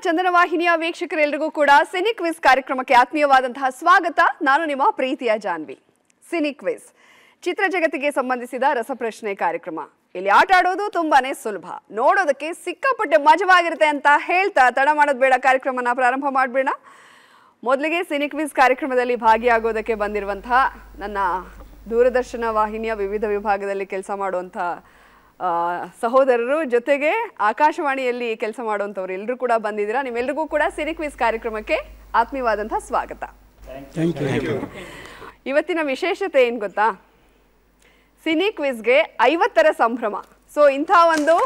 ಚಂದನ ವಾಹಿನಿಯ ವೀಕ್ಷಕರೆಲ್ಲರಿಗೂ ಕೂಡ cine quiz ಕಾರ್ಯಕ್ರಮಕ್ಕೆ ಆತ್ಮೀಯವಾದಂತಹ ಸ್ವಾಗತ. ನಾನು ನಿಮ್ಮ ಪ್ರೀತಿಯ ಜಾನ್ವಿ. ಸಿನಿ ಕ್ವಿಜ್ ಚಿತ್ರ ಜಗತ್ತಿಗೆ ಸಂಬಂಧಿಸಿದ ರಸಪ್ರಶ್ನೆ ಕಾರ್ಯಕ್ರಮ. ಇಲ್ಲಿ ಆಟ ಆಡೋದು ತುಂಬಾನೇ ಸುಲಭ, ನೋಡೋದಕ್ಕೆ ಸಿಕ್ಕಾಪಟ್ಟೆ ಮಜವಾಗಿರುತ್ತೆ ಅಂತ ಹೇಳ್ತಾ ತಡ ಮಾಡೋದು ಬೇಡ, ಕಾರ್ಯಕ್ರಮನ ಪ್ರಾರಂಭ ಮಾಡಬೇಡ. ಮೊದಲಿಗೆ ಸಿನಿ ಕ್ವಿಜ್ ಕಾರ್ಯಕ್ರಮದಲ್ಲಿ ಭಾಗಿಯಾಗೋದಕ್ಕೆ ಬಂದಿರುವಂತಹ ನನ್ನ ದೂರದರ್ಶನ ವಾಹಿನಿಯ ವಿವಿಧ ವಿಭಾಗದಲ್ಲಿ ಕೆಲಸ ಮಾಡುವಂಥ ಸಹೋದರರು, ಜೊತೆಗೆ ಆಕಾಶವಾಣಿಯಲ್ಲಿ ಕೆಲಸ ಮಾಡುವಂಥವ್ರು ಎಲ್ಲರೂ ಕೂಡ ಬಂದಿದ್ದೀರಾ. ನಿಮ್ಮೆಲ್ಲರಿಗೂ ಕೂಡ ಸಿನಿ ಕ್ವಿಜ್ ಕಾರ್ಯಕ್ರಮಕ್ಕೆ ಆತ್ಮೀಯವಾದಂತಹ ಸ್ವಾಗತ. ಇವತ್ತಿನ ವಿಶೇಷತೆ ಏನು ಗೊತ್ತಾ? ಸಿನಿ ಕ್ವಿಜ್ಗೆ 50ರ ಸಂಭ್ರಮ. ಸೊ ಇಂಥ ಒಂದು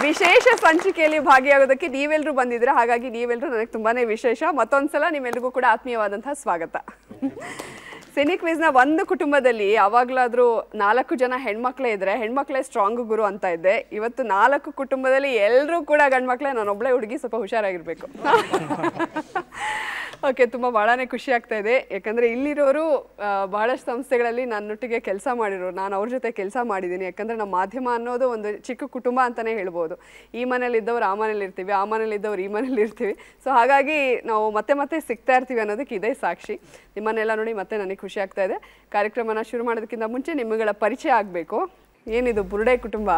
ವಿಶೇಷ ಸಂಚಿಕೆಯಲ್ಲಿ ಭಾಗಿಯಾಗೋದಕ್ಕೆ ನೀವೆಲ್ಲರೂ ಬಂದಿದ್ದೀರಾ. ಹಾಗಾಗಿ ನೀವೆಲ್ಲರೂ ನನಗೆ ತುಂಬಾನೇ ವಿಶೇಷ. ಮತ್ತೊಂದ್ಸಲ ನಿಮ್ಮೆಲ್ಲರಿಗೂ ಕೂಡ ಆತ್ಮೀಯವಾದಂತಹ ಸ್ವಾಗತ. ಸಿನಿ ಕ್ವಿಜ್ನ ಒಂದು ಕುಟುಂಬದಲ್ಲಿ ಯಾವಾಗಲಾದರೂ 4 ಜನ ಹೆಣ್ಮಕ್ಳೇ ಇದ್ರೆ ಹೆಣ್ಮಕ್ಳೇ ಸ್ಟ್ರಾಂಗ್ ಗುರು ಅಂತ ಇದ್ದೆ. ಇವತ್ತು 4 ಕುಟುಂಬದಲ್ಲಿ ಎಲ್ಲರೂ ಕೂಡ ಗಂಡ್ಮಕ್ಳೇ, ನಾನೊಬ್ಳೆ ಹುಡುಗಿ, ಸ್ವಲ್ಪ ಹುಷಾರಾಗಿರ್ಬೇಕು. ಓಕೆ, ಭಾಳನೇ ಖುಷಿ ಆಗ್ತಾ ಇದೆ. ಯಾಕಂದರೆ ಇಲ್ಲಿರೋರು ಬಹಳಷ್ಟು ಸಂಸ್ಥೆಗಳಲ್ಲಿ ನನ್ನೊಟ್ಟಿಗೆ ಕೆಲಸ ಮಾಡಿರೋರು, ನಾನು ಅವ್ರ ಜೊತೆ ಕೆಲಸ ಮಾಡಿದ್ದೀನಿ. ಯಾಕಂದರೆ ನಮ್ಮ ಮಾಧ್ಯಮ ಅನ್ನೋದು ಒಂದು ಚಿಕ್ಕ ಕುಟುಂಬ ಅಂತಲೇ ಹೇಳ್ಬೋದು. ಈ ಮನೇಲಿದ್ದವ್ರು ಆ ಮನೇಲಿ ಇರ್ತೀವಿ, ಆ ಮನೇಲಿದ್ದವ್ರು ಈ ಮನೇಲಿ ಇರ್ತೀವಿ. ಸೊ ಹಾಗಾಗಿ ನಾವು ಮತ್ತೆ ಮತ್ತೆ ಸಿಗ್ತಾ ಇರ್ತೀವಿ ಅನ್ನೋದಕ್ಕೆ ಇದೇ ಸಾಕ್ಷಿ. ನಿಮ್ಮನ್ನೆಲ್ಲ ನೋಡಿ ಮತ್ತೆ ನನಗೆ ಖುಷಿ ಆಗ್ತಾ ಇದೆ. ಕಾರ್ಯಕ್ರಮನ ಶುರು ಮಾಡೋದಕ್ಕಿಂತ ಮುಂಚೆ ನಿಮ್ಮಗಳ ಪರಿಚಯ ಆಗಬೇಕು. ಏನಿದು ಬುರುಡೆ ಕುಟುಂಬ?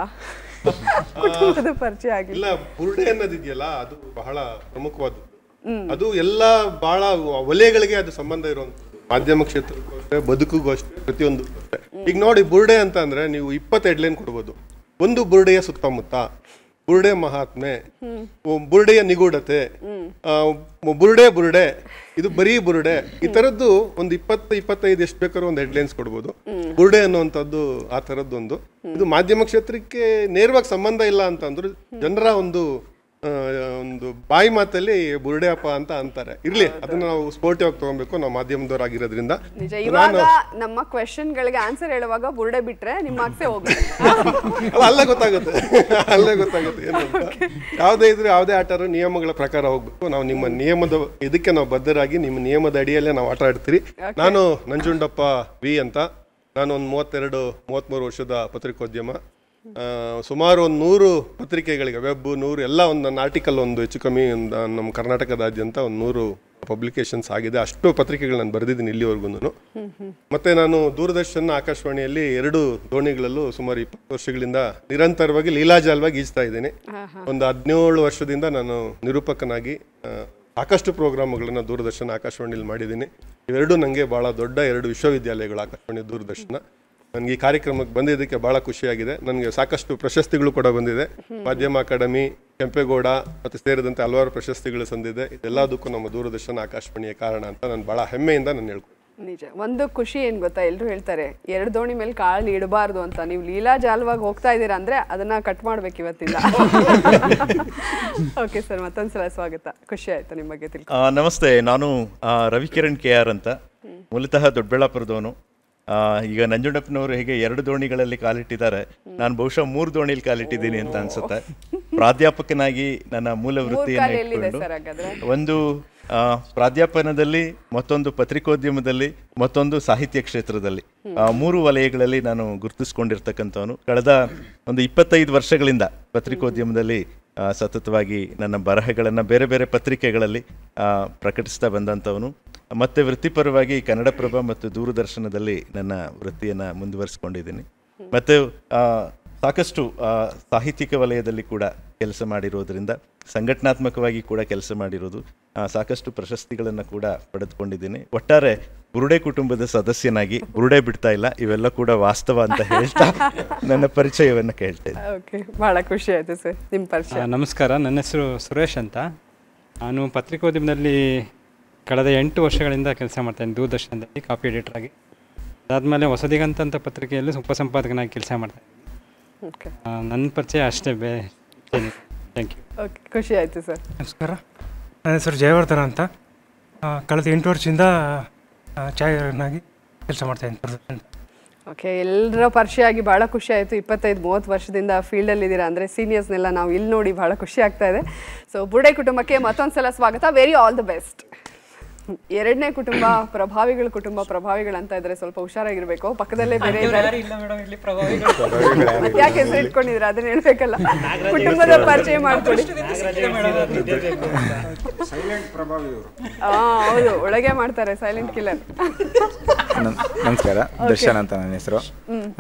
ಕುಟುಂಬದ ಪರಿಚಯ ಆಗಿಲ್ಲ. ಬುರುಡೆ ಅನ್ನೋದಿದೆಯಲ್ಲ, ಅದು ಬಹಳ ಪ್ರಮುಖವಾದದ್ದು. ಅದು ಎಲ್ಲ ಬಹಳ ವಲಯಗಳಿಗೆ ಅದು ಸಂಬಂಧ ಇರುವಂಥದ್ದು. ಮಾಧ್ಯಮ ಕ್ಷೇತ್ರಕ್ಕೂ ಅಷ್ಟೇ, ಬದುಕಿಗೂ ಅಷ್ಟೇ, ಪ್ರತಿಯೊಂದು ಅಷ್ಟೇ. ಈಗ ನೋಡಿ, ಬುರುಡೆ ಅಂತ ಅಂದ್ರೆ ನೀವು 20 ಹೆಡ್ಲೈನ್ ಕೊಡ್ಬೋದು. ಒಂದು ಬುರುಡೆಯ ಸುತ್ತಮುತ್ತ, ಬುರುಡೆ ಮಹಾತ್ಮೆ, ಬುರುಡೆಯ ನಿಗೂಢತೆ, ಬುರುಡೆ ಇದು ಬರೀ ಬುರುಡೆ, ಈ ತರದ್ದು ಒಂದು 20-25 ಎಷ್ಟು ಬೇಕಾದ್ರೂ ಒಂದು ಹೆಡ್ಲೈನ್ಸ್ ಕೊಡ್ಬೋದು. ಬುರುಡೆ ಅನ್ನುವಂಥದ್ದು ಆ ತರದ್ದೊಂದು. ಇದು ಮಾಧ್ಯಮ ಕ್ಷೇತ್ರಕ್ಕೆ ನೇರವಾಗಿ ಸಂಬಂಧ ಇಲ್ಲ ಅಂತಂದ್ರು ಜನರ ಒಂದು ಬಾಯಿ ಮಾತಲ್ಲಿ ಬುರುಡೆ ಅಪ್ಪ ಅಂತ ಅಂತಾರೆ. ಇರ್ಲಿ, ಅದನ್ನ ನಾವು ಸ್ಪೋರ್ಟಿವ್ ಆಗಿ ತಗೊಬೇಕು, ನಾವು ಮಾಧ್ಯಮದವರಾಗಿರೋದ್ರಿಂದ. ಇವಾಗ ನಮ್ಮ ಕ್ವೆಶ್ಚನ್ ಗಳಿಗೆ ಆನ್ಸರ್ ಹೇಳುವಾಗ ಬುರುಡೆ ಬಿಟ್ರೆ ನಿಮ್ಮ ಮಾರ್ಕ್ಸೇ ಹೋಗುತ್ತೆ. ಅಲ್ಲೇ ಗೊತ್ತಾಗುತ್ತೆ ಏನಂತ. ಯಾವುದೇ ಇದ್ರೆ ಯಾವುದೇ ಆಟರು ನಿಯಮಗಳ ಪ್ರಕಾರ ಹೋಗ್ಬೇಕು. ನಾವು ನಿಮ್ಮ ನಿಯಮದ ಇದಕ್ಕೆ ನಾವು ಬದ್ಧರಾಗಿ ನಿಮ್ಮ ನಿಯಮದ ಅಡಿಯಲ್ಲೇ ನಾವು ಆಟ ಆಡ್ತೀರಿ. ನಾನು ನಂಜುಂಡಪ್ಪ ವಿ ಅಂತ. ನಾನು ಒಂದು 32-33 ವರ್ಷದ ಪತ್ರಿಕೋದ್ಯಮ. ಸುಮಾರು ಒಂದು 100 ಪತ್ರಿಕೆಗಳಿಗೆ, ವೆಬ್ 100 ಎಲ್ಲ, ಒಂದು ನನ್ನ ಆರ್ಟಿಕಲ್ ಒಂದು ಹೆಚ್ಚು ಕಮ್ಮಿ ನಮ್ಮ ಕರ್ನಾಟಕದಾದ್ಯಂತ ಒಂದು 100 ಪಬ್ಲಿಕೇಶನ್ಸ್ ಆಗಿದೆ. ಅಷ್ಟು ಪತ್ರಿಕೆಗಳು ನಾನು ಬರೆದಿದ್ದೀನಿ ಇಲ್ಲಿವರೆಗೂ. ಮತ್ತೆ ನಾನು ದೂರದರ್ಶನ ಆಕಾಶವಾಣಿಯಲ್ಲಿ 2 ದೋಣಿಗಳಲ್ಲೂ ಸುಮಾರು 20 ವರ್ಷಗಳಿಂದ ನಿರಂತರವಾಗಿ ಲೀಲಾಜಾಲವಾಗಿ ಈಜ್ತಾ ಇದ್ದೀನಿ. ಒಂದು 17 ವರ್ಷದಿಂದ ನಾನು ನಿರೂಪಕನಾಗಿ ಸಾಕಷ್ಟು ಪ್ರೋಗ್ರಾಮ್ಗಳನ್ನ ದೂರದರ್ಶನ ಆಕಾಶವಾಣಿಯಲ್ಲಿ ಮಾಡಿದ್ದೀನಿ. ಇವೆರಡೂ ನನಗೆ ಬಹಳ ದೊಡ್ಡ 2 ವಿಶ್ವವಿದ್ಯಾಲಯಗಳು, ಆಕಾಶವಾಣಿ, ದೂರದರ್ಶನ. ನನಗೆ ಈ ಕಾರ್ಯಕ್ರಮಕ್ಕೆ ಬಂದಿದ್ದಕ್ಕೆ ಬಹಳ ಖುಷಿಯಾಗಿದೆ. ನನಗೆ ಸಾಕಷ್ಟು ಪ್ರಶಸ್ತಿಗಳು ಕೂಡ ಬಂದಿದೆ. ಮಾಧ್ಯಮ ಅಕಾಡೆಮಿ, ಕೆಂಪೇಗೌಡ ಮತ್ತು ಸೇರಿದಂತೆ ಹಲವಾರು ಪ್ರಶಸ್ತಿಗಳು ಸಂದಿದೆ. ಇದೆಲ್ಲದಕ್ಕೂ ನಮ್ಮ ದೂರದರ್ಶನ ಆಕಾಶವಾಣಿಯ ಕಾರಣ ಅಂತ ನಾನು ಬಹಳ ಹೆಮ್ಮೆಯಿಂದ ನಾನು ಹೇಳ್ತೀನಿ. ನಿಜ. ಒಂದು ಖುಷಿ ಏನು ಗೊತ್ತಾ, ಎಲ್ಲರೂ ಹೇಳ್ತಾರೆ 2 ದೋಣಿ ಮೇಲೆ ಕಾಳು ಇಡಬಾರ್ದು ಅಂತ. ನೀವು ಲೀಲಾಜಾಲವಾಗಿ ಹೋಗ್ತಾ ಇದ್ದೀರಾ ಅಂದರೆ ಅದನ್ನ ಕಟ್ ಮಾಡ್ಬೇಕು ಇವತ್ತಿಲ್ಲ. ಓಕೆ ಸರ್, ಮತ್ತೊಂದ್ಸಲ ಸ್ವಾಗತ. ಖುಷಿ ಆಯ್ತು ನಿಮ್ಮ ಬಗ್ಗೆ ತಿಳ್ಕೊ. ನಮಸ್ತೆ, ನಾನು ರವಿಕಿರಣ್ KR ಅಂತ, ಮೂಲತಃ ದೊಡ್ಡಬಳ್ಳಾಪುರದವನು. ಈಗ ನಂಜುಂಡಪ್ಪನವರು ಹೇಗೆ 2 ದೋಣಿಗಳಲ್ಲಿ ಕಾಲಿಟ್ಟಿದ್ದಾರೆ, ನಾನು ಬಹುಶಃ 3 ದೋಣಿಯಲ್ಲಿ ಕಾಲಿಟ್ಟಿದ್ದೀನಿ ಅಂತ ಅನ್ಸುತ್ತೆ. ಪ್ರಾಧ್ಯಾಪಕನಾಗಿ ನನ್ನ ಮೂಲ ವೃತ್ತಿಯನ್ನು ಇಟ್ಕೊಂಡು, ಒಂದು ಪ್ರಾಧ್ಯಾಪನದಲ್ಲಿ, ಮತ್ತೊಂದು ಪತ್ರಿಕೋದ್ಯಮದಲ್ಲಿ, ಮತ್ತೊಂದು ಸಾಹಿತ್ಯ ಕ್ಷೇತ್ರದಲ್ಲಿ, 3 ವಲಯಗಳಲ್ಲಿ ನಾನು ಗುರುತಿಸ್ಕೊಂಡಿರ್ತಕ್ಕಂಥವನು. ಕಳೆದ ಒಂದು 25 ವರ್ಷಗಳಿಂದ ಪತ್ರಿಕೋದ್ಯಮದಲ್ಲಿ ಸತತವಾಗಿ ನನ್ನ ಬರಹಗಳನ್ನು ಬೇರೆ ಬೇರೆ ಪತ್ರಿಕೆಗಳಲ್ಲಿ ಪ್ರಕಟಿಸ್ತಾ ಬಂದಂಥವನು. ಮತ್ತು ವೃತ್ತಿಪರವಾಗಿ ಕನ್ನಡಪ್ರಭ ಮತ್ತು ದೂರದರ್ಶನದಲ್ಲಿ ನನ್ನ ವೃತ್ತಿಯನ್ನು ಮುಂದುವರಿಸ್ಕೊಂಡಿದ್ದೀನಿ. ಮತ್ತು ಸಾಕಷ್ಟು ಸಾಹಿತ್ಯಿಕ ವಲಯದಲ್ಲಿ ಕೂಡ ಕೆಲಸ ಮಾಡಿರೋದ್ರಿಂದ, ಸಂಘಟನಾತ್ಮಕವಾಗಿ ಕೂಡ ಕೆಲಸ ಮಾಡಿರೋದು, ಸಾಕಷ್ಟು ಪ್ರಶಸ್ತಿಗಳನ್ನು ಕೂಡ ಪಡೆದುಕೊಂಡಿದ್ದೀನಿ. ಒಟ್ಟಾರೆ ಬುರುಡೆ ಕುಟುಂಬದ ಸದಸ್ಯನಾಗಿ ಬುರುಡೆ ಬಿಡ್ತಾ ಇಲ್ಲ, ಇವೆಲ್ಲ ಕೂಡ ವಾಸ್ತವ ಅಂತ ಹೇಳ್ತಾ ನನ್ನ ಪರಿಚಯವನ್ನು ಕೇಳ್ತೇನೆ. ಓಕೆ, ಬಹಳ ಖುಷಿ ಆಯಿತು ಸರ್ ನಿಮ್ಮ ಪರಿಚಯ. ನಮಸ್ಕಾರ, ನನ್ನ ಹೆಸರು ಸುರೇಶ್ ಅಂತ. ನಾನು ಪತ್ರಿಕೋದ್ಯಮದಲ್ಲಿ ಕಳೆದ 8 ವರ್ಷಗಳಿಂದ ಕೆಲಸ ಮಾಡ್ತಾಯಿದ್ದೀನಿ, ದೂರದರ್ಶನದಲ್ಲಿ ಕಾಪಿ ಎಡಿಟರ್ ಆಗಿ. ಅದಾದಮೇಲೆ ಹೊಸದಿಗಂತ ಪತ್ರಿಕೆಯಲ್ಲಿ ಉಪಸಂಪಾದಕನಾಗಿ ಕೆಲಸ ಮಾಡ್ತಾಯಿದ್ದೀನಿ. ಓಕೆ, ನನ್ನ ಪರಿಚಯ ಅಷ್ಟೇ, ಥ್ಯಾಂಕ್ ಯು. ಓಕೆ, ಖುಷಿ ಆಯಿತು ಸರ್. ನಮಸ್ಕಾರ, ನನ್ನ ಹೆಸರು ಜಯವರ್ಧನ ಅಂತ. ಕಳೆದ 8 ವರ್ಷದಿಂದ ಛಾಯಾಗ್ರಾಹಕನಾಗಿ ಕೆಲಸ ಮಾಡ್ತಾಯಿದ್ದೀನಿ. ಓಕೆ, ಎಲ್ಲರ ಪರಿಚಯ ಆಗಿ ಭಾಳ ಖುಷಿ ಆಯಿತು. 25-30 ವರ್ಷದಿಂದ ಫೀಲ್ಡಲ್ಲಿ ಇದ್ದೀರಾ ಅಂದರೆ ಸೀನಿಯರ್ಸ್ನೆಲ್ಲ ನಾವು ಇಲ್ಲಿ ನೋಡಿ ಭಾಳ ಖುಷಿ ಆಗ್ತಾ ಇದೆ. ಸೊ ಬುರುಡೆ ಕುಟುಂಬಕ್ಕೆ ಮತ್ತೊಂದು ಸಲ ಸ್ವಾಗತ. Very all the best. ಎರಡನೇ ಕುಟುಂಬ ಪ್ರಭಾವಿಗಳ ಕುಟುಂಬ. ಪ್ರಭಾವಿಗಳಂತ ಇದ್ರೆ ಸ್ವಲ್ಪ ಹುಷಾರಾಗಿರ್ಬೇಕು, ಪಕ್ಕದಲ್ಲೇ ಬೇರೆ ಇದ್ದಾರೆ. ಯಾಕೆ ಹೆಸರು ಇಟ್ಕೊಂಡಿದ್ರೆ ಅದನ್ನ ಹೇಳ್ಬೇಕಲ್ಲ. ಕುಟುಂಬದ ಪರಿಚಯ ಮಾಡ್ಕೊಡಿ. ಹೌದು, ಒಳಗೆ ಮಾಡ್ತಾರೆ ಸೈಲೆಂಟ್ ಕಿಲ್ಲರ್. ನಮಸ್ಕಾರ, ದರ್ಶನ್ ಅಂತ ನನ್ನ ಹೆಸರು.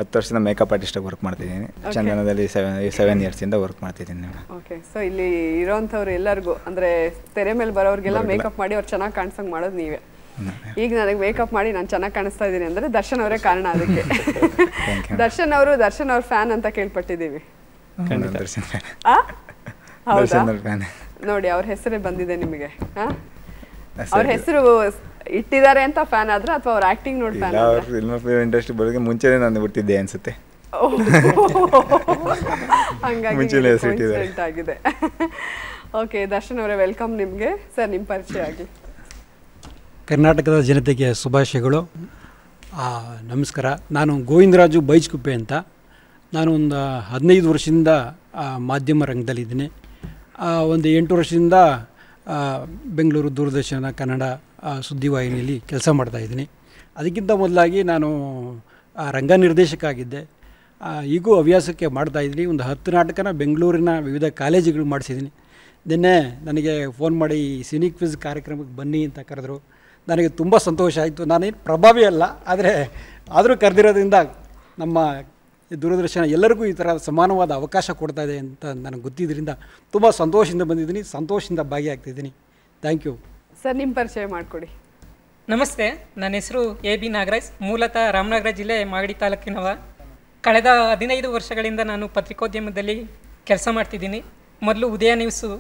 10 ವರ್ಷದಿಂದ ಮೇಕಪ್ ಆರ್ಟಿಸ್ಟ್ ವರ್ಕ್ ಮಾಡ್ತಿದ್ದೀನಿ. ಚಂದನದಲ್ಲಿ 7 ಇಯರ್ಸ್ ಇಂದ ವರ್ಕ್ ಮಾಡ್ತಿದ್ದೀನಿ. ಓಕೆ, ಸೊ ಇಲ್ಲಿ ಇರೋಂಥವ್ರು ಎಲ್ಲರಿಗೂ ಅಂದ್ರೆ ತೆರೆ ಮೇಲೆ ಬರೋರ್ಗೆಲ್ಲ ಮೇಕಪ್ ಮಾಡಿ ಅವ್ರು ಚೆನ್ನಾಗಿ ಕಾಣಿಸಂಗ್ ಮಾಡೋದು ನೀವೇ. ಈಗ ನನಗೆ ಮೇಕಪ್ ಮಾಡಿ ನಾನು ಚೆನ್ನಾಗಿ ಕಾಣಿಸ್ತಾ ಇದ್ದೀನಿ ಅಂದ್ರೆ ದರ್ಶನ್ ಅವರೇ ಕಾರಣ ಅದಕ್ಕೆ. ದರ್ಶನ್ ಅವ್ರ ಫ್ಯಾನ್ ಅಂತ ಕೇಳ್ಪಟ್ಟಿದ್ದೀವಿ. ನೋಡಿ, ಅವ್ರ ಹೆಸರೇ ಬಂದಿದೆ ನಿಮಗೆ. ಅವ್ರ ಹೆಸರು ಇಟ್ಟಿದ್ದಾರೆ ಅಂತ ಫ್ಯಾನ್ ಆದ್ರ ಅಥವಾ ಅವ್ರ ಆಕ್ಟಿಂಗ್ ನೋಡಿ ಫ್ಯಾನ್ ಆದ್ರ? ಫಿಲ್ಮ್ ಇಂಡಸ್ಟ್ರಿ ಬರೋಕೆ ಮುಂಚೆನೇ ನಾನು ಹುಟ್ಟಿದ್ದೆ ಅನ್ಸುತ್ತೆ. ಹಂಗಾಗಿ ಆಗಿದೆ. ಓಕೆ, ದರ್ಶನ್ ಅವರೇ ವೆಲ್ಕಮ್ ನಿಮಗೆ. ಸರ್, ನಿಮ್ಮ ಪರಿಚಯ ಆಗಿ. ಕರ್ನಾಟಕದ ಜನತೆಗೆ ಶುಭಾಶಯಗಳು. ನಮಸ್ಕಾರ, ನಾನು ಗೋವಿಂದರಾಜು ಬೈಜ್ಕುಪ್ಪೆ ಅಂತ. ನಾನು ಒಂದು 15 ವರ್ಷದಿಂದ ಮಾಧ್ಯಮ ರಂಗದಲ್ಲಿದ್ದೀನಿ. ಒಂದು 8 ವರ್ಷದಿಂದ ಬೆಂಗಳೂರು ದೂರದರ್ಶನ ಕನ್ನಡ ಸುದ್ದಿವಾಹಿನಿಯಲ್ಲಿ ಕೆಲಸ ಮಾಡ್ತಾಯಿದ್ದೀನಿ. ಅದಕ್ಕಿಂತ ಮೊದಲಾಗಿ ನಾನು ರಂಗ ನಿರ್ದೇಶಕ ಆಗಿದ್ದೆ. ಈಗೂ ಹವ್ಯಾಸಕ್ಕೆ ಮಾಡ್ತಾಯಿದ್ದೀನಿ. ಒಂದು 10 ನಾಟಕನ ಬೆಂಗಳೂರಿನ ವಿವಿಧ ಕಾಲೇಜುಗಳು ಮಾಡಿಸಿದ್ದೀನಿ. ನಿನ್ನೆ ನನಗೆ ಫೋನ್ ಮಾಡಿ ಸಿನಿಕ್ ಕ್ವಿಜ್ ಕಾರ್ಯಕ್ರಮಕ್ಕೆ ಬನ್ನಿ ಅಂತ ಕರೆದ್ರು. ನನಗೆ ತುಂಬ ಸಂತೋಷ ಆಯಿತು. ನಾನೇನು ಪ್ರಭಾವಿ ಅಲ್ಲ, ಆದರೂ ಕರೆದಿರೋದ್ರಿಂದ ನಮ್ಮ ದೂರದರ್ಶನ ಎಲ್ಲರಿಗೂ ಈ ಥರ ಸಮಾನವಾದ ಅವಕಾಶ ಕೊಡ್ತಾ ಇದೆ ಅಂತ ನನಗೆ ಗೊತ್ತಿದ್ದರಿಂದ ತುಂಬ ಸಂತೋಷದಿಂದ ಬಂದಿದ್ದೀನಿ, ಸಂತೋಷದಿಂದ ಭಾಗಿಯಾಗ್ತಿದ್ದೀನಿ. Thank you. ಸರ್, ನಿಮ್ಮ ಪರಿಚಯ ಮಾಡಿಕೊಡಿ. ನಮಸ್ತೆ, ನನ್ನ ಹೆಸರು AB ನಾಗರಾಜ್. ಮೂಲತಃ ರಾಮನಗರ ಜಿಲ್ಲೆ ಮಾಗಡಿ ತಾಲೂಕಿನವ. ಕಳೆದ 15 ವರ್ಷಗಳಿಂದ ನಾನು ಪತ್ರಿಕೋದ್ಯಮದಲ್ಲಿ ಕೆಲಸ ಮಾಡ್ತಿದ್ದೀನಿ. ಮೊದಲು ಉದಯ ನ್ಯೂಸು,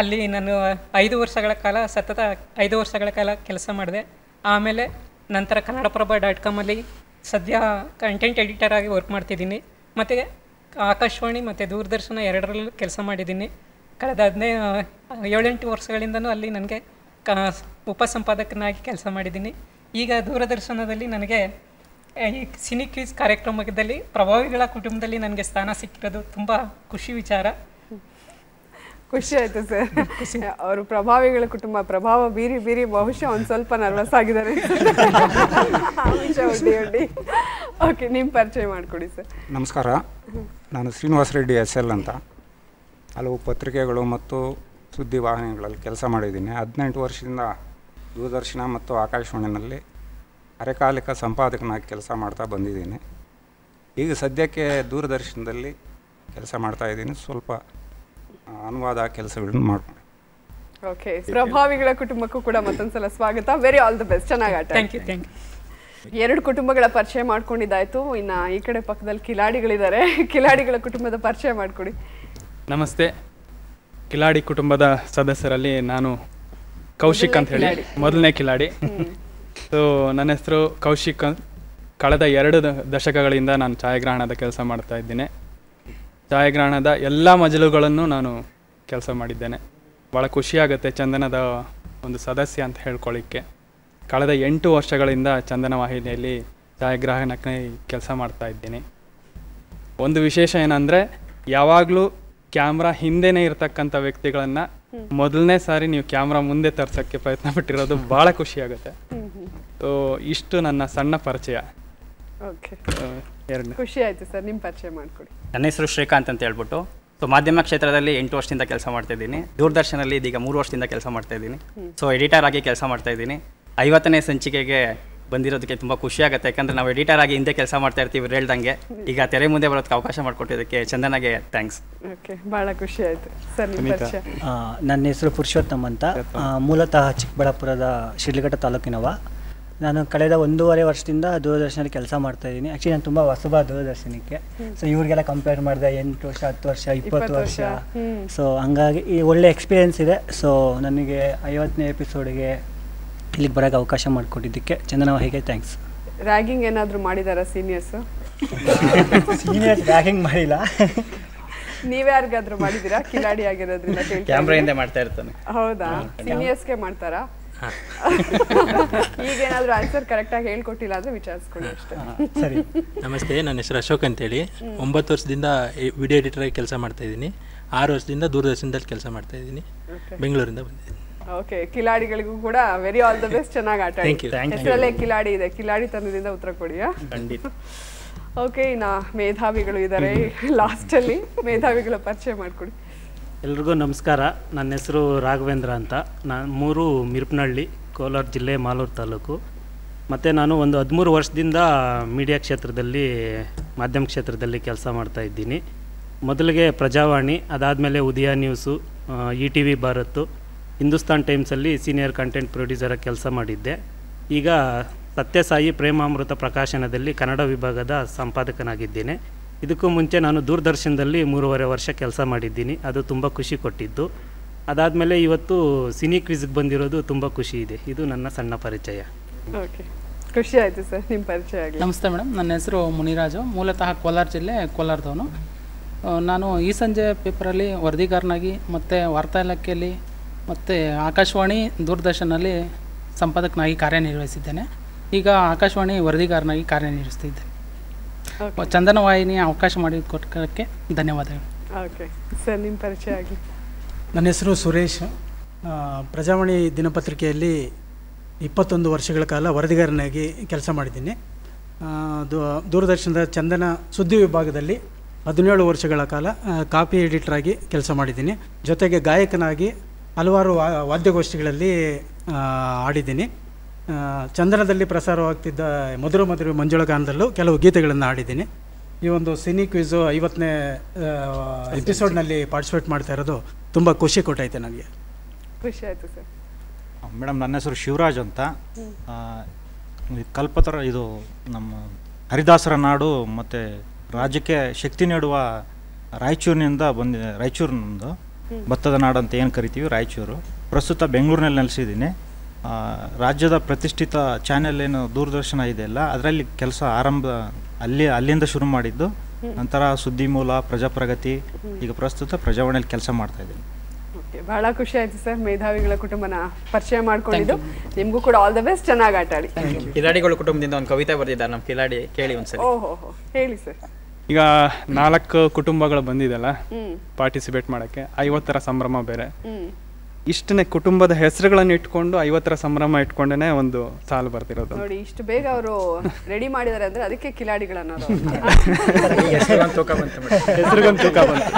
ಅಲ್ಲಿ ನಾನು 5 ವರ್ಷಗಳ ಕಾಲ ಸತತ 5 ವರ್ಷಗಳ ಕಾಲ ಕೆಲಸ ಮಾಡಿದೆ. ಆಮೇಲೆ ನಂತರ ಕನ್ನಡಪ್ರಭ.com ಸದ್ಯ ಕಂಟೆಂಟ್ ಎಡಿಟರ್ ಆಗಿ ವರ್ಕ್ ಮಾಡ್ತಿದ್ದೀನಿ. ಮತ್ತು ಆಕಾಶವಾಣಿ ಮತ್ತು ದೂರದರ್ಶನ ಎರಡರಲ್ಲೂ ಕೆಲಸ ಮಾಡಿದ್ದೀನಿ. ಕಳೆದ 7-8 ವರ್ಷಗಳಿಂದನೂ ಅಲ್ಲಿ ನನಗೆ ಉಪಸಂಪಾದಕನಾಗಿ ಕೆಲಸ ಮಾಡಿದ್ದೀನಿ. ಈಗ ದೂರದರ್ಶನದಲ್ಲಿ ನನಗೆ ಈ ಸಿನಿ ಕ್ವಿಜ್ ಕಾರ್ಯಕ್ರಮದಲ್ಲಿ ಪ್ರಭಾವಿಗಳ ಕುಟುಂಬದಲ್ಲಿ ನನಗೆ ಸ್ಥಾನ ಸಿಕ್ಕಿರೋದು ತುಂಬ ಖುಷಿ ವಿಚಾರ. ಖುಷಿ ಆಯ್ತು ಸರ್. ಅವರು ಪ್ರಭಾವಿಗಳ ಕುಟುಂಬ, ಪ್ರಭಾವ ಬೀರಿ ಬಹುಶಃ ಒಂದು ಸ್ವಲ್ಪ ನರ್ವಸ್ ಆಗಿದ್ದಾರೆ. ಓಕೆ, ನಿಮ್ಮ ಪರಿಚಯ ಮಾಡಿಕೊಡಿ ಸರ್. ನಮಸ್ಕಾರ, ನಾನು ಶ್ರೀನಿವಾಸ ರೆಡ್ಡಿ SL ಅಂತ. ಹಲವು ಪತ್ರಿಕೆಗಳು ಮತ್ತು ಸುದ್ದಿವಾಹಿನಿಗಳಲ್ಲಿ ಕೆಲಸ ಮಾಡಿದ್ದೀನಿ. 18 ವರ್ಷದಿಂದ ದೂರದರ್ಶನ ಮತ್ತು ಆಕಾಶವಾಣಿಯಲ್ಲಿ ಅರೆಕಾಲಿಕ ಸಂಪಾದಕನಾಗಿ ಕೆಲಸ ಮಾಡ್ತಾ ಬಂದಿದ್ದೀನಿ. ಈಗ ಸದ್ಯಕ್ಕೆ ದೂರದರ್ಶನದಲ್ಲಿ ಕೆಲಸ ಮಾಡ್ತಾಯಿದ್ದೀನಿ. ಸ್ವಲ್ಪ ಅನುವಾದ ಕೆಲಸಗಳನ್ನು ಮಾಡ್ಕೊಂಡು. ಓಕೆ, ಪ್ರಭಾವಿಗಳ ಕುಟುಂಬಕ್ಕೂ ಕೂಡ ಮತ್ತೊಂದ್ಸಲ ಸ್ವಾಗತ. Very all the best. ಚೆನ್ನಾಗಿ ಆಟ. Thank you. 2 ಕುಟುಂಬಗಳ ಪರಿಚಯ ಮಾಡ್ಕೊಂಡಿದ್ದಾಯ್ತು. ಇನ್ನು ಈ ಕಡೆ ಪಕ್ಕದಲ್ಲಿ ಕಿಲಾಡಿಗಳಿದ್ದಾರೆ. ಕಿಲಾಡಿಗಳ ಕುಟುಂಬದ ಪರಿಚಯ ಮಾಡಿಕೊಡಿ. ನಮಸ್ತೆ, ಕಿಲಾಡಿ ಕುಟುಂಬದ ಸದಸ್ಯರಲ್ಲಿ ನಾನು ಕೌಶಿಕ್ ಅಂತ ಹೇಳಿ ಮೊದಲನೇ ಕಿಲಾಡಿ. ಸೊ ನನ್ನ ಹೆಸರು ಕೌಶಿಕ್. ಕಳೆದ 2 ದಶಕಗಳಿಂದ ನಾನು ಛಾಯಾಗ್ರಹಣದ ಕೆಲಸ ಮಾಡ್ತಾ ಇದ್ದೀನಿ. ಛಾಯಾಗ್ರಹಣದ ಎಲ್ಲ ಮಜಲುಗಳನ್ನು ನಾನು ಕೆಲಸ ಮಾಡಿದ್ದೇನೆ. ಭಾಳ ಖುಷಿಯಾಗುತ್ತೆ ಚಂದನದ ಒಂದು ಸದಸ್ಯ ಅಂತ ಹೇಳ್ಕೊಳ್ಳಿಕ್ಕೆ. ಕಳೆದ 8 ವರ್ಷಗಳಿಂದ ಚಂದನ ವಾಹಿನಿಯಲ್ಲಿ ಛಾಯಾಗ್ರಾಹಕನಾಗಿ ಕೆಲಸ ಮಾಡ್ತಾ ಇದ್ದೀನಿ. ಒಂದು ವಿಶೇಷ ಏನಂದರೆ, ಯಾವಾಗಲೂ ಕ್ಯಾಮ್ರಾ ಹಿಂದೆನೇ ಇರತಕ್ಕಂಥ ವ್ಯಕ್ತಿಗಳನ್ನು ಮೊದಲನೇ ಸಾರಿ ನೀವು ಕ್ಯಾಮ್ರಾ ಮುಂದೆ ತರ್ಸೋಕ್ಕೆ ಪ್ರಯತ್ನ ಪಟ್ಟಿರೋದು ಭಾಳ ಖುಷಿಯಾಗುತ್ತೆ. ಸೊ ಇಷ್ಟು ನನ್ನ ಸಣ್ಣ ಪರಿಚಯ. ಓಕೆ, ಖುಷಿ ಆಯಿತು ಸರ್. ನಿಮ್ಮ ಪರಿಚಯ ಮಾಡಿಕೊಡಿ. ನನ್ನ ಹೆಸರು ಶ್ರೀಕಾಂತ್ ಅಂತ ಹೇಳ್ಬಿಟ್ಟು. ಸೊ ಮಾಧ್ಯಮ ಕ್ಷೇತ್ರದಲ್ಲಿ 8 ವರ್ಷದಿಂದ ಕೆಲಸ ಮಾಡ್ತಾಯಿದ್ದೀನಿ. ದೂರದರ್ಶನಲ್ಲಿ ಇದೀಗ 3 ವರ್ಷದಿಂದ ಕೆಲಸ ಮಾಡ್ತಾಯಿದ್ದೀನಿ. ಸೊ ಎಡಿಟರ್ ಆಗಿ ಕೆಲಸ ಮಾಡ್ತಾಯಿದ್ದೀನಿ. 50ನೇ ಸಂಚಿಕೆಗೆ ಬಂದಿರೋದಕ್ಕೆ ತುಂಬ ಖುಷಿಯಾಗುತ್ತೆ. ಯಾಕಂದರೆ ನಾವು ಎಡಿಟರ್ ಆಗಿ ಹಿಂದೆ ಕೆಲಸ ಮಾಡ್ತಾ ಇರ್ತೀವಿ ಹೇಳ್ದಂಗೆ. ಈಗ ತೆರೆ ಮುಂದೆ ಬರೋದಕ್ಕೆ ಅವಕಾಶ ಮಾಡಿಕೊಟ್ಟಿದ್ದಕ್ಕೆ ಚಂದನಾಗೆ ಥ್ಯಾಂಕ್ಸ್. ಓಕೆ, ಭಾಳ ಖುಷಿ ಆಯಿತು ಸರ್. ನಿಮ್ಮ ಪರಿಚಯ. ನನ್ನ ಹೆಸರು ಪುರುಷೋತ್ತಮ್ ಅಂತ. ಮೂಲತಃ ಚಿಕ್ಕಬಳ್ಳಾಪುರದ ಶಿಡ್ಲಘಟ್ಟ ತಾಲೂಕಿನವ. ನಾನು ಕಳೆದ 1.5 ವರ್ಷದಿಂದ ದೂರದರ್ಶನದಲ್ಲಿ ಕೆಲಸ ಮಾಡ್ತಾಯಿದ್ದೀನಿ. ಆ್ಯಕ್ಚುಲಿ ನಾನು ತುಂಬ ಹೊಸಬ ದೂರದರ್ಶನಕ್ಕೆ. ಸೊ ಇವ್ರಿಗೆಲ್ಲ ಕಂಪೇರ್ ಮಾಡಿದೆ 8 ವರ್ಷ, 10 ವರ್ಷ, 20 ವರ್ಷ. ಸೊ ಹಂಗಾಗಿ ಈ ಒಳ್ಳೆ ಎಕ್ಸ್ಪೀರಿಯೆನ್ಸ್ ಇದೆ. ಸೊ ನನಗೆ 50ನೇ ಎಪಿಸೋಡಿಗೆ ಇಲ್ಲಿಗೆ ಬರೋಕ್ಕೆ ಅವಕಾಶ ಮಾಡಿಕೊಟ್ಟಿದ್ದಕ್ಕೆ ಚಂದನವಾಹಿಗೆ ಥ್ಯಾಂಕ್ಸ್. ರ್ಯಾಗಿಂಗ್ ಏನಾದರೂ ಮಾಡಿದಾರಾ ಸೀನಿಯರ್ಸು? ಸೀನಿಯರ್ಸ್ ರ್ಯಾಗಿಂಗ್ ಮಾಡಿಲ್ಲ. ನೀವೇ ಯಾರಿಗಾದ್ರೂ ಮಾಡಿದ್ದೀರಾ ಕಿಲಾಡಿ ಆಗಿರೋದ್ರಿಂದ? ಕ್ಯಾಮ್ರಾಯಿಂದ ಮಾಡ್ತಾ ಇರ್ತಾನೆ. ಹೌದಾ? ಸೀನಿಯರ್ಸ್ಗೆ ಮಾಡ್ತಾರಾ? ಈಗೇನಾದ್ರೂ ಆನ್ಸರ್ ಕರೆಕ್ಟಾಗಿ ಹೇಳ್ಕೊಟ್ಟಿಲ್ಲ ಅಂದರೆ ವಿಚಾರಿಸ್ಕೊಳ್ಳಿ ಅಷ್ಟೇ. ಸರಿ. ನಮಸ್ತೆ, ನನ್ನ ಹೆಸರು ಅಶೋಕ್ ಅಂತೇಳಿ. 9 ವರ್ಷದಿಂದ ವಿಡಿಯೋ ಎಡಿಟರಾಗಿ ಕೆಲಸ ಮಾಡ್ತಾಯಿದ್ದೀನಿ. 6 ವರ್ಷದಿಂದ ದೂರದರ್ಶನದಲ್ಲಿ ಕೆಲಸ ಮಾಡ್ತಾಯಿದ್ದೀನಿ. ಬೆಂಗಳೂರಿಂದ ಬಂದಿದ್ದೀನಿ. ಓಕೆ, ಕಿಲಾಡಿಗಳಿಗೂ ಕೂಡ ವೆರಿ ಆಲ್ ದ ಬೆಸ್ಟ್, ಚೆನ್ನಾಗಿ ಆಟ ಆಡಿ. ಹೆಸರಲ್ಲೇ ಕಿಲಾಡಿ ಇದೆ, ಕಿಲಾಡಿ ತಂಡದಿಂದ ಉತ್ತರ ಕೊಡಿಯಾ? ಖಂಡಿತ. ಓಕೆ, ಇನ್ನು ಮೇಧಾವಿಗಳು ಇದ್ದಾರೆ ಲಾಸ್ಟಲ್ಲಿ, ಮೇಧಾವಿಗಳ ಪರಿಚಯ ಮಾಡಿಕೊಡಿ. ಎಲ್ರಿಗೂ ನಮಸ್ಕಾರ. ನನ್ನ ಹೆಸರು ರಾಘವೇಂದ್ರ ಅಂತ. ನಾನು 3 ಮಿರ್ಪನಹಳ್ಳಿ, ಕೋಲಾರ ಜಿಲ್ಲೆ, ಮಾಲೂರು ತಾಲೂಕು. ಮತ್ತು ನಾನು ಒಂದು 13 ವರ್ಷದಿಂದ ಮೀಡಿಯಾ ಕ್ಷೇತ್ರದಲ್ಲಿ, ಮಾಧ್ಯಮ ಕ್ಷೇತ್ರದಲ್ಲಿ ಕೆಲಸ ಮಾಡ್ತಾಯಿದ್ದೀನಿ. ಮೊದಲಿಗೆ ಪ್ರಜಾವಾಣಿ, ಅದಾದಮೇಲೆ ಉದಯ ನ್ಯೂಸು, ETV ಭಾರತ್, ಹಿಂದೂಸ್ತಾನ್ ಟೈಮ್ಸಲ್ಲಿ ಸೀನಿಯರ್ ಕಂಟೆಂಟ್ ಪ್ರೊಡ್ಯೂಸರಾಗಿ ಕೆಲಸ ಮಾಡಿದ್ದೆ. ಈಗ ಸತ್ಯಸಾಯಿ ಪ್ರೇಮಾಮೃತ ಪ್ರಕಾಶನದಲ್ಲಿ ಕನ್ನಡ ವಿಭಾಗದ ಸಂಪಾದಕನಾಗಿದ್ದೇನೆ. ಇದಕ್ಕೂ ಮುಂಚೆ ನಾನು ದೂರದರ್ಶನದಲ್ಲಿ 3.5 ವರ್ಷ ಕೆಲಸ ಮಾಡಿದ್ದೀನಿ. ಅದು ತುಂಬ ಖುಷಿ ಕೊಟ್ಟಿದ್ದು. ಅದಾದಮೇಲೆ ಇವತ್ತು ಸಿನಿ ಕ್ವಿಜ್ಗೆ ಬಂದಿರೋದು ತುಂಬ ಖುಷಿ ಇದೆ. ಇದು ನನ್ನ ಸಣ್ಣ ಪರಿಚಯ. ಓಕೆ, ಖುಷಿ ಆಯಿತು ಸರ್ ನಿಮ್ಮ ಪರಿಚಯ ಆಗಿ. ನಮಸ್ತೆ ಮೇಡಮ್, ನನ್ನ ಹೆಸರು ಮುನಿರಾಜು, ಮೂಲತಃ ಕೋಲಾರ ಜಿಲ್ಲೆ, ಕೋಲಾರದವನು. ನಾನು ಈ ಸಂಜೆ ಪೇಪರಲ್ಲಿ ವರದಿಗಾರನಾಗಿ ಮತ್ತು ವಾರ್ತಾ ಇಲಾಖೆಯಲ್ಲಿ ಮತ್ತು ಆಕಾಶವಾಣಿ ದೂರದರ್ಶನಲ್ಲಿ ಸಂಪಾದಕನಾಗಿ ಕಾರ್ಯನಿರ್ವಹಿಸಿದ್ದೇನೆ. ಈಗ ಆಕಾಶವಾಣಿ ವರದಿಗಾರನಾಗಿ ಕಾರ್ಯನಿರ್ವಹಿಸ್ತಿದ್ದೇನೆ. ಚಂದನ ವಾಹಿನಿ ಅವಕಾಶ ಮಾಡಿಕೊಟ್ಟಕ್ಕೆ ಧನ್ಯವಾದಗಳು. ಓಕೆ ಸರ್, ನಿಮ್ಮ ಪರಿಚಯ ಆಗಿ. ನನ್ನ ಹೆಸರು ಸುರೇಶ್. ಪ್ರಜಾವಾಣಿ ದಿನಪತ್ರಿಕೆಯಲ್ಲಿ 21 ವರ್ಷಗಳ ಕಾಲ ವರದಿಗಾರನಾಗಿ ಕೆಲಸ ಮಾಡಿದ್ದೀನಿ. ದೂರದರ್ಶನದ ಚಂದನ ಸುದ್ದಿ ವಿಭಾಗದಲ್ಲಿ 17 ವರ್ಷಗಳ ಕಾಲ ಕಾಪಿ ಎಡಿಟರಾಗಿ ಕೆಲಸ ಮಾಡಿದ್ದೀನಿ. ಜೊತೆಗೆ ಗಾಯಕನಾಗಿ ಹಲವಾರು ವಾದ್ಯಗೋಷ್ಠಿಗಳಲ್ಲಿ ಆಡಿದ್ದೀನಿ. ಚಂದನದಲ್ಲಿ ಪ್ರಸಾರವಾಗ್ತಿದ್ದ ಮಧುರ ಮಧುರ ಮಂಜುಳಗಾನದಲ್ಲೂ ಕೆಲವು ಗೀತೆಗಳನ್ನು ಆಡಿದ್ದೀನಿ. ಈ ಒಂದು ಸಿನಿ ಕ್ವಿಝು 50ನೇ ಎಪಿಸೋಡ್ನಲ್ಲಿ ಪಾರ್ಟಿಸಿಪೇಟ್ ಮಾಡ್ತಾ ಇರೋದು ತುಂಬ ಖುಷಿ ಕೊಟ್ಟೈತೆ ನನಗೆ. ಖುಷಿ ಆಯಿತು ಸರ್. ಮೇಡಮ್, ನನ್ನ ಹೆಸರು ಶಿವರಾಜ್ ಅಂತ. ಕಲ್ಪತರ ಇದು ನಮ್ಮ ಹರಿದಾಸರ ನಾಡು ಮತ್ತು ರಾಜ್ಯಕ್ಕೆ ಶಕ್ತಿ ನೀಡುವ ರಾಯಚೂರಿನಿಂದ ಬಂದಿದೆ. ರಾಯಚೂರು ನಮ್ಮದು ಭತ್ತದ ನಾಡು ಅಂತ ಏನು ಕರಿತೀವಿ, ರಾಯಚೂರು. ಪ್ರಸ್ತುತ ಬೆಂಗಳೂರಿನಲ್ಲಿ ನೆಲೆಸಿದ್ದೀನಿ. ರಾಜ್ಯದ ಪ್ರತಿಷ್ಠಿತ ಚಾನೆಲ್ ಏನು ದೂರದರ್ಶನ ಇದೆಯಲ್ಲ, ಅದರಲ್ಲಿ ಕೆಲಸ ಅಲ್ಲಿಂದ ಶುರು ಮಾಡಿದ್ದು. ನಂತರ ಸುದ್ದಿ ಮೂಲ, ಪ್ರಜಾಪ್ರಗತಿ, ಈಗ ಪ್ರಸ್ತುತ ಪ್ರಜಾವಾಣಿಯಲ್ಲಿ ಕೆಲಸ ಮಾಡ್ತಾ ಇದ್ದೀನಿ. ಓಕೆ, ಬಹಳ ಖುಷಿ ಆಯ್ತು ಸರ್ ಮೇಧಾವಿಗಳ ಕುಟುಂಬನ ಪರಿಚಯ ಮಾಡ್ಕೊಂಡಿದ್ದು. ನಿಮಗೂ ಕೂಡ ಆಲ್ ದ ಬೆಸ್ಟ್, ಚೆನ್ನಾಗಿ ಆಟ ಆಡಿ. ಕಿಲಾಡಿಗಳ ಕುಟುಂಬದಿಂದ ಒಂದು ಕವಿತೆ ಬರೆದಿದ್ದಾರೆ ನಮ್ಮ ಕಿಲಾಡಿ, ಕೇಳಿ ಒಂದ್ಸರಿ. ಓಹೋ, ಹೇಳಿ ಸರ್. ಈಗ 4 ಕುಟುಂಬಗಳು ಬಂದಿದೆಲ್ಲ ಪಾರ್ಟಿಸಿಪೇಟ್ ಮಾಡೋಕ್ಕೆ, 50ರ ಸಂಭ್ರಮ ಬೇರೆ. ಇಷ್ಟನೇ ಕುಟುಂಬದ ಹೆಸರುಗಳನ್ನು ಇಟ್ಕೊಂಡು 50ರ ಸಂಭ್ರಮ ಇಟ್ಕೊಂಡೇ ಒಂದು ಸಾಲು ಬರ್ತಿರೋದು. ನೋಡಿ, ಇಷ್ಟು ಬೇಗ ಅವರು ರೆಡಿ ಮಾಡಿದ್ದಾರೆ ಅಂದ್ರೆ ಅದಕ್ಕೆ ಕಿಲಾಡಿಗಳನ್ನ ಹೆಸರಿಗೊಂದು ತೂಕ ಬಂತು.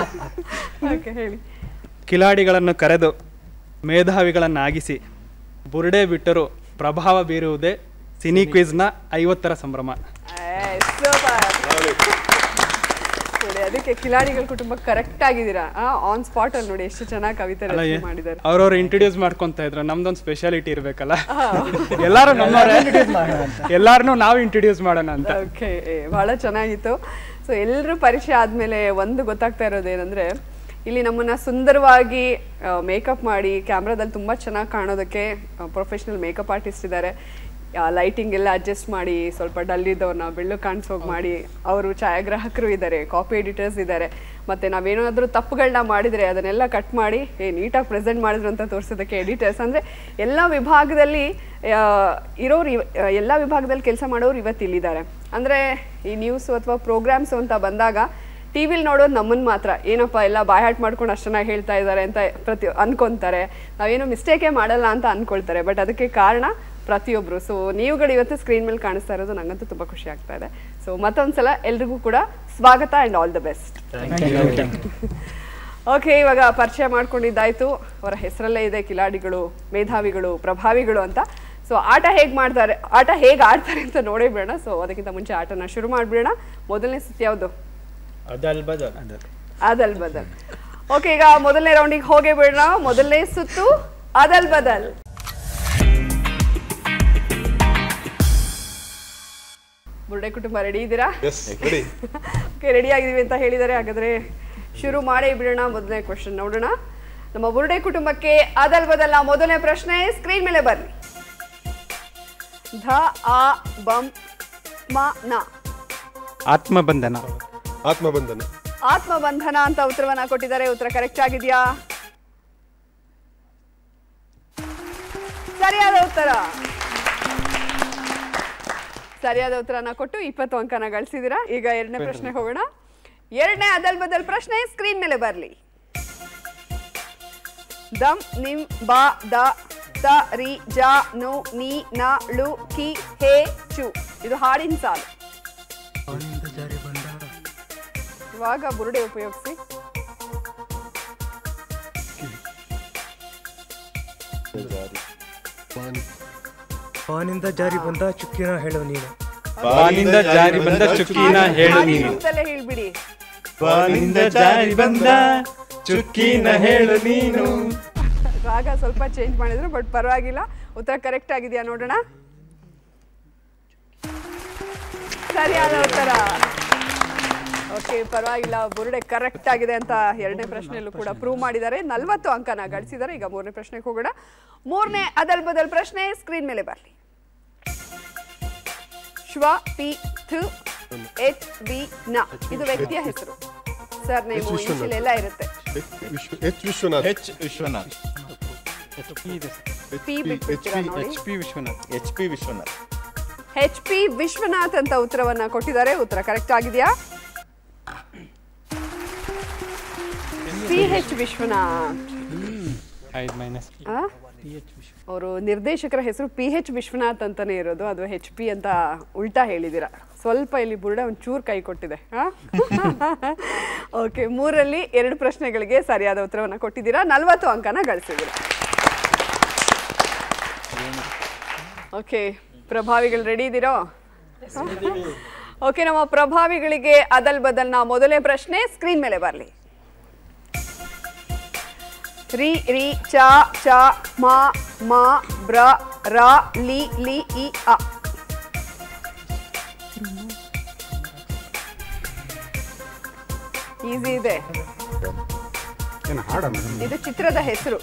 ಓಕೆ, ಹೇಳಿ. ಕಿಲಾಡಿಗಳನ್ನು ಕರೆದು ಮೇಧಾವಿಗಳನ್ನಾಗಿಸಿ ಬುರುಡೆ ಬಿಟ್ಟರು ಪ್ರಭಾವ ಬೀರುವುದೇ ಸಿನಿ ಕ್ವಿಜ್ನ 50ರ ಸಂಭ್ರಮ. ಅದಕ್ಕೆ ಕಿಲಾಡಿಗಳ ಕುಟುಂಬ ಕರೆಕ್ಟ್ ಆಗಿದ್ದೀರಾ. ಆನ್ ಸ್ಪಾಟ್ ಅಲ್ಲಿ ನೋಡಿ ಎಷ್ಟು ಚೆನ್ನಾಗಿ ಕವಿತೆ ಮಾಡಿದ್ದಾರೆ. ಅವ್ರವ್ರು ಇಂಟ್ರೊಡ್ಯೂಸ್ ಮಾಡ್ಕೊಂತ ಇದ್ರು, ನಮ್ದೊಂದು ಸ್ಪೆಷಾಲಿಟಿ ಇರ್ಬೇಕಲ್ಲ, ಎಲ್ಲಾರು ಎಲ್ಲಾರನು ನಾವು ಇಂಟ್ರೊಡ್ಯೂಸ್ ಮಾಡೋಣ ಅಂತ. ಓಕೆ, ಬಹಳ ಚೆನ್ನಾಗಿತ್ತು. ಸೊ ಎಲ್ಲರೂ ಪರಿಚಯ ಆದ್ಮೇಲೆ ಒಂದು ಗೊತ್ತಾಗ್ತಾ ಇರೋದೇನಂದ್ರೆ, ಇಲ್ಲಿ ನಮ್ಮನ್ನ ಸುಂದರವಾಗಿ ಮೇಕಪ್ ಮಾಡಿ ಕ್ಯಾಮ್ರಾದಲ್ಲಿ ತುಂಬ ಚೆನ್ನಾಗಿ ಕಾಣೋದಕ್ಕೆ ಪ್ರೊಫೆಷ್ನಲ್ ಮೇಕಪ್ ಆರ್ಟಿಸ್ಟ್ ಇದ್ದಾರೆ. ಲೈಟಿಂಗ್ ಎಲ್ಲ ಅಡ್ಜಸ್ಟ್ ಮಾಡಿ ಸ್ವಲ್ಪ ಡಲ್ ಇದ್ದವ್ರನ್ನ ಬೆಳ್ಳು ಕಾಣಿಸೋಗಿ ಮಾಡಿ ಅವರು ಛಾಯಾಗ್ರಾಹಕರು ಇದ್ದಾರೆ, ಕಾಪಿ ಎಡಿಟರ್ಸ್ ಇದ್ದಾರೆ. ಮತ್ತು ನಾವೇನಾದರೂ ತಪ್ಪುಗಳನ್ನ ಮಾಡಿದರೆ ಅದನ್ನೆಲ್ಲ ಕಟ್ ಮಾಡಿ ನೀಟಾಗಿ ಪ್ರೆಸೆಂಟ್ ಮಾಡಿದ್ರು ಅಂತ ತೋರಿಸೋದಕ್ಕೆ ಎಡಿಟರ್ಸ್. ಅಂದರೆ ಎಲ್ಲ ವಿಭಾಗದಲ್ಲಿ ಇರೋರು, ಎಲ್ಲ ವಿಭಾಗದಲ್ಲಿ ಕೆಲಸ ಮಾಡೋರು ಇವತ್ತು ಇಲ್ಲಿದ್ದಾರೆ. ಅಂದರೆ ಈ ನ್ಯೂಸು ಅಥವಾ ಪ್ರೋಗ್ರಾಮ್ಸು ಅಂತ ಬಂದಾಗ ಟಿವಿಲಿ ನೋಡೋದು ನಮ್ಮನ್ನು ಮಾತ್ರ, ಏನಪ್ಪ ಎಲ್ಲ ಬಾಯ್ಹಾಟ್ ಮಾಡ್ಕೊಂಡು ಅಷ್ಟು ಚೆನ್ನಾಗಿ ಹೇಳ್ತಾ ಇದ್ದಾರೆ ಅಂತ ಅನ್ಕೊತಾರೆ. ನಾವೇನು ಮಿಸ್ಟೇಕೇ ಮಾಡಲ್ಲ ಅಂತ ಅಂದ್ಕೊಳ್ತಾರೆ. ಬಟ್ ಅದಕ್ಕೆ ಕಾರಣ ಪ್ರತಿಯೊಬ್ಬರು. ಸೊ ನೀವುಗಳು ಇವತ್ತು ಸ್ಕ್ರೀನ್ ಮೇಲೆ ಕಾಣಿಸ್ತಾ ಇರೋದು ನನಗಂತೂ ತುಂಬ ಖುಷಿ ಆಗ್ತಾ ಇದೆ. ಸೊ ಮತ್ತೊಂದ್ಸಲ ಎಲ್ರಿಗೂ ಕೂಡ ಸ್ವಾಗತ and all the best. Okay, ಇವಾಗ ಪರಿಚಯ ಮಾಡ್ಕೊಂಡಿದ್ದಾಯ್ತು. ಅವರ ಹೆಸರಲ್ಲೇ ಇದೆ ಕಿಲಾಡಿಗಳು, ಮೇಧಾವಿಗಳು, ಪ್ರಭಾವಿಗಳು ಅಂತ. ಸೊ ಆಟ ಹೇಗೆ ಆಡ್ತಾರೆ ಅಂತ ನೋಡೇ ಬಿಡೋಣ. ಸೊ ಅದಕ್ಕಿಂತ ಮುಂಚೆ ಆಟನ ಶುರು ಮಾಡಿಬಿಡೋಣ. ಮೊದಲನೇ ಸುತ್ತು ಯಾವುದು? ಅದಲ್ ಬದಲ್. ಓಕೆ, ಈಗ ಮೊದಲನೇ ರೌಂಡಿಗೆ ಹೋಗೇ ಬಿಡೋಣ. ಮೊದಲನೇ ಸುತ್ತು ಅದಲ್ ಬದಲ್. ಬುರುಡೆ ಕುಟುಂಬ ರೆಡಿ ಇದ್ದೀರಾ? ಓಕೆ, ರೆಡಿ ಆಗಿದ್ದೀವಿ ಅಂತ ಹೇಳಿದ್ದಾರೆ. ಹಾಗಾದ್ರೆ ಶುರು ಮಾಡೇ ಬಿಡೋಣ. ಮೊದಲನೇ ಕ್ವೆಶ್ಚನ್ ನೋಡೋಣ. ನಮ್ಮ ಬುರುಡೆ ಕುಟುಂಬಕ್ಕೆ ಅದಲ್ ಬದಲ್ನ ಮೊದಲನೇ ಪ್ರಶ್ನೆ ಸ್ಕ್ರೀನ್ ಮೇಲೆ ಬರ್ರಿ. ಧ ಆ ಬಂ ಮ ನ. ಆತ್ಮಬಂಧನ. ಆತ್ಮಬಂಧನ ಅಂತ ಉತ್ತರವನ್ನ ಕೊಟ್ಟಿದ್ದಾರೆ. ಉತ್ತರ ಕರೆಕ್ಟ್ ಆಗಿದೆಯಾ? ಸರಿಯಾದ ಉತ್ತರನ ಕೊಟ್ಟು 20 ಅಂಕನ ಗಳಿಸಿದಿರಾ. ಈಗ ಎರಡನೇ ಪ್ರಶ್ನೆ ಹೋಗೋಣ. ಎರಡನೇ ಅದಲ್ ಬದಲ್ ಪ್ರಶ್ನೆ ಸ್ಕ್ರೀನ್ ಮೇಲೆ ಬರಲಿ. ದಮ್ ನಿಮ್ ಬಾ ದ ತ ರಿ ಜ ನು ನೀ ನ ಳು ಕಿ ಹೇ ಚು. ಇದು ಹಾಡಿನ ಸಾಲು. ಇವಾಗ ಬುರುಡೆ ಉಪಯೋಗಿಸಿ. ಬಾನಿಂದ ಜಾರಿ ಬಂದ ಚುಕ್ಕಿನ ಹೇಳು ನೀನು. ಬಾನಿಂದ ಜಾರಿ ಬಂದ ಚುಕ್ಕಿನ ಹೇಳು ನೀನು. ಹೇಳ್ಬಿಡಿ. ಬಾನಿಂದ ಜಾರಿ ಬಂದ ಚುಕ್ಕಿನ ಹೇಳು ನೀನು. ರಾಗ ಸ್ವಲ್ಪ ಚೇಂಜ್ ಮಾಡಿದ್ರು, ಬಟ್ ಪರವಾಗಿಲ್ಲ. ಉತ್ತರ ಕರೆಕ್ಟ್ ಆಗಿದೆಯಾ ನೋಡೋಣ. ಸರಿಯಾದ ಉತ್ತರ. ಓಕೆ, ಪರವಾಗಿಲ್ಲ. ಬುರುಡೆ ಕರೆಕ್ಟ್ ಆಗಿದೆ ಅಂತ ಎರಡನೇ ಪ್ರಶ್ನೆಯಲ್ಲೂ ಕೂಡ ಪ್ರೂವ್ ಮಾಡಿದ್ದಾರೆ. 40 ಅಂಕನ ಗಳಿಸಿದ್ದಾರೆ. ಈಗ ಮೂರನೇ ಪ್ರಶ್ನೆಗೆ ಹೋಗೋಣ. ಮೂರನೇ ಅದಲ್ ಬದಲ್ ಪ್ರಶ್ನೆ ಸ್ಕ್ರೀನ್ ಮೇಲೆ ಬರಲಿ. ಶ್ವ ಪಿ ಥ್ ಎಚ್ ವಿ ನ ಇದು ವ್ಯಕ್ತಿಯ ಹೆಸರು. ಸರ್ ನೇಮು ಇನಿಷಿಯಲ್ ಎಲ್ಲ ಇರುತ್ತೆ. H Vishwanath. H Vishwanath. P ಬಿಟ್ಬಿಡ್ತೀರಾ ನೋಡಿ. H P Vishwanath. H P Vishwanath. H P Vishwanath ಅಂತ ಉತ್ತರವನ್ನ ಕೊಟ್ಟಿದ್ದಾರೆ. ಉತ್ತರ ಕರೆಕ್ಟ್ ಆಗಿದೆಯಾ? P H Vishwanath. ಅವರು ನಿರ್ದೇಶಕರ ಹೆಸರು ಪಿ ಎಚ್ ವಿಶ್ವನಾಥ್ ಅಂತಾನೆ ಇರೋದು. ಅದು ಎಚ್ ಪಿ ಅಂತ ಉಲ್ಟಾ ಹೇಳಿದ್ದೀರಾ. ಸ್ವಲ್ಪ ಇಲ್ಲಿ ಬುರುಡೆ ಒಂಚೂರು ಕೈ ಕೊಟ್ಟಿದೆ. ಓಕೆ, 3ರಲ್ಲಿ 2 ಪ್ರಶ್ನೆಗಳಿಗೆ ಸರಿಯಾದ ಉತ್ತರವನ್ನು ಕೊಟ್ಟಿದ್ದೀರಾ. 40 ಅಂಕನ ಗಳಿಸಿದ್ದೀರಾ. ಓಕೆ, ಪ್ರಭಾವಿಗಳು ರೆಡಿ ಇದ್ದೀರೋ? ಓಕೆ, ನಮ್ಮ ಪ್ರಭಾವಿಗಳಿಗೆ ಅದಲ್ ಬದಲ್ನ ಮೊದಲನೇ ಪ್ರಶ್ನೆ ಸ್ಕ್ರೀನ್ ಮೇಲೆ ಬರಲಿ. ರಿ ರಿ ಚ ಚ ಮ ಮ ಬ್ರ ರ ಲಿ ಲಿ ಇ ಅ. ಈಸಿ ಇದೆ. ಇದು ಚಿತ್ರದ ಹೆಸರು.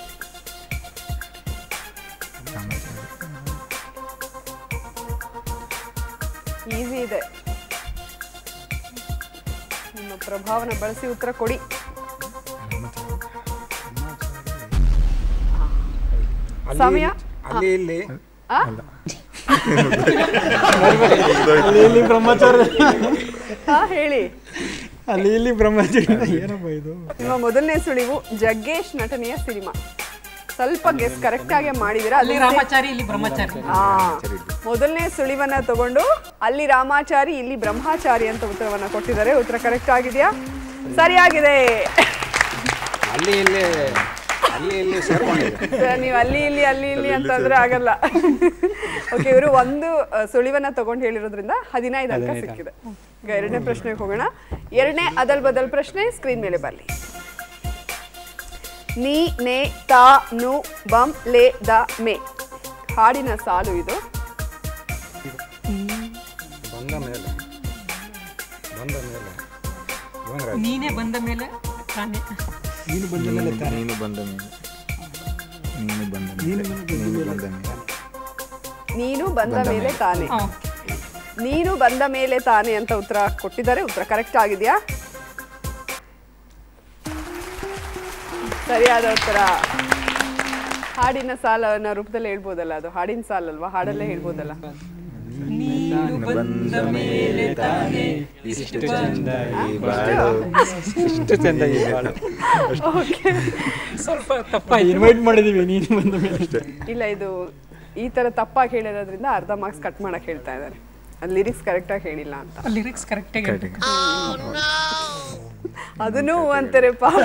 ಈಸಿ ಇದೆ. ನಿಮ್ಮ ಪ್ರಭಾವನ ಬಳಸಿ ಉತ್ತರ ಕೊಡಿ. ಸಮಯ ಅಲ್ಲಿ ಇಲ್ಲಿ ಬ್ರಹ್ಮಚಾರಿ ಹೇಳಿ. ಅಲ್ಲಿ ಇಲ್ಲಿ ಬ್ರಹ್ಮಚಾರಿ ಏನಪ್ಪ ಇದು? ನಿಮ್ಮ ಮೊದಲನೇ ಸುಳಿವು ಜಗ್ಗೇಶ್ ನಟನೆಯ ಸಿನಿಮಾ. ಸ್ವಲ್ಪ ಗೆಸ್ ಕರೆಕ್ಟ್ ಆಗಿ ಮಾಡಿದೀರಾ. ಅಲ್ಲಿ ರಾಮಾಚಾರಿ ಇಲ್ಲಿ ಬ್ರಹ್ಮಚಾರಿ. ಮೊದಲನೇ ಸುಳಿವನ್ನ ತಗೊಂಡು ಅಲ್ಲಿ ರಾಮಾಚಾರಿ ಇಲ್ಲಿ ಬ್ರಹ್ಮಚಾರಿ ಅಂತ ಉತ್ತರವನ್ನ ಕೊಟ್ಟಿದ್ದಾರೆ. ಉತ್ತರ ಕರೆಕ್ಟ್ ಆಗಿದೆಯಾ? ಸರಿಯಾಗಿದೆ. ಅಲ್ಲಿ ಇಲ್ಲಿ ಅಲ್ಲಿ ಇಲ್ಲಿ ನೀವು ಅಲ್ಲಿ ಇಲ್ಲಿ ಅಂತಂದ್ರೆ ಆಗಲ್ಲ. ಓಕೆ, ಇವರು ಒಂದು ಸುಳಿವನ್ನ ತಗೊಂಡು ಹೇಳಿರೋದ್ರಿಂದ 15 ಅಂಕ ಸಿಕ್ಕಿದೆ. ಈಗ ಎರಡನೇ ಪ್ರಶ್ನೆಗೆ ಹೋಗೋಣ. ಎರಡನೇ ಅದಲ್ ಬದಲ್ ಪ್ರಶ್ನೆ ಸ್ಕ್ರೀನ್ ಮೇಲೆ ಬರಲಿ. ನೀ ನೆ ತಾ ನು ಬಂ ಲೇ ದ ಮೇ ಹಾಡಿನ ಸಾಲು ಇದು. ನೀನೇ ಬಂದ ಮೇಲೆ ತಾನೇ. ನೀನು ಬಂದ ಮೇಲೆ ತಾನೇ. ನೀನು ಬಂದ ಮೇಲೆ. ನೀನು ಬಂದ ಮೇಲೆ. ನೀನು ಬಂದ ಮೇಲೆ. ನೀನು ಬಂದ ಮೇಲೆ ತಾನೇ. ನೀನು ಬಂದ ಮೇಲೆ ತಾನೇ ಅಂತ ಉತ್ತರ ಕೊಟ್ಟಿದ್ದಾರೆ. ಉತ್ತರ ಕರೆಕ್ಟ್ ಆಗಿದೆಯಾ? ಸರಿಯಾದ ಉತ್ತರ. ಹಾಡಿನ ಸಾಲನ ರೂಪದಲ್ಲಿ ಹೇಳ್ಬೋದಲ್ಲ, ಅದು ಹಾಡಿನ ಸಾಲಲ್ವಾ? ಹಾಡಲ್ಲೇ ಹೇಳ್ಬೋದಲ್ಲ. ನೀನು ಬಂದ ಮೇಲೆ ತಾನೇ ಇಷ್ಟು ಚಂದ ಈ ಬಾಳು. ಇಷ್ಟು ಚಂದ ಈ ಬಾಳು. ಸ್ವಲ್ಪ ತಪ್ಪ ಇನ್ವೈಟ್ ಮಾಡಿದೀವಿ. ನೀನು ಬಂದ ಮೇಲೆ. ಇಲ್ಲ, ಇದು ಈ ತರ ತಪ್ಪಾಗಿ ಹೇಳಿರೋದ್ರಿಂದ ಅರ್ಧ ಮಾರ್ಕ್ಸ್ ಕಟ್ ಮಾಡಕ್ ಹೇಳ್ತಾ ಇದ್ದಾರೆ. ಅದು ಲಿರಿಕ್ಸ್ ಕರೆಕ್ಟಾಗಿ ಹೇಳಿಲ್ಲ ಅಂತ. ಲಿರಿಕ್ಸ್ ಕರೆಕ್ಟಾಗಿ ಹೇಳ್ಬೇಕು. ಅದನ್ನೂ ಅಂತಾರೆ ಪಾಪ.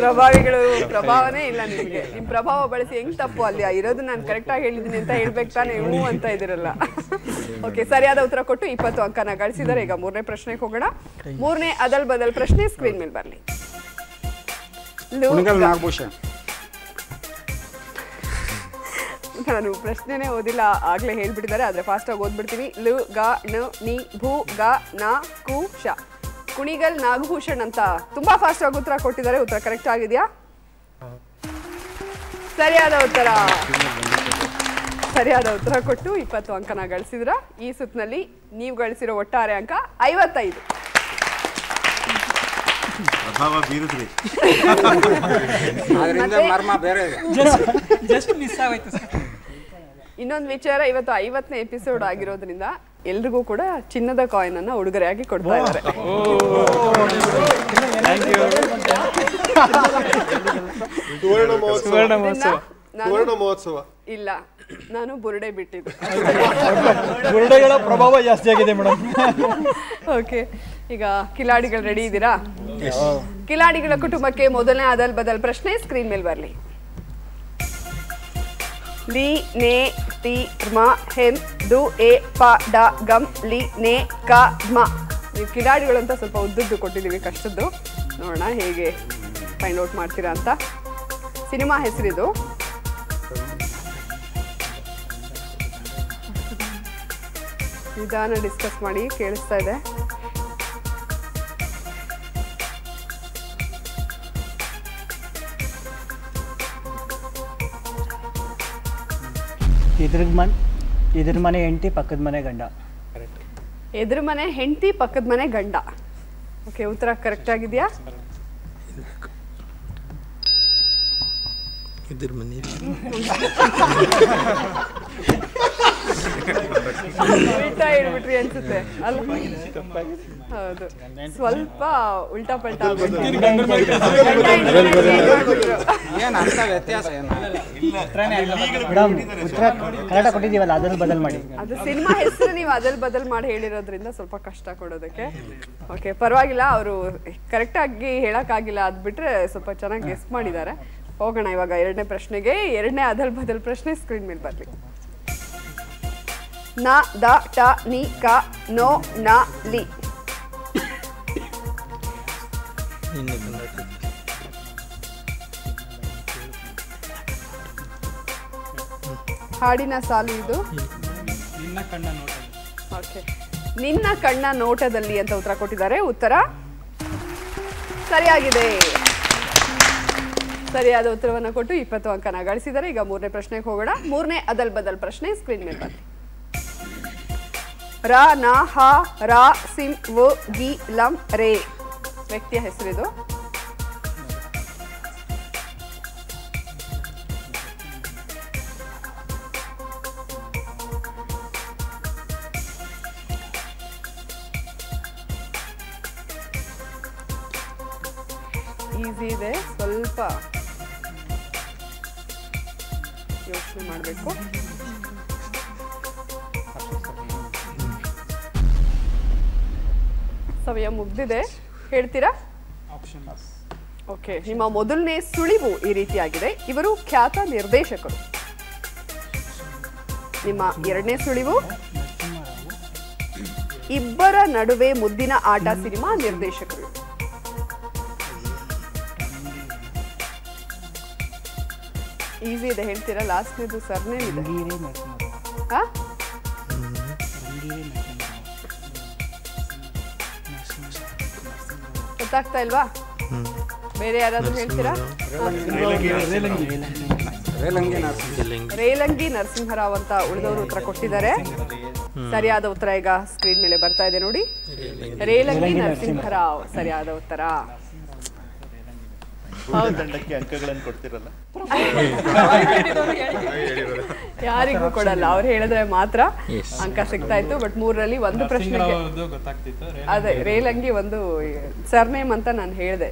ಪ್ರಭಾವಿಗಳು ಪ್ರಭಾವನೇ ಇಲ್ಲ ನಿಮ್ಗೆ. ನಿಮ್ ಪ್ರಭಾವ ಬಳಸಿ ಹೆಂಗ್ ತಪ್ಪು ಅಲ್ಲಿ ಇರೋದು ನಾನು ಕರೆಕ್ಟಾಗಿ ಹೇಳಿದ್ದೀನಿ ಅಂತ ಹೇಳ್ಬೇಕು ತಾನೆ. ಹ್ಞೂ ಅಂತ ಇದಿರಲ್ಲ. ಓಕೆ, ಸರಿಯಾದ ಉತ್ತರ ಕೊಟ್ಟು 20 ಅಂಕನ ಗಳಿಸಿದ್ದಾರೆ. ಈಗ ಮೂರನೇ ಪ್ರಶ್ನೆಗೆ ಹೋಗೋಣ. ಮೂರನೇ ಅದಲ್ ಬದಲ್ ಪ್ರಶ್ನೆ ಸ್ಕ್ರೀನ್ ಮೇಲೆ ಬರಲಿ. ನಾನು ಪ್ರಶ್ನೆನೇ ಓದಿಲ್ಲ, ಆಗ್ಲೇ ಹೇಳ್ಬಿಟ್ಟಿದ್ದಾರೆ. ಆದ್ರೆ ಫಾಸ್ಟ್ ಆಗಿ ಓದ್ಬಿಡ್ತೀನಿ. ಲು ಗ ನ ನಿ ಭೂ ಗ ನ ಕು ಶ. ಕುಣಿಗಲ್ ನಾಗಭೂಷಣ್ ಅಂತ ತುಂಬಾ ಫಾಸ್ಟ್ ಆಗಿ ಉತ್ತರ ಕೊಟ್ಟಿದ್ದಾರೆ. ಉತ್ತರ ಕರೆಕ್ಟ್ ಆಗಿದೆಯಾ? ಸರಿಯಾದ ಉತ್ತರ. ಸರಿಯಾದ ಉತ್ತರ ಕೊಟ್ಟು 20 ಅಂಕನ ಗಳಿಸಿದ್ರ. ಈ ಸುತ್ತಿನಲ್ಲಿ ನೀವು ಗಳಿಸಿರೋ ಒಟ್ಟಾರೆ ಅಂಕ 55. ಪ್ರಭಾವ ಬೀರಿದ್ರಿ. ಇನ್ನೊಂದು ವಿಚಾರ, ಇವತ್ತು 50ನೇ ಎಪಿಸೋಡ್ ಆಗಿರೋದ್ರಿಂದ ಎಲ್ರಿಗೂ ಕೂಡ ಚಿನ್ನದ ಕಾಯಿನ್ ಅನ್ನ ಉಡುಗೊರೆಯಾಗಿ ಕೊಡ್ತಾ ಇದ್ದಾರೆ. ಸುವರ್ಣ ಸುವರ್ಣ ಮಹೋತ್ಸವ. ಸುವರ್ಣ ಮಹೋತ್ಸವ ಇಲ್ಲ, ನಾನು ಬುರುಡೆ ಬಿಟ್ಟಿದ್ದು. ಬುರುಡೆಗಳ ಪ್ರಭಾವ ಜಾಸ್ತಿ ಆಗಿದೆ ಮೇಡಮ್. ಓಕೆ, ಈಗ ಕಿಲಾಡಿಗಳು ರೆಡಿ ಇದ್ದೀರಾ? ಕಿಲಾಡಿಗಳ ಕುಟುಂಬಕ್ಕೆ ಮೊದಲನೇ ಅದಲ್ ಬದಲ್ ಪ್ರಶ್ನೆ ಸ್ಕ್ರೀನ್ ಮೇಲೆ ಬರಲಿ. ಲಿ ನೆ ತಿ ರ್ಮ ಹೆನ್ ದು ಎ ಪ ಡ ಗಮ್ ಲಿ ನೆ ಕ ಮ. ನೀವು ಕಿಲಾಡಿಗಳು ಅಂತ ಸ್ವಲ್ಪ ಉದ್ದದ್ದು ಕೊಟ್ಟಿದ್ದೀವಿ, ಕಷ್ಟದ್ದು. ನೋಡೋಣ ಹೇಗೆ ಫೈಂಡ್ ಔಟ್ ಮಾಡ್ತೀರಾ ಅಂತ. ಸಿನಿಮಾ ಹೆಸರಿದು. ನಿಧಾನ ಡಿಸ್ಕಸ್ ಮಾಡಿ, ಕೇಳಿಸ್ತಾ ಇದೆ. ಎದುರು ಮನೆ ಹೆಂಡತಿ ಪಕ್ಕದ ಮನೆ ಗಂಡ. ಎದುರು ಮನೆ ಹೆಂಡತಿ ಪಕ್ಕದ ಮನೆ ಗಂಡ. ಓಕೆ, ಉತ್ತರ ಕರೆಕ್ಟ್ ಆಗಿದೆಯಾ? ಉಲ್ಟಾ ಹೇಳ್ಬಿಟ್ರಿ ಅನ್ಸುತ್ತೆ ಅಲ್ಲ? ಹೌದು, ಸ್ವಲ್ಪ ಉಲ್ಟಾ ಪಲ್ಟಾ ಕನ್ನಡ ಕೊಟ್ಟಿದ್ದೀವಲ್ಲ, ಅದನ್ನು ಬದಲ್ ಮಾಡಿ. ಅದು ಸಿನಿಮಾ ಹೆಸರು ನೀವು ಅದಲ್ ಬದಲ್ ಮಾಡಿ ಹೇಳಿರೋದ್ರಿಂದ ಸ್ವಲ್ಪ ಕಷ್ಟ ಕೊಡೋದಕ್ಕೆ. ಓಕೆ, ಪರವಾಗಿಲ್ಲ, ಅವರು ಕರೆಕ್ಟ್ ಆಗಿ ಹೇಳಕ್ಕಾಗಿಲ್ಲ, ಅದ್ ಬಿಟ್ರೆ ಸ್ವಲ್ಪ ಚೆನ್ನಾಗಿ ಗೆಸ್ ಮಾಡಿದ್ದಾರೆ. ಹೋಗೋಣ ಇವಾಗ ಎರಡನೇ ಪ್ರಶ್ನೆಗೆ. ಎರಡನೇ ಅದಲ್ ಬದಲ್ ಪ್ರಶ್ನೆ ಸ್ಕ್ರೀನ್ ಮೇಲೆ ಬರಲಿ. ನ ದ ಟ ನಿ ಕ ನೋ ನ ಲಿ. ಹಾಡಿನ ಸಾಲು ಇದು. ಓಕೆ, ನಿನ್ನ ಕಣ್ಣ ನೋಟದಲ್ಲಿ ಅಂತ ಉತ್ತರ ಕೊಟ್ಟಿದ್ದಾರೆ. ಉತ್ತರ ಸರಿಯಾಗಿದೆ. ಸರಿಯಾದ ಉತ್ತರವನ್ನು ಕೊಟ್ಟು 20 ಅಂಕನ ಗಳಿಸಿದ್ದಾರೆ. ಈಗ ಮೂರನೇ ಪ್ರಶ್ನೆಗೆ ಹೋಗೋಣ. ಮೂರನೇ ಅದಲ್ ಬದಲ್ ಪ್ರಶ್ನೆ ಸ್ಕ್ರೀನ್ ಮೇಲೆ ಬನ್ನಿ. ರ ನ ಹ ರ ಸಿಂ ವ ಗಿ ಲಂ ರೇ. ವ್ಯಕ್ತಿಯ ಹೆಸರಿದು. ಈಸಿ ಇದೆ, ಸ್ವಲ್ಪ ಯೋಚನೆ ಮಾಡಬೇಕು. ಸಮಯ ಮುಗ್ದಿದೆ, ಹೇಳ್ತೀರಾ? ಓಕೆ, ನಿಮ್ಮ ಮೊದಲನೇ ಸುಳಿವು ಈ ರೀತಿಯಾಗಿದೆ. ಇವರು ಖ್ಯಾತ ನಿರ್ದೇಶಕರು. ನಿಮ್ಮ ಎರಡನೇ ಸುಳಿವು ಇಬ್ಬರ ನಡುವೆ ಮುದ್ದಿನ ಆಟ ಸಿನಿಮಾ ನಿರ್ದೇಶಕರು. ಈಸಿ ಇದೆ, ಹೇಳ್ತೀರಾ? ಲಾಸ್ಟ್ನೇದು ಸರ್ನೇಮ್ ಇದೆ. ಗೊತ್ತಾಗ್ತಾ ಇಲ್ವಾ? ಬೇರೆ ಯಾರಾದ್ರೂ ಹೇಳ್ತೀರಾ? ರೇಲಂಗಿ ನರಸಿಂಹರಾವ್ ಅಂತ ಉಳಿದವರು ಉತ್ತರ ಕೊಟ್ಟಿದ್ದಾರೆ. ಸರಿಯಾದ ಉತ್ತರ ಈಗ ಸ್ಕ್ರೀನ್ ಮೇಲೆ ಬರ್ತಾ ಇದೆ ನೋಡಿ. ರೇಲಂಗಿ ನರಸಿಂಹರಾವ್ ಸರಿಯಾದ ಉತ್ತರ. ಅಂಕಗಳನ್ನು ಕೊಡ್ತಿರಲ್ಲ, ಯಾರಿಗೂ ಕೊಡಲ್ಲ, ಅವ್ರು ಹೇಳಿದ್ರೆ ಮಾತ್ರ ಅಂಕ ಸಿಗ್ತಾ ಇತ್ತು. ಬಟ್ ಮೂರರಲ್ಲಿ ಒಂದು ಪ್ರಶ್ನೆಗೆ ಅದೇ ರೇಲಂಗಿ ಒಂದು ಸರ್ನೇಮ್ ಅಂತ ನಾನು ಹೇಳಿದೆ.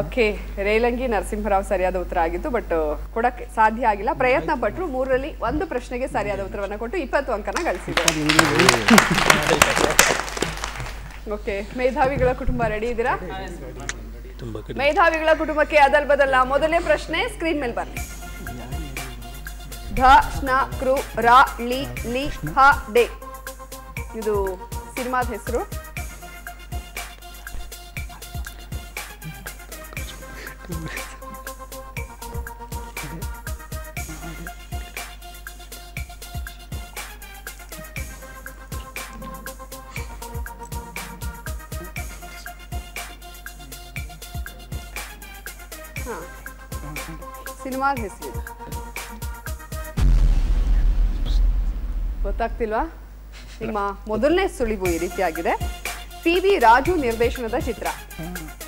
ಓಕೆ, ರೇಲಂಗಿ ನರಸಿಂಹರಾವ್ ಸರಿಯಾದ ಉತ್ತರ ಆಗಿತ್ತು, ಬಟ್ ಕೊಡಕ್ಕೆ ಸಾಧ್ಯ ಆಗಿಲ್ಲ. ಪ್ರಯತ್ನ ಪಟ್ಟರು. ಮೂರರಲ್ಲಿ ಒಂದು ಪ್ರಶ್ನೆಗೆ ಸರಿಯಾದ ಉತ್ತರವನ್ನು ಕೊಟ್ಟು 20 ಅಂಕನ ಗಳಿಸಿದ್ದಾರೆ. ಓಕೆ, ಮೇಧಾವಿಗಳ ಕುಟುಂಬ ರೆಡಿ ಇದ್ದೀರಾ? ಮೇಧಾವಿಗಳ ಕುಟುಂಬಕ್ಕೆ ಅದಲ್ ಬದಲ್ ಮೊದಲನೇ ಪ್ರಶ್ನೆ ಸ್ಕ್ರೀನ್ ಮೇಲೆ ಬನ್ನಿ. ಧ ಶ್ನ ಕೃ ರ ಳಿ ಲಿ ಹ ಡೆ. ಇದು ಸಿನಿಮಾದ ಹೆಸರು. ಸಿನಿಮಾದ ಹೆಸರು ಗೊತ್ತಾಗ್ತಿಲ್ವಾ? ನಿಮ್ಮ ಮೊದಲನೇ ಸುಳಿವು ಈ ರೀತಿಯಾಗಿದೆ. PV ರಾಜು ನಿರ್ದೇಶನದ ಚಿತ್ರ.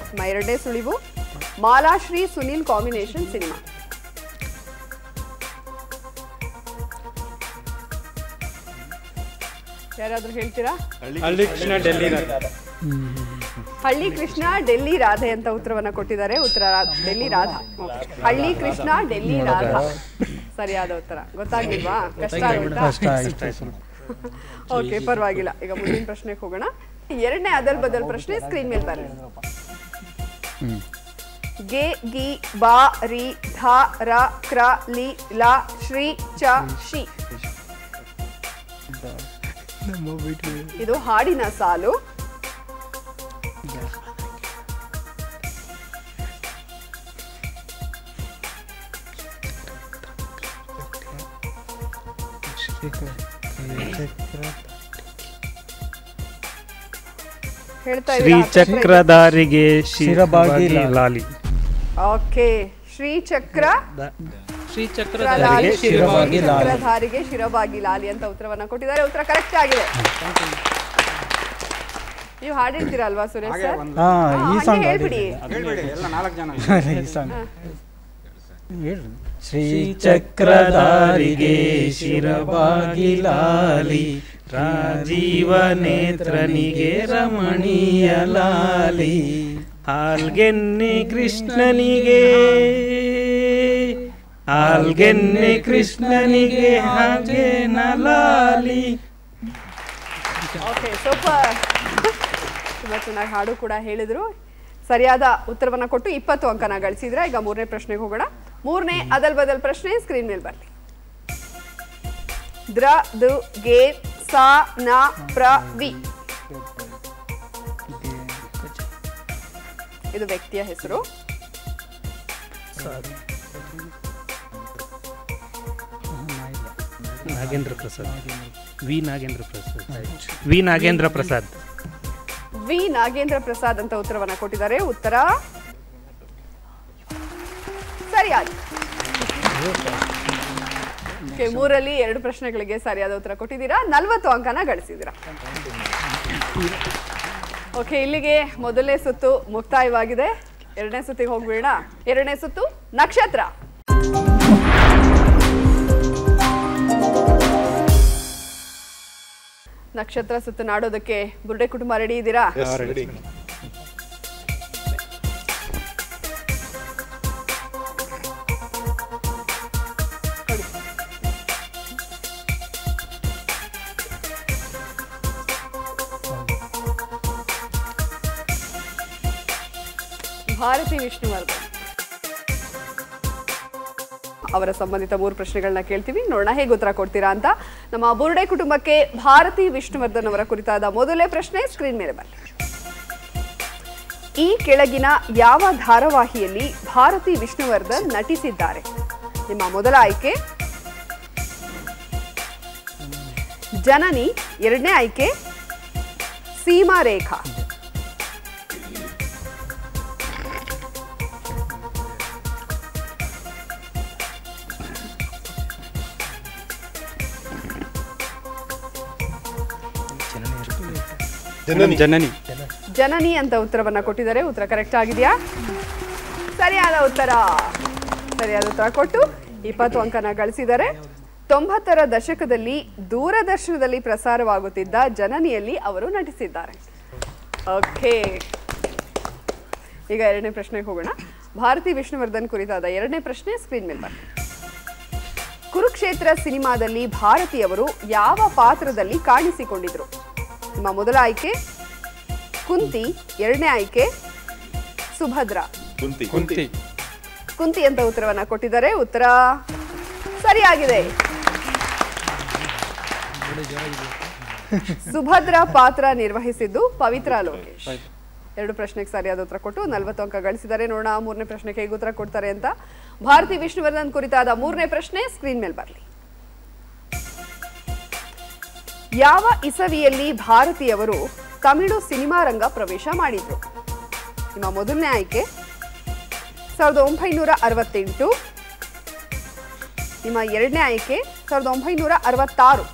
ನಿಮ್ಮ ಎರಡನೇ ಸುಳಿವು ಮಾಲಾಶ್ರೀ ಸುನಿಲ್ ಕಾಂಬಿನೇಷನ್ ಸಿನಿಮಾ. ಯಾರಾದ್ರೂ ಹೇಳ್ತೀರಾ? ಹಳ್ಳಿ ಕೃಷ್ಣ ಡೆಲ್ಲಿ ರಾಧೆ ಅಂತ ಉತ್ತರವನ್ನ ಕೊಟ್ಟಿದ್ದಾರೆ. ಉತ್ತರ ಡೆಲ್ಲಿ ರಾಧಾ. ಹಳ್ಳಿ ಕೃಷ್ಣ ಡೆಲ್ಲಿ ರಾಧಾ ಸರಿಯಾದ ಉತ್ತರ. ಗೊತ್ತಾಗ್ಲಿಲ್ವಾ? ಕಷ್ಟ ಆಗುತ್ತಾ? ಓಕೆ, ಪರವಾಗಿಲ್ಲ. ಈಗ ಮುಂದಿನ ಪ್ರಶ್ನೆಗೆ ಹೋಗೋಣ. ಎರಡನೇ ಅದಲ್ ಬದಲ್ ಪ್ರಶ್ನೆ ಸ್ಕ್ರೀನ್ ಮೇಲೆ ಬರಲಿ. ಗೆ ಗಿ ಬಾ ರಿ ಧ ರ ಕ್ರ ಲಿ ಲ ಶ್ರೀ ಚ ಶಿ. ಇದು ಹಾಡಿನ ಸಾಲು. ಶ್ರೀ ಚಕ್ರಧಾರಿಗೆ ಶಿರಬಾಗಿ ಲಾಲಿ. ಓಕೆ, ಶ್ರೀ ಚಕ್ರಧಾರಿಗೆ ಶಿರಬಾಗಿ ಲಾಲಿ ಅಂತ ಉತ್ತರವನ್ನ ಕೊಟ್ಟಿದ್ದಾರೆ. ಉತ್ತರ ಕರೆಕ್ಟ್ ಆಗಿದೆ. ನೀವು ಹಾಡಿರ್ತೀರಲ್ವಾ ಸುರೇಶ್ ಸರ್? ಹೇಳ್ಬಿಡಿ. ಶ್ರೀ ಚಕ್ರಧಾರಿಗೆ ಶಿರಬಾಗಿ ಲಾಲಿ, ರಾಜೀವ ನೇತ್ರನಿಗೆ ರಮಣೀಯ ಲಾಲಿ, ಹಾಲ್ಗೆನ್ನೆ ಕೃಷ್ಣನಿಗೆ ಹಾಗೆ ನಲಾಲಿ. Okay, super. ತುಂಬಾ ಚೆನ್ನಾಗಿ ಹಾಡು ಕೂಡ ಹೇಳಿದ್ರು. ಸರಿಯಾದ ಉತ್ತರವನ್ನ ಕೊಟ್ಟು 20 ಅಂಕನ ಗಳಿಸಿದ್ರೆ. ಈಗ ಮೂರನೇ ಪ್ರಶ್ನೆಗೆ ಹೋಗೋಣ. ಮೂರನೇ ಅದಲ್ ಬದಲ್ ಪ್ರಶ್ನೆ ಸ್ಕ್ರೀನ್ ಮೇಲೆ ಬರಲಿ. ದ್ರ ದು ಗೆ ಸಾ ನ ಪ್ರ ವಿ. ಇದು ವ್ಯಕ್ತಿಯ ಹೆಸರು. ನಾಗೇಂದ್ರ ಪ್ರಸಾದ್. ವಿ ನಾಗೇಂದ್ರ ಪ್ರಸಾದ್. ವಿ ನಾಗೇಂದ್ರ ಪ್ರಸಾದ್ ಅಂತ ಉತ್ತರವನ್ನ ಕೊಟ್ಟಿದ್ದಾರೆ. ಉತ್ತರ ಸರಿಯಾದ. ಮೂರಲ್ಲಿ 2 ಪ್ರಶ್ನೆಗಳಿಗೆ ಸರಿಯಾದ ಉತ್ತರ ಕೊಟ್ಟಿದ್ದೀರಾ. 40 ಅಂಕನ ಗಳಿಸಿದ್ದೀರಾ. ಓಕೆ, ಇಲ್ಲಿಗೆ ಮೊದಲನೇ ಸುತ್ತು ಮುಕ್ತಾಯವಾಗಿದೆ. ಎರಡನೇ ಸುತ್ತಿಗೆ ಹೋಗ್ಬೇಡ. ಎರಡನೇ ಸುತ್ತು ನಕ್ಷತ್ರ. ನಕ್ಷತ್ರ ಸುತ್ತು ನಾಡೋದಕ್ಕೆ ಬುರ್ಡೆ ಕುಟುಂಬ ರೆಡಿ ಇದ್ದೀರಾ? ಭಾರತಿ ವಿಷ್ಣುವರ್ಧನ್ ಅವರ ಸಂಬಂಧಿತ 3 ಪ್ರಶ್ನೆಗಳನ್ನ ಕೇಳ್ತೀವಿ. ನೋಡೋಣ ಹೇಗೆ ಉತ್ತರ ಕೊಡ್ತೀರಾ ಅಂತ. ನಮ್ಮ ಬುರ್ಡೆ ಕುಟುಂಬಕ್ಕೆ ಭಾರತಿ ವಿಷ್ಣುವರ್ಧನ್ ಅವರ ಕುರಿತಾದ ಮೊದಲನೇ ಪ್ರಶ್ನೆ ಸ್ಕ್ರೀನ್ ಮೇಲೆ ಬರಲಿ. ಈ ಕೆಳಗಿನ ಯಾವ ಧಾರಾವಾಹಿಯಲ್ಲಿ ಭಾರತಿ ವಿಷ್ಣುವರ್ಧನ್ ನಟಿಸಿದ್ದಾರೆ? ನಿಮ್ಮ ಮೊದಲ ಆಯ್ಕೆ ಜನನಿ, ಎರಡನೇ ಆಯ್ಕೆ ಸೀಮಾ ರೇಖಾ. ಜನನಿ ಅಂತ ಉತ್ತರವನ್ನ ಕೊಟ್ಟಿದ್ದಾರೆ. ಉತ್ತರ ಕರೆಕ್ಟ್ ಆಗಿದೆಯಾ? ಸರಿಯಾದ ಉತ್ತರ ಕೊಟ್ಟು 20 ಅಂಕನ ಗಳಿಸಿದ್ದಾರೆ. 90ರ ದಶಕದಲ್ಲಿ ದೂರದರ್ಶನದಲ್ಲಿ ಪ್ರಸಾರವಾಗುತ್ತಿದ್ದ ಜನನಿಯಲ್ಲಿ ಅವರು ನಟಿಸಿದ್ದಾರೆ. ಓಕೆ, ಈಗ ಎರಡನೇ ಪ್ರಶ್ನೆಗೆ ಹೋಗೋಣ. ಭಾರತಿ ವಿಷ್ಣುವರ್ಧನ್ ಕುರಿತಾದ ಎರಡನೇ ಪ್ರಶ್ನೆ ಸ್ಕ್ರೀನ್ ಮೇಲೆ ಬನ್ನಿ. ಕುರುಕ್ಷೇತ್ರ ಸಿನಿಮಾದಲ್ಲಿ ಭಾರತಿಯವರು ಯಾವ ಪಾತ್ರದಲ್ಲಿ ಕಾಣಿಸಿಕೊಂಡಿದ್ರು? ನಿಮ್ಮ ಮೊದಲ ಆಯ್ಕೆ ಕುಂತಿ, ಎರಡನೇ ಆಯ್ಕೆ ಸುಭದ್ರಾ. ಕುಂತಿ ಅಂತ ಉತ್ತರವನ್ನ ಕೊಟ್ಟಿದ್ದಾರೆ. ಉತ್ತರ ಸರಿಯಾಗಿದೆ. ಸುಭದ್ರಾ ಪಾತ್ರ ನಿರ್ವಹಿಸಿದ್ದು ಪವಿತ್ರ ಲೋಕೇಶ್. 2 ಪ್ರಶ್ನೆಗೆ ಸರಿಯಾದ ಉತ್ತರ ಕೊಟ್ಟು 40 ಅಂಕ ಗಳಿಸಿದ್ದಾರೆ. ನೋಡೋಣ ಮೂರನೇ ಪ್ರಶ್ನೆಗೆ ಹೇಗೆ ಉತ್ತರ ಕೊಡ್ತಾರೆ ಅಂತ. ಭಾರತಿ ವಿಷ್ಣುವರ್ಧನ್ ಕುರಿತಾದ ಮೂರನೇ ಪ್ರಶ್ನೆ ಸ್ಕ್ರೀನ್ ಮೇಲೆ ಬರಲಿ. ಯಾವ ಇಸವಿಯಲ್ಲಿ ಭಾರತೀಯವರು ತಮಿಳು ಸಿನಿಮಾ ರಂಗ ಪ್ರವೇಶ ಮಾಡಿದ್ರು? ನಿಮ್ಮ ಮೊದಲನೇ ಆಯ್ಕೆ 1968, ನಿಮ್ಮ ಎರಡನೇ ಆಯ್ಕೆ 1966.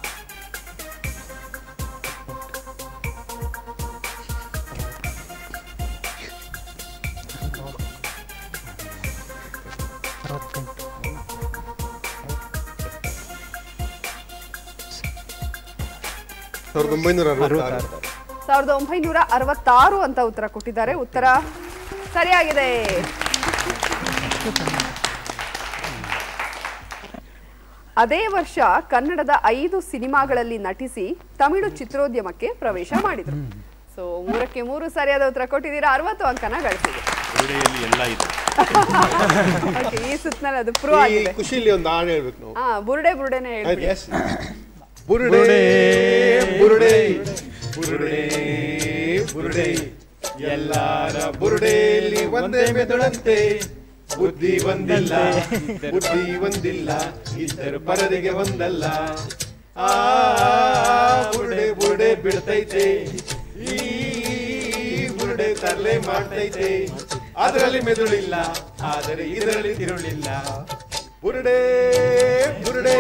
1966 ಅಂತ ಉತ್ತರ ಕೊಟ್ಟಿದ್ದಾರೆ. ಉತ್ತರ ಸರಿಯಾಗಿದೆ. ಅದೇ ವರ್ಷ ಕನ್ನಡದ 5 ಸಿನಿಮಾಗಳಲ್ಲಿ ನಟಿಸಿ ತಮಿಳು ಚಿತ್ರೋದ್ಯಮಕ್ಕೆ ಪ್ರವೇಶ ಮಾಡಿದರು. ಸೊ 3ಕ್ಕೆ 3 ಸರಿಯಾದ ಉತ್ತರ ಕೊಟ್ಟಿದ್ದೀರಾ. 60 ಅಂಕನ ಗಳಿಸಿದೆ. ಈ ಸುತ್ತನಲ್ಲಿ ಅದು ಪ್ರೂವ್ ಆಗಿದೆ. ಖುಷಿಲಿ ಒಂದು ಹಾಡು ಹೇಳ್ಬೇಕು ನಾವು. ಬುರುಡೆನೆ ಹೇಳ್ಬಿಡಿ. ಬುರುಡೆ ಬುರುಡೆ ಬುರುಡೆ ಬುರುಡೆ ಎಲ್ಲಾರ ಬುರುಡೆಯಲ್ಲಿ ಒಂದೇ ಮೆದುಳಂತೆ ಬುದ್ಧಿ ಒಂದಿಲ್ಲ ಇದ್ದರು ಪರರಿಗೆ ಒಂದಲ್ಲ. ಬುರುಡೆ ಬುರುಡೆ ಬಿಡ್ತೈತೆ ಈ ಬುರುಡೆ ತರಲೆ ಮಾಡ್ತೈತೆ. ಅದರಲ್ಲಿ ಮೆದುಳಿಲ್ಲ ಆದರೆ ಇದರಲ್ಲಿ ತಿರುಳಿಲ್ಲ. ಬುರುಡೆ ಬುರುಡೆ.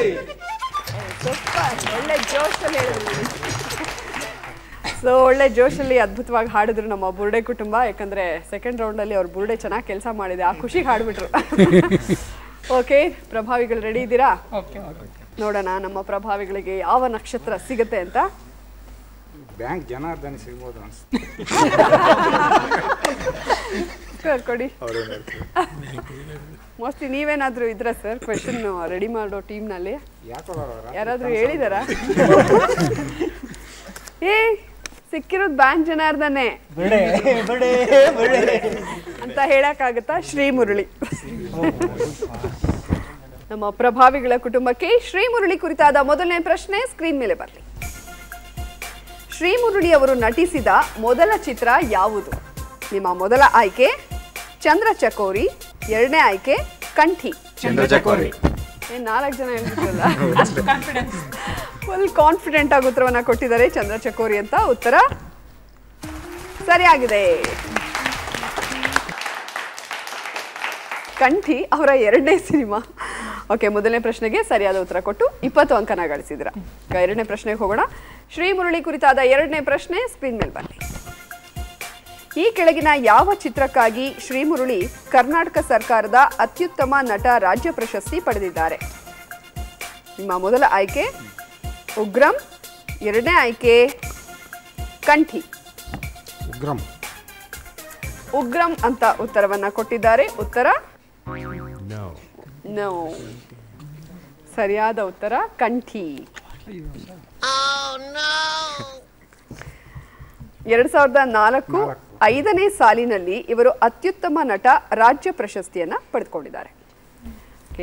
ಒಳ್ಳೆ ಜೋಶಲ್ಲಿ ಹೇಳಿದ್ರು. ಸೊ ಒಳ್ಳೆ ಜೋಶಲ್ಲಿ ಅದ್ಭುತವಾಗಿ ಹಾಡಿದ್ರು ನಮ್ಮ ಬುರುಡೆ ಕುಟುಂಬ. ಯಾಕಂದ್ರೆ ಸೆಕೆಂಡ್ ರೌಂಡಲ್ಲಿ ಅವ್ರ ಬುರುಡೆ ಚೆನ್ನಾಗಿ ಕೆಲಸ ಮಾಡಿದೆ. ಆ ಖುಷಿಗೆ ಹಾಡ್ಬಿಟ್ರು. ಓಕೆ, ಪ್ರಭಾವಿಗಳು ರೆಡಿ ಇದ್ದೀರಾ? ನೋಡೋಣ ನಮ್ಮ ಪ್ರಭಾವಿಗಳಿಗೆ ಯಾವ ನಕ್ಷತ್ರ ಸಿಗುತ್ತೆ ಅಂತ. ಬ್ಯಾಂಕ್ ಜನಾರ್ದನ್ ಸಿಗ್ಬೋದು ಸರ್ ಕೊಡಿ. ಮೋಸ್ಟ್ಲಿ ನೀವೇನಾದ್ರೂ ಇದ್ರ ಸರ್ ಕ್ವೆಶನ್ ರೆಡಿ ಮಾಡೋ ಟೀಮ್ನಲ್ಲಿ ಯಾರಾದ್ರೂ ಹೇಳಿದಾರಾ? ಸಿಕ್ಕಿರೋದು ಬ್ಯಾಂಕ್ ಜನಾರ್ದನೆ ಅಂತ ಹೇಳಕ್ಕಾಗತ್ತಾ? ಶ್ರೀ ಮುರಳಿ. ನಮ್ಮ ಪ್ರಭಾವಿಗಳ ಕುಟುಂಬಕ್ಕೆ ಶ್ರೀ ಮುರಳಿ ಕುರಿತಾದ ಮೊದಲನೇ ಪ್ರಶ್ನೆ ಸ್ಕ್ರೀನ್ ಮೇಲೆ ಬರಲಿ. ಶ್ರೀ ಮುರಳಿ ಅವರು ನಟಿಸಿದ ಮೊದಲ ಚಿತ್ರ ಯಾವುದು? ನಿಮ್ಮ ಮೊದಲ ಆಯ್ಕೆ ಚಂದ್ರಚಕೋರಿ, ಎರಡನೇ ಆಯ್ಕೆ ಕಂಠಿ. ಚಂದ್ರಚಕೋರಿ. 4 ಜನ ಹೇಳ್ಬಿಟ್ರಲ್ಲ, ಫುಲ್ ಕಾನ್ಫಿಡೆಂಟ್ ಆಗಿ ಉತ್ತರವನ್ನ ಕೊಟ್ಟಿದ್ದಾರೆ. ಚಂದ್ರಚಕೋರಿ ಅಂತ ಉತ್ತರ ಸರಿಯಾಗಿದೆ. ಕಂಠಿ ಅವರ 2ನೇ ಸಿನಿಮಾ. ಓಕೆ, ಮೊದಲನೇ ಪ್ರಶ್ನೆಗೆ ಸರಿಯಾದ ಉತ್ತರ ಕೊಟ್ಟು 20 ಅಂಕನ ಗಳಿಸಿದ್ರ. ಈಗ 2ನೇ ಪ್ರಶ್ನೆಗೆ ಹೋಗೋಣ. ಶ್ರೀ ಮುರಳಿ ಕುರಿತಾದ 2ನೇ ಪ್ರಶ್ನೆ ಸ್ಕ್ರೀನ್ ಮೇಲೆ ಬರಲಿ. ಈ ಕೆಳಗಿನ ಯಾವ ಚಿತ್ರಕ್ಕಾಗಿ ಶ್ರೀ ಮುರಳಿ ಕರ್ನಾಟಕ ಸರ್ಕಾರದ ಅತ್ಯುತ್ತಮ ನಟ ರಾಜ್ಯ ಪ್ರಶಸ್ತಿ ಪಡೆದಿದ್ದಾರೆ? ನಿಮ್ಮ ಮೊದಲ ಆಯ್ಕೆ ಉಗ್ರಂ, ಎರಡನೇ ಆಯ್ಕೆ ಕಂಠಿ. ಉಗ್ರಂ ಅಂತ ಉತ್ತರವನ್ನ ಕೊಟ್ಟಿದ್ದಾರೆ. ಉತ್ತರ ನೋ. ಸರಿಯಾದ ಉತ್ತರ ಕಂಠಿ. 2004 5ನೇ ಸಾಲಿನಲ್ಲಿ ಇವರು ಅತ್ಯುತ್ತಮ ನಟ ರಾಜ್ಯ ಪ್ರಶಸ್ತಿಯನ್ನ ಪಡೆದುಕೊಂಡಿದ್ದಾರೆ.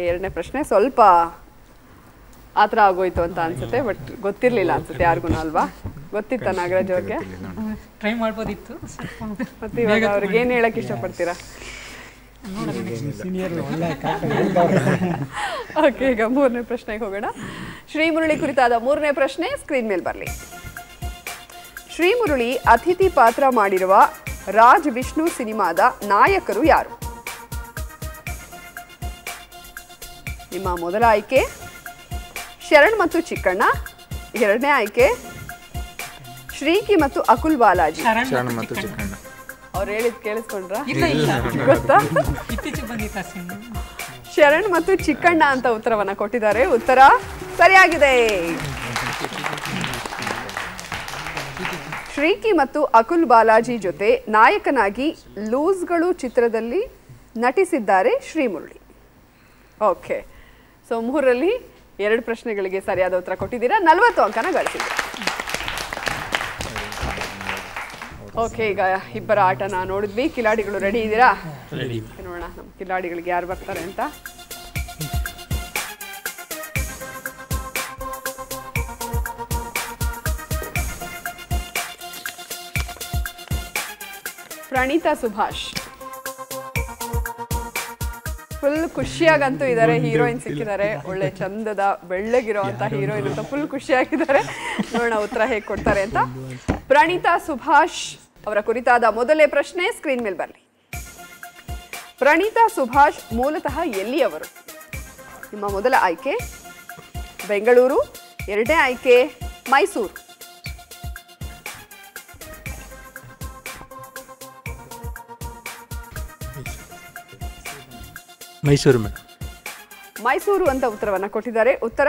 ಎರಡನೇ ಪ್ರಶ್ನೆ ಸ್ವಲ್ಪ ಆತರ ಆಗೋಯ್ತು ಅಂತ ಅನ್ಸುತ್ತೆ, ಬಟ್ ಗೊತ್ತಿರ್ಲಿಲ್ಲ ಅನ್ಸುತ್ತೆ ಯಾರಿಗೂ ಅಲ್ವಾ? ಗೊತ್ತಿತ್ತ ನಾಗರಾಜ್ ಅವ್ರಿಗೆ? ಟ್ರೈ ಮಾಡ್ಬೋದಿತ್ತು. ಮತ್ತೆ ಇವಾಗ ಅವ್ರಿಗೆ ಏನ್ ಹೇಳಕ್ ಇಷ್ಟಪಡ್ತೀರಾ? ಓಕೆ, ಈಗ 3ನೇ ಪ್ರಶ್ನೆಗೆ ಹೋಗೋಣ. ಶ್ರೀ ಮುರಳಿ ಕುರಿತಾದ 3ನೇ ಪ್ರಶ್ನೆ ಸ್ಕ್ರೀನ್ ಮೇಲೆ ಬರಲಿ. ಶ್ರೀ ಮುರಳಿ ಅತಿಥಿ ಪಾತ್ರ ಮಾಡಿರುವ ರಾಜ್ ವಿಷ್ಣು ಸಿನಿಮಾದ ನಾಯಕರು ಯಾರು? ನಿಮ್ಮ ಮೊದಲ ಆಯ್ಕೆ ಶರಣ್ ಮತ್ತು ಚಿಕ್ಕಣ್ಣ, ಎರಡನೇ ಆಯ್ಕೆ ಶ್ರೀಕಿ ಮತ್ತು ಅಕುಲ್ ಬಾಲಾಜಿ. ಶರಣ್ ಮತ್ತು ಚಿಕ್ಕಣ್ಣ. ಅವ್ರು ಹೇಳಿದ್ ಕೇಳಿಸ್ಕೊಂಡ್ರ? ಗೊತ್ತಾ? ಶರಣ್ ಮತ್ತು ಚಿಕ್ಕಣ್ಣ ಅಂತ ಉತ್ತರವನ್ನ ಕೊಟ್ಟಿದ್ದಾರೆ. ಉತ್ತರ ಸರಿಯಾಗಿದೆ. ಶ್ರೀಕಿ ಮತ್ತು ಅಕುಲ್ ಬಾಲಾಜಿ ಜೊತೆ ನಾಯಕನಾಗಿ ಲೂಸ್ಗಳು ಚಿತ್ರದಲ್ಲಿ ನಟಿಸಿದ್ದಾರೆ ಶ್ರೀ ಮುರಳಿ. ಓಕೆ, ಸೊ 3ರಲ್ಲಿ 2 ಪ್ರಶ್ನೆಗಳಿಗೆ ಸರಿಯಾದ ಉತ್ತರ ಕೊಟ್ಟಿದ್ದೀರಾ. 40 ಅಂಕನ ಗಳಿಸಿದ್ದೀರಾ. ಓಕೆ, ಈಗ ಇಬ್ಬರ ಆಟನ ನೋಡಿದ್ವಿ. ಕಿಲಾಡಿಗಳು ರೆಡಿ ಇದ್ದೀರಾ? ನೋಡೋಣ ನಮ್ಮ ಕಿಲಾಡಿಗಳಿಗೆ ಯಾರು ಬರ್ತಾರೆ ಅಂತ. ಪ್ರಣೀತಾ ಸುಭಾಷ್ ಫುಲ್ ಖುಷಿಯಾಗಂತೂ ಇದ್ದಾರೆ. ಹೀರೋಯಿನ್ ಸಿಕ್ಕಿದ್ದಾರೆ, ಒಳ್ಳೆ ಚಂದದ ಬೆಳ್ಳಗಿರೋ ಅಂತ ಹೀರೋಯಿನ್ ಅಂತ ಫುಲ್ ಖುಷಿಯಾಗಿದ್ದಾರೆ. ನೋಡೋಣ ಉತ್ತರ ಹೇಗೆ ಕೊಡ್ತಾರೆ ಅಂತ. ಪ್ರಣೀತಾ ಸುಭಾಷ್ ಅವರ ಕುರಿತಾದ ಮೊದಲನೇ ಪ್ರಶ್ನೆ ಸ್ಕ್ರೀನ್ ಮೇಲೆ ಬರಲಿ. ಪ್ರಣೀತಾ ಸುಭಾಷ್ ಮೂಲತಃ ಎಲ್ಲಿಯವರು? ನಿಮ್ಮ ಮೊದಲ ಆಯ್ಕೆ ಬೆಂಗಳೂರು, ಎರಡನೇ ಆಯ್ಕೆ ಮೈಸೂರು. ಮೈಸೂರು ಮೇಡಮ್. ಮೈಸೂರು ಅಂತ ಉತ್ತರವನ್ನ ಕೊಟ್ಟಿದ್ದಾರೆ. ಉತ್ತರ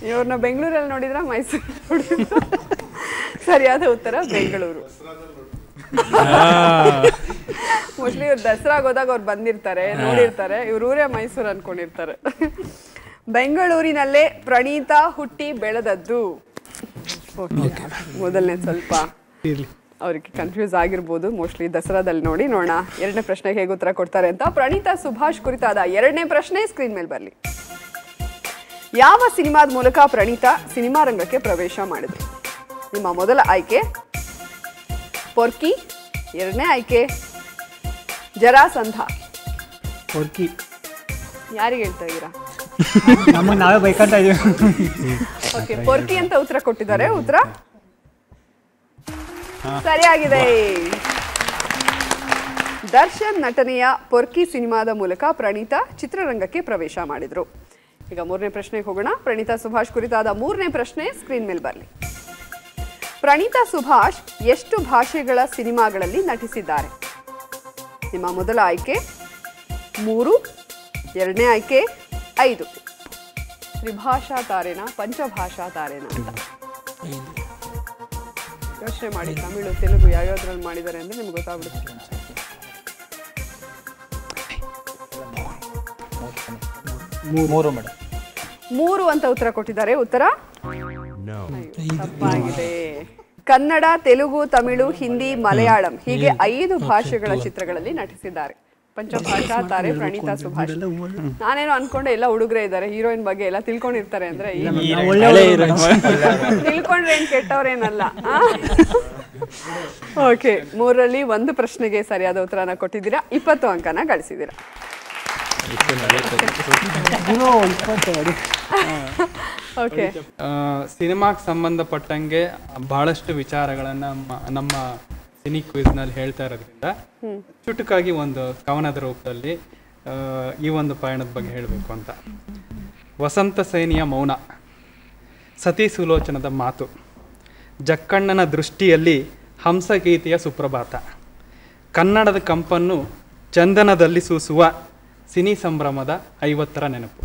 ಇವ್ರನ್ನ ಬೆಂಗಳೂರಲ್ಲಿ ನೋಡಿದ್ರ ಮೈಸೂರು ನೋಡಿದ್ರ? ಸರಿಯಾದ ಉತ್ತರ ಬೆಂಗಳೂರು. ಮೋಸ್ಟ್ಲಿ ಇವ್ರು ದಸರಾಗ ಹೋದಾಗ ಅವ್ರು ಬಂದಿರ್ತಾರೆ, ನೋಡಿರ್ತಾರೆ, ಇವ್ರ ಊರೇ ಮೈಸೂರು ಅನ್ಕೊಂಡಿರ್ತಾರೆ. ಬೆಂಗಳೂರಿನಲ್ಲೇ ಪ್ರಣೀತಾ ಹುಟ್ಟಿ ಬೆಳೆದದ್ದು. ಮೊದಲನೇ ಸ್ವಲ್ಪ ಅವ್ರಿಗೆ ಕನ್ಫ್ಯೂಸ್ ಆಗಿರ್ಬೋದು, ಮೋಸ್ಟ್ಲಿ ದಸರಾದಲ್ಲಿ ನೋಡಿ. ನೋಡೋಣ ಎರಡನೇ ಪ್ರಶ್ನೆಗೆ ಹೇಗೆ ಉತ್ತರ ಕೊಡ್ತಾರೆ ಅಂತ. ಪ್ರಣೀತಾ ಸುಭಾಷ್ ಕುರಿತಾದ ಎರಡನೇ ಪ್ರಶ್ನೆ ಸ್ಕ್ರೀನ್ ಮೇಲೆ ಬರಲಿ. ಯಾವ ಸಿನಿಮಾದ ಮೂಲಕ ಪ್ರಣೀತಾ ಸಿನಿಮಾ ರಂಗಕ್ಕೆ ಪ್ರವೇಶ ಮಾಡಿದ್ರು? ನಿಮ್ಮ ಮೊದಲ ಆಯ್ಕೆ ಪೊರ್ಕಿ, ಎರಡನೇ ಆಯ್ಕೆ ಜರಾಸಂಧ. ಪೊರ್ಕಿ. ಯಾರಿಗೆ ಹೇಳ್ತಾ ಇದ್ದೀರಾ? ನಮಗೆ ನಾವೇ ಬೈಕಂತ ಇದೀವಿ. ಓಕೆ, ಪೊರ್ಕಿ ಅಂತ ಉತ್ತರ ಕೊಟ್ಟಿದ್ದಾರೆ. ಉತ್ತರ ಸರಿಯಾಗಿದೆ. ದರ್ಶನ್ ನಟನೆಯ ಪೊರ್ಕಿ ಸಿನಿಮಾದ ಮೂಲಕ ಪ್ರಣೀತಾ ಚಿತ್ರರಂಗಕ್ಕೆ ಪ್ರವೇಶ ಮಾಡಿದ್ರು. ಈಗ ಮೂರನೇ ಪ್ರಶ್ನೆಗೆ ಹೋಗೋಣ. ಪ್ರಣೀತಾ ಸುಭಾಷ್ ಕುರಿತಾದ ಮೂರನೇ ಪ್ರಶ್ನೆ ಸ್ಕ್ರೀನ್ ಮೇಲೆ ಬರಲಿ. ಪ್ರಣೀತಾ ಸುಭಾಷ್ ಎಷ್ಟು ಭಾಷೆಗಳ ಸಿನಿಮಾಗಳಲ್ಲಿ ನಟಿಸಿದ್ದಾರೆ? ನಿಮ್ಮ ಮೊದಲ ಆಯ್ಕೆ 3, ಎರಡನೇ ಆಯ್ಕೆ 5. ತ್ರಿಭಾಷಾ ತಾರೆನಾ, ಪಂಚಭಾಷಾ ತಾರೆನಾ ಅಂತ ಯೋಚನೆ ಮಾಡಿ. ತಮಿಳು, ತೆಲುಗು ಯಾವ್ಯಾವ್ದ್ರಲ್ಲಿ ಮಾಡಿದ್ದಾರೆ ಅಂದ್ರೆ ನಿಮ್ಗೆ ಗೊತ್ತಾಗ್ಬಿಡುತ್ತೆ. 3 ಅಂತ ಉತ್ತರ ಕೊಟ್ಟಿದ್ದಾರೆ. ಉತ್ತರ ತಪ್ಪಾಗಿದೆ. ಕನ್ನಡ, ತೆಲುಗು, ತಮಿಳು, ಹಿಂದಿ, ಮಲಯಾಳಂ ಹೀಗೆ 5 ಭಾಷೆಗಳ ಚಿತ್ರಗಳಲ್ಲಿ ನಟಿಸಿದ್ದಾರೆ. ಪಂಚಭಾಷಾ ತಾರೆ ಪ್ರಣೀತಾ ಸುಭಾಷ್. ನಾನೇನೋ ಅನ್ಕೊಂಡೆ ಎಲ್ಲ ಹುಡುಗರೇ ಇದ್ದಾರೆ, ಹೀರೋಯಿನ್ ಬಗ್ಗೆ ಎಲ್ಲ ತಿಳ್ಕೊಂಡಿರ್ತಾರೆ ಅಂದ್ರೆ. ತಿಳ್ಕೊಂಡ್ರೆ ಏನ್ ಕೆಟ್ಟವ್ರೇನಲ್ಲ. ಓಕೆ, 3ರಲ್ಲಿ 1 ಪ್ರಶ್ನೆಗೆ ಸರಿಯಾದ ಉತ್ತರನ ಕೊಟ್ಟಿದ್ದೀರಾ. 20 ಅಂಕನ ಗಳಿಸಿದ್ದೀರಾ. ಓಕೆ, ಸಿನಿಮಾಗೆ ಸಂಬಂಧಪಟ್ಟಂಗೆ ಬಹಳಷ್ಟು ವಿಚಾರಗಳನ್ನ ನಮ್ಮ ಸಿನಿ ಕ್ವಿಜ್ನಲ್ಲಿ ಹೇಳ್ತಾ ಇರೋದ್ರಿಂದ ಚುಟುಕಾಗಿ ಒಂದು ಕವನದ ರೂಪದಲ್ಲಿ ಈ ಒಂದು ಪಯಣದ ಬಗ್ಗೆ ಹೇಳಬೇಕು ಅಂತ. ವಸಂತ ಸೇನಿಯ ಮೌನ, ಸತಿ ಸುಲೋಚನದ ಮಾತು, ಜಕ್ಕಣ್ಣನ ದೃಷ್ಟಿಯಲ್ಲಿ ಹಂಸಗೀತೆಯ ಸುಪ್ರಭಾತ, ಕನ್ನಡದ ಕಂಪನ್ನು ಚಂದನದಲ್ಲಿ ಸೂಸುವ ಸಿನಿ ಸಂಭ್ರಮದ 50ರ ನೆನಪು.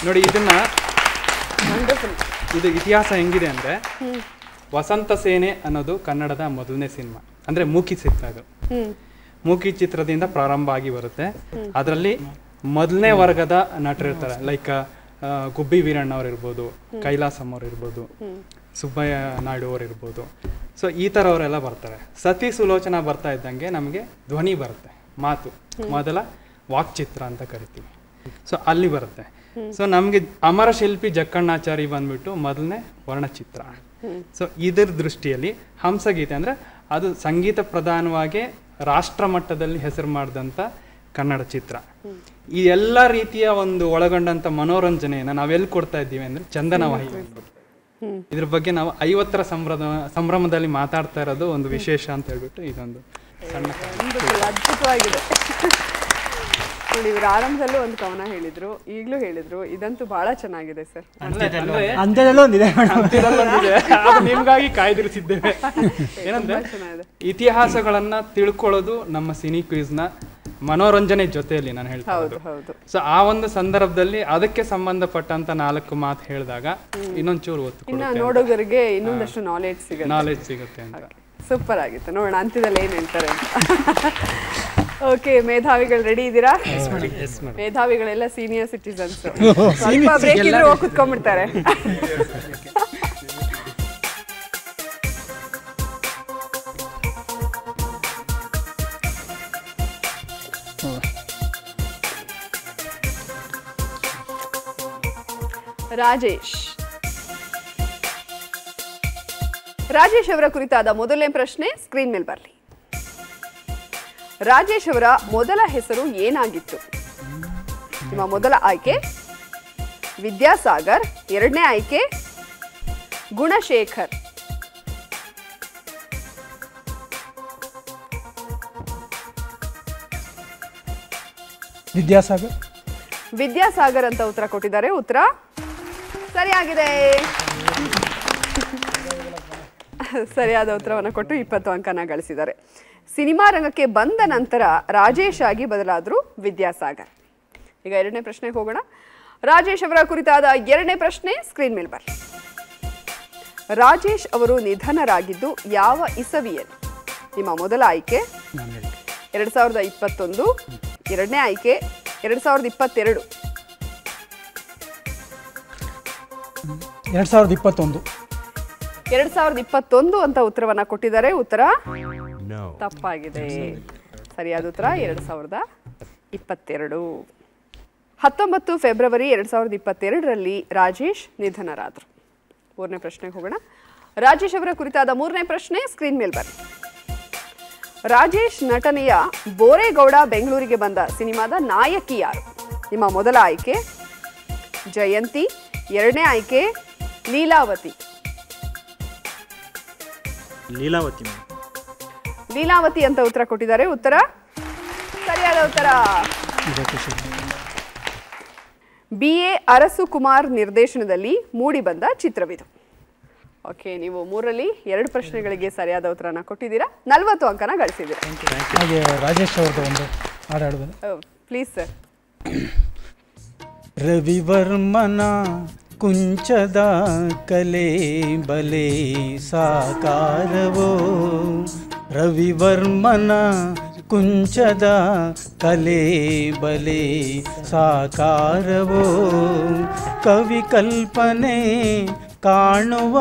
ನೋಡಿ, ಇದು ಇತಿಹಾಸ ಹೆಂಗಿದೆ ಅಂದರೆ, ವಸಂತ ಸೇನೆ ಅನ್ನೋದು ಕನ್ನಡದ ಮೊದಲನೇ ಸಿನಿಮಾ, ಅಂದರೆ ಮೂಕಿ ಚಿತ್ರ. ಅದು ಮೂಕಿ ಚಿತ್ರದಿಂದ ಪ್ರಾರಂಭ ಆಗಿ ಬರುತ್ತೆ. ಅದರಲ್ಲಿ ಮೊದಲನೇ ವರ್ಗದ ನಟರಿರ್ತಾರೆ. ಲೈಕ್ ಗುಬ್ಬಿ ವೀರಣ್ಣ ಅವ್ರು ಇರ್ಬೋದು, ಕೈಲಾಸಂ ಅವ್ರು ಇರ್ಬೋದು, ಸುಬ್ಬಯ್ಯ ನಾಯ್ಡು ಅವ್ರು ಇರ್ಬೋದು. ಸೊ ಈ ಥರ ಅವರೆಲ್ಲ ಬರ್ತಾರೆ. ಸತಿ ಸುಲೋಚನಾ ಬರ್ತಾ ಇದ್ದಂಗೆ ನಮಗೆ ಧ್ವನಿ ಬರುತ್ತೆ, ಮಾತು, ಮೊದಲ ವಾಕ್ಚಿತ್ರ ಅಂತ ಕರಿತೀವಿ. ಸೊ ಅಲ್ಲಿ ಬರುತ್ತೆ. ಸೊ ನಮಗೆ ಅಮರ ಶಿಲ್ಪಿ ಜಕ್ಕಣ್ಣಾಚಾರಿ ಬಂದ್ಬಿಟ್ಟು ಮೊದಲನೇ ವರ್ಣಚಿತ್ರ. ಸೊ ಇದರ ದೃಷ್ಟಿಯಲ್ಲಿ ಹಂಸಗೀತೆ ಅಂದರೆ ಅದು ಸಂಗೀತ ಪ್ರಧಾನವಾಗಿ ರಾಷ್ಟ್ರ ಮಟ್ಟದಲ್ಲಿ ಹೆಸರು ಮಾಡಿದಂಥ ಕನ್ನಡ ಚಿತ್ರ. ಈ ಎಲ್ಲ ರೀತಿಯ ಒಂದು ಒಳಗೊಂಡಂಥ ಮನೋರಂಜನೆಯನ್ನು ನಾವೆಲ್ಲಿ ಕೊಡ್ತಾ ಇದ್ದೀವಿ ಅಂದರೆ ಚಂದನ ವಾಹಿನಿ. ಇದ್ರ ಬಗ್ಗೆ ನಾವು 50ರ ಸಂಭ್ರಮದಲ್ಲಿ ಮಾತಾಡ್ತಾ ಇರೋದು ಒಂದು ವಿಶೇಷ ಅಂತ ಹೇಳ್ಬಿಟ್ಟು ಇದೊಂದು ಸಣ್ಣ ಅದ್ಭುತವಾಗಿದೆ. ನೋಡಿ, ಇವ್ರು ಆರಂಭದಲ್ಲೂ ಒಂದು ಕವನ ಹೇಳಿದ್ರು, ಈಗಲೂ ಹೇಳಿದ್ರು. ಇದಂತೂ ಬಹಳ ಚೆನ್ನಾಗಿದೆ ಸರ್. ನಿಮ್ಗಾಗಿ ಕಾಯ್ದಿರಿಸಿದ್ದೇವೆ. ಏನಂದ್ರೆ ಇತಿಹಾಸಗಳನ್ನ ತಿಳ್ಕೊಳ್ಳೋದು ನಮ್ಮ ಸಿನಿ ಕ್ವಿಜ್ನ ಮನೋರಂಜನೆ ಜೊತೆಯಲ್ಲಿ ನಾನು ಹೇಳ್ತಾ ಇರೋದು. ಸೊ ಆ ಒಂದು ಸಂದರ್ಭದಲ್ಲಿ ಅದಕ್ಕೆ ಸಂಬಂಧಪಟ್ಟಂತ 4 ಮಾತು ಹೇಳಿದಾಗ ಇನ್ನೊಂಚೂರು ಒತ್ತು ನೋಡೋಗರಿಗೆ ಇನ್ನೊಂದಷ್ಟು ನಾಲೆಡ್ಜ್ ಸಿಗುತ್ತೆ ಅಂತ. ಸೂಪರ್ ಆಗಿತ್ತು. ನೋಡೋಣ ಅಂತ್ಯದಲ್ಲಿ ಏನ್ ಹೇಳ್ತಾರೆ. ಓಕೆ, ಮೇಧಾವಿಗಳು ರೆಡಿ ಇದ್ದೀರಾ? ಮೇಧಾವಿಗಳೆಲ್ಲ ಸೀನಿಯರ್ ಸಿಟಿಸನ್ಸ್. ಸ್ವಲ್ಪ ಬ್ರೇಕ್ ಇದ್ರೆ ಹೋಗಿ ಕುತ್ಕೊಂಡ್ಬಿಡ್ತಾರೆ. ರಾಜೇಶ್ ಅವರ ಕುರಿತಾದ ಮೊದಲನೇ ಪ್ರಶ್ನೆ ಸ್ಕ್ರೀನ್ ಮೇಲೆ ಬರಲಿ. ರಾಜೇಶ್ ಅವರ ಮೊದಲ ಹೆಸರು ಏನಾಗಿತ್ತು? ನಿಮ್ಮ ಮೊದಲ ಆಯ್ಕೆ ವಿದ್ಯಾಸಾಗರ್, ಎರಡನೇ ಆಯ್ಕೆ ಗುಣಶೇಖರ್. ವಿದ್ಯಾಸಾಗರ್ ಅಂತ ಉತ್ತರ ಕೊಟ್ಟಿದ್ದಾರೆ. ಉತ್ತರ ಸರಿಯಾಗಿದೆ. ಸರಿಯಾದ ಉತ್ತರವನ್ನು ಕೊಟ್ಟು 20 ಅಂಕನ ಗಳಿಸಿದ್ದಾರೆ. ಸಿನಿಮಾ ರಂಗಕ್ಕೆ ಬಂದ ನಂತರ ರಾಜೇಶ್ ಆಗಿ ಬದಲಾದ್ರು ವಿದ್ಯಾಸಾಗರ್. ಈಗ ಎರಡನೇ ಪ್ರಶ್ನೆಗೆ ಹೋಗೋಣ. ರಾಜೇಶ್ ಅವರ ಕುರಿತಾದ 2ನೇ ಪ್ರಶ್ನೆ ಸ್ಕ್ರೀನ್ ಮೇಲೆ ಬರಲಿ. ರಾಜೇಶ್ ಅವರು ನಿಧನರಾಗಿದ್ದು ಯಾವ ಇಸವಿಯಲ್ಲಿ? ನಿಮ್ಮ ಮೊದಲ ಆಯ್ಕೆ 2021, ಎರಡನೇ ಆಯ್ಕೆ 2022. 2021. 2021 ಅಂತ ಉತ್ತರವನ್ನ ಕೊಟ್ಟಿದ್ದಾರೆ. ಉತ್ತರ ತಪ್ಪಾಗಿದೆ. ಸರಿಯಾದ ಉತ್ತರ 2022. 19 ಫೆಬ್ರವರಿ 2022ರಲ್ಲಿ ರಾಜೇಶ್ ನಿಧನರಾದರು. 3ನೇ ಪ್ರಶ್ನೆಗೆ ಹೋಗೋಣ. ರಾಜೇಶ್ ಅವರ ಕುರಿತಾದ 3ನೇ ಪ್ರಶ್ನೆ ಸ್ಕ್ರೀನ್ ಮೇಲೆ ಬನ್ನಿ. ರಾಜೇಶ್ ನಟನೆಯ ಬೋರೇಗೌಡ ಬೆಂಗಳೂರಿಗೆ ಬಂದ ಸಿನಿಮಾದ ನಾಯಕಿ ಯಾರು? ನಿಮ್ಮ ಮೊದಲ ಆಯ್ಕೆ ಜಯಂತಿ, ಎರಡನೇ ಆಯ್ಕೆ ಲೀಲಾವತಿ. ಲೀಲಾವತಿ ಅಂತ ಉತ್ತರ ಕೊಟ್ಟಿದ್ದಾರೆ. ಉತ್ತರ ಸರಿಯಾದ ಉತ್ತರ. BA ಅರಸು ಕುಮಾರ್ ನಿರ್ದೇಶನದಲ್ಲಿ ಮೂಡಿ ಬಂದ ಚಿತ್ರವಿದು. ಓಕೆ, ನೀವು 3ರಲ್ಲಿ 2 ಪ್ರಶ್ನೆಗಳಿಗೆ ಸರಿಯಾದ ಉತ್ತರನ ಕೊಟ್ಟಿದ್ದೀರಾ. 40 ಅಂಕನ ಗಳಿಸಿದ್ದೀರಾ. ಹಾಗೆ ರಾಜೇಶ್ ಅವ್ರದ್ದು ಒಂದು ಹಾಡು ಹಾಡ್ಬೋದು. Please sir. ರವಿವರ್ಮನ ಕುಂಚದ ಕಲೆ ಬಲೆ ಸಾಕಾರವೋ, ರವಿವರ್ಮನ ಕುಂಚದ ಕಲೆ ಬಲೆ ಸಾಕಾರವೋ, ಕವಿ ಕಲ್ಪನೆ ಕಾಣುವ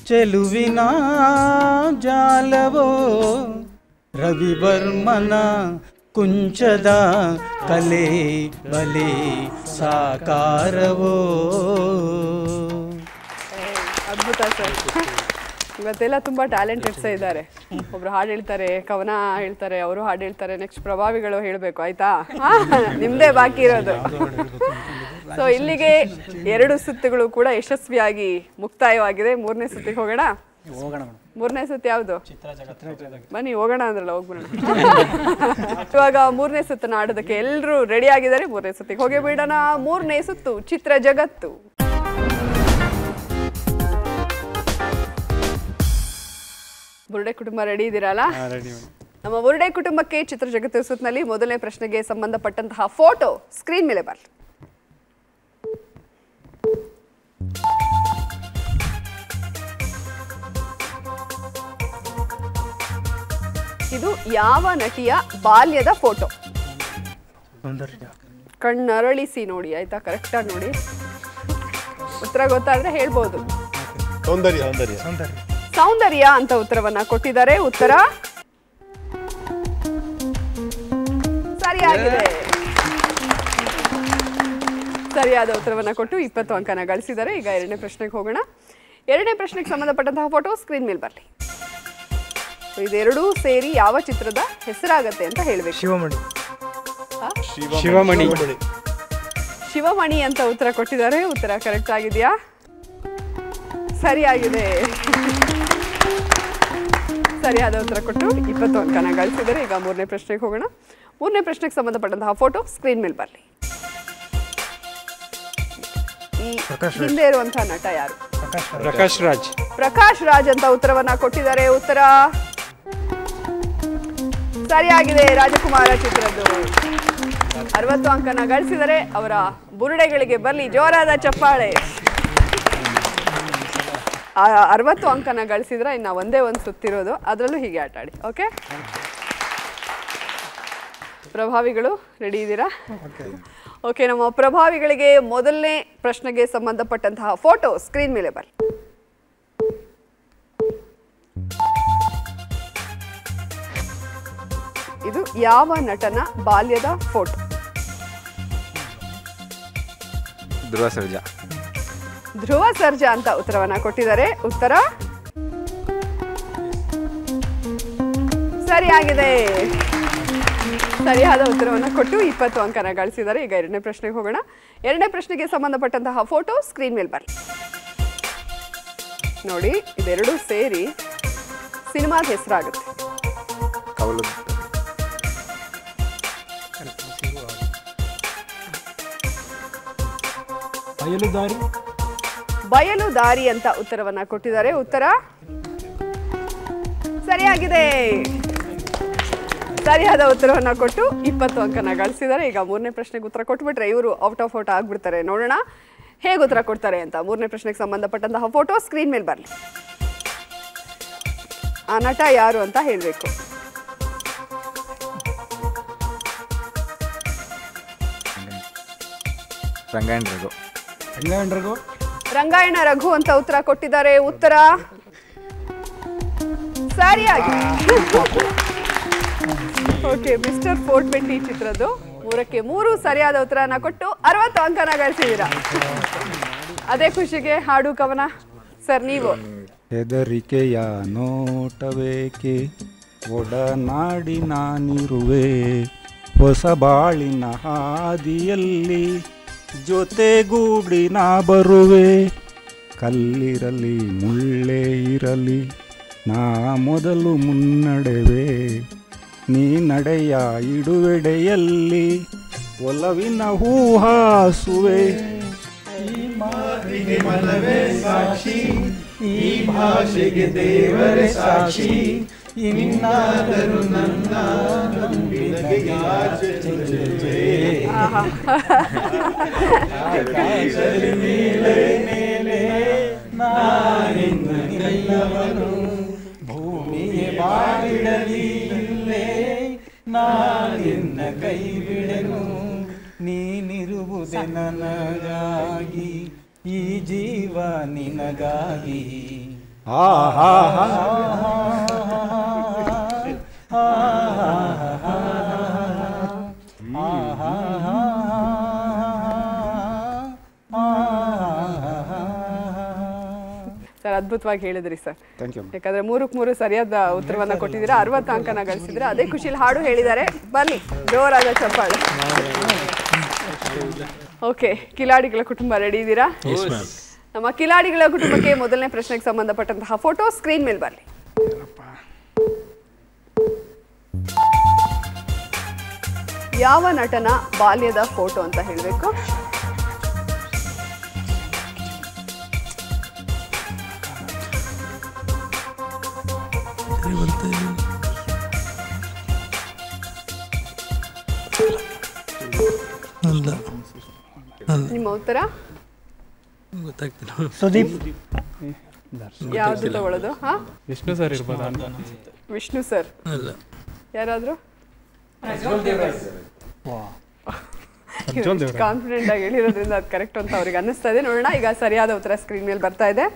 ಚೆಲುವಿನ ಜಾಲವೋ, ರವಿವರ್ಮನ ಕುಂಚದ ಕಲೆ ಬಲೆ ಸಾಕಾರವೋ. ಅದ್ಭುತ ಸರ್. ಇವತ್ತೆಲ್ಲ ತುಂಬಾ ಟ್ಯಾಲೆಂಟೆಡ್ಸ್ ಇದ್ದಾರೆ. ಒಬ್ರು ಹಾಡು ಹೇಳ್ತಾರೆ, ಕವನ ಹೇಳ್ತಾರೆ, ಅವರು ಹಾಡು ಹೇಳ್ತಾರೆ. ನೆಕ್ಸ್ಟ್ ಪ್ರಭಾವಿಗಳು ಹೇಳಬೇಕು, ಆಯ್ತಾ? ನಿಮ್ದೇ ಬಾಕಿ ಇರೋದು. ಸೊ ಇಲ್ಲಿಗೆ 2 ಸುತ್ತುಗಳು ಕೂಡ ಯಶಸ್ವಿಯಾಗಿ ಮುಕ್ತಾಯವಾಗಿದೆ. 3ನೇ ಸುತ್ತಿಗೆ ಹೋಗೋಣ. 3ನೇ ಸುತ್ತು ಯಾವುದು? ಬನ್ನಿ ಹೋಗೋಣ ಅಂದ್ರಲ್ಲ, ಹೋಗ್ಬಿಡೋಣ. ಇವಾಗ 3ನೇ ಸುತ್ತನ್ನ ಆಡೋದಕ್ಕೆ ಎಲ್ಲರೂ ರೆಡಿ ಆಗಿದ್ದಾರೆ. 3ನೇ ಸುತ್ತಿಗೆ ಹೋಗಿ ಬಿಡೋಣ. 3ನೇ ಸುತ್ತು ಚಿತ್ರ ಜಗತ್ತು. ಬುರುಡೆ ಕುಟುಂಬ ರೆಡಿ ಇದ್ದೀರಲ್ಲ? ನಮ್ಮ ಬುರುಡೆ ಕುಟುಂಬಕ್ಕೆ ಚಿತ್ರ ಜಗತ್ತು ಸುತ್ತಿನಲ್ಲಿ ಮೊದಲನೇ ಪ್ರಶ್ನೆಗೆ ಸಂಬಂಧಪಟ್ಟಂತಹ ಫೋಟೋ ಸ್ಕ್ರೀನ್ ಮೇಲೆ ಬರಲಿ. ಇದು ಯಾವ ನಟಿಯ ಬಾಲ್ಯದ ಫೋಟೋ? ಕಣ್ಣರಳಿಸಿ ನೋಡಿ, ಆಯ್ತಾ? ಕರೆಕ್ಟ್ ಆಗಿ ನೋಡಿ. ಉತ್ತರ ಗೊತ್ತಾದ್ರೆ ಹೇಳ್ಬೋದು. ಸೌಂದರ್ಯ ಅಂತ ಉತ್ತರವನ್ನ ಕೊಟ್ಟಿದ್ದಾರೆ. ಉತ್ತರ ಸರಿಯಾಗಿದೆ. ಸರಿಯಾದ ಉತ್ತರವನ್ನ ಕೊಟ್ಟು 20 ಅಂಕನ ಗಳಿಸಿದ್ದಾರೆ. ಈಗ 2ನೇ ಪ್ರಶ್ನೆಗೆ ಹೋಗೋಣ. 2ನೇ ಪ್ರಶ್ನೆಗೆ ಸಂಬಂಧಪಟ್ಟಂತಹ ಫೋಟೋ ಸ್ಕ್ರೀನ್ ಮೇಲೆ ಬರಲಿ. ಇದೆರಡೂ ಸೇರಿ ಯಾವ ಚಿತ್ರದ ಹೆಸರಾಗತ್ತೆ ಅಂತ ಹೇಳಬೇಕು. ಶಿವಮಣಿ ಅಂತ ಉತ್ತರ ಕೊಟ್ಟಿದ್ದಾರೆ. ಉತ್ತರ ಕರೆಕ್ಟ್ ಆಗಿದೆಯಾ? ಸರಿಯಾಗಿದೆ. ಸರಿಯಾದ ಉತ್ತರ ಕೊಟ್ಟು 20 ಅಂಕನ ಗಳಿಸಿದರೆ. ಈಗ 3ನೇ ಪ್ರಶ್ನೆಗೆ ಹೋಗೋಣ. 3ನೇ ಪ್ರಶ್ನೆಗೆ ಸಂಬಂಧಪಟ್ಟಂತಹ ಫೋಟೋ ಸ್ಕ್ರೀನ್ ಮೇಲೆ ಬರಲಿ. ಈ ಹಿಂದೆ ಇರುವಂತಹ ನಟ ಯಾರು? ಪ್ರಕಾಶ್ ರಾಜ್ ಅಂತ ಉತ್ತರವನ್ನ ಕೊಟ್ಟಿದ್ದಾರೆ. ಉತ್ತರ ಸರಿಯಾಗಿದೆ. ರಾಜಕುಮಾರ ಚಿತ್ರದ್ದು. 60 ಅಂಕನ ಗಳಿಸಿದರೆ. ಅವರ ಬುರುಡೆಗಳಿಗೆ ಬರಲಿ ಜೋರಾದ ಚಪ್ಪಾಳೆ. 60 ಅಂಕನ ಗಳಿಸಿದ್ರೆ ಇನ್ನು ಒಂದೇ ಒಂದು ಸುತ್ತಿರೋದು, ಅದರಲ್ಲೂ ಹೀಗೆ ಆಟ ಆಡಿ. ಓಕೆ, ಪ್ರಭಾವಿಗಳು ರೆಡಿ ಇದ್ದೀರಾ? ಓಕೆ, ನಮ್ಮ ಪ್ರಭಾವಿಗಳಿಗೆ ಮೊದಲನೇ ಪ್ರಶ್ನೆಗೆ ಸಂಬಂಧಪಟ್ಟಂತಹ ಫೋಟೋ ಸ್ಕ್ರೀನ್ ಮೇಲೆ ಬರಲಿ. ಇದು ಯಾವ ನಟನ ಬಾಲ್ಯದ ಫೋಟೋ? ಧ್ರುವ ಸರ್ಜಾ ಅಂತ ಉತ್ತರವನ್ನ ಕೊಟ್ಟಿದ್ದಾರೆ. ಉತ್ತರ ಸರಿಯಾಗಿದೆ. ಸರಿಯಾದ ಉತ್ತರವನ್ನ ಕೊಟ್ಟು 20 ಅಂಕನ ಗಳಿಸಿದ್ದಾರೆ. ಈಗ 2ನೇ ಪ್ರಶ್ನೆಗೆ ಹೋಗೋಣ. 2ನೇ ಪ್ರಶ್ನೆಗೆ ಸಂಬಂಧಪಟ್ಟಂತಹ ಫೋಟೋ ಸ್ಕ್ರೀನ್ ಮೇಲೆ ಬರಲಿ. ನೋಡಿ, ಇದೆರಡೂ ಸೇರಿ ಸಿನಿಮಾದ ಹೆಸರಾಗುತ್ತೆ. ಬಯಲು ದಾರಿ ಅಂತ ಉತ್ತರವನ್ನ ಕೊಟ್ಟಿದ್ದಾರೆ. ಉತ್ತರ ಸರಿಯಾಗಿದೆ. ಸರಿಯಾದ ಉತ್ತರವನ್ನ ಕೊಟ್ಟು 20 ಅಂಕನ ಗಳಿಸಿದ್ದಾರೆ. ಈಗ ಮೂರನೇ ಪ್ರಶ್ನೆಗೆ ಉತ್ತರ ಕೊಟ್ಬಿಟ್ರೆ ಇವರು ಔಟ್ ಆಫ್ ಔಟ್ ಆಗ್ಬಿಡ್ತಾರೆ. ನೋಡೋಣ ಹೇಗೆ ಉತ್ತರ ಕೊಡ್ತಾರೆ ಅಂತ. ಮೂರನೇ ಪ್ರಶ್ನೆಗೆ ಸಂಬಂಧಪಟ್ಟಂತಹ ಫೋಟೋ ಸ್ಕ್ರೀನ್ ಮೇಲೆ ಬರಲಿ. ಆ ನಟ ಯಾರು ಅಂತ ಹೇಳಬೇಕು. ರಂಗಾಯಣ ರಘು ಅಂತ ಉತ್ತರ ಕೊಟ್ಟಿದ್ದಾರೆ. ಉತ್ತರ ಸರಿಯಾಗಿ. ಓಕೆ, ಮಿಸ್ಟರ್ 420 ಚಿತ್ರದ್ದು 3ಕ್ಕೆ 3 ಸರಿಯಾದ ಉತ್ತರನ ಕೊಟ್ಟು 60 ಅಂಕನ ಗಳಿಸಿದ್ದೀರಾ. ಅದೇ ಖುಷಿಗೆ ಹಾಡು ಕವನ ಸರ್ ನೀವು. ಹೆದರಿಕೆಯ ನೋಟವೇಕೆ ಒಡನಾಡಿ ನಾನಿರುವೆ, ಹೊಸ ಬಾಳಿನ ಹಾದಿಯಲ್ಲಿ ಜೊತೆಗೂಡಿ ನಾ ಬರುವೆ, ಕಲ್ಲಿರಲಿ ಮುಳ್ಳೇ ಇರಲಿ ನಾ ಮೊದಲು ಮುನ್ನಡೆವೆ, ನೀ ನಡೆಯ ಇಡುವೆಡೆಯಲ್ಲಿ ಒಲವಿನ ಹೂಹಾಸುವೆ, ಈ ಮಾತಿಗೆ ಮನವೇ ಸಾಕ್ಷಿ, ಈ ಭಾಷೆಗೆ ದೇವರೇ ಸಾಕ್ಷಿ, ಇನ್ನಾದರೂ ನನ್ನ ನಂಬಿನಗೆ ಆಚೆ ಚೆಲ್ಲುವೆ. ಆಕಾಶದಲ್ಲಿ ಮೇಲೆ ಮೇಲೆ ನಾನಿನ್ನವನು, ಭೂಮಿಗೆ ಬಾಗಿಡಲಿ ಇಲ್ಲೇ ನಾನಿನ್ನ ಕೈ ಬಿಡೆನು, ನೀನಿರುವುದೇ ನನಗಾಗಿ ಈ ಜೀವ ನಿನಗಾಗಿ. ಆಹಾ ಸರ್ ಅದ್ಭುತವಾಗಿ ಹೇಳಿದ್ರಿ ಸರ್. ಯಾಕಂದ್ರೆ 3ಕ್ಕೆ 3 ಸರಿಯಾದ ಉತ್ತರವನ್ನ ಕೊಟ್ಟಿದ್ದೀರಾ. 60 ಅಂಕನ ಗಳಿಸಿದ್ರೆ. ಅದೇ ಖುಷಿಲಿ ಹಾಡು ಹೇಳಿದ್ದಾರೆ. ಬನ್ನಿ ಜೋರಾದ ಚಪ್ಪಾಳೆ. ಓಕೆ, ಕಿಲಾಡಿಗಳ ಕುಟುಂಬ ರೆಡಿ ಇದ್ದೀರಾ? ನಮ್ಮ ಕಿಲಾಡಿಗಳ ಕುಟುಂಬಕ್ಕೆ ಮೊದಲನೇ ಪ್ರಶ್ನೆಗೆ ಸಂಬಂಧಪಟ್ಟಂತಹ ಫೋಟೋ ಸ್ಕ್ರೀನ್ ಮೇಲೆ ಬರಲಿ. ಯಾವ ನಟನ ಬಾಲ್ಯದ ಫೋಟೋ ಅಂತ ಹೇಳಬೇಕು. ನಿಮ್ಮ ಉತ್ತರ ಸುದೀಪ್. ಯಾವ್ದು ತಗೊಳ್ಳೋದು? ವಿಷ್ಣು ಸರ್ ಇರ್ಬೋದಾ? ವಿಷ್ಣು ಸರ್ ಯಾರಾದ್ರೂ ಕಾನ್ಫಿಡೆಂಟ್ ಆಗಿ ಹೇಳಿರೋದ್ರಿಂದ ಅದು ಕರೆಕ್ಟ್ ಅಂತ ಅವ್ರಿಗೆ ಅನ್ನಿಸ್ತಾ ಇದೆ. ನೋಡೋಣ ಈಗ ಸರಿಯಾದ ಉತ್ತರ ಸ್ಕ್ರೀನ್ ಮೇಲೆ ಬರ್ತಾ ಇದೆ.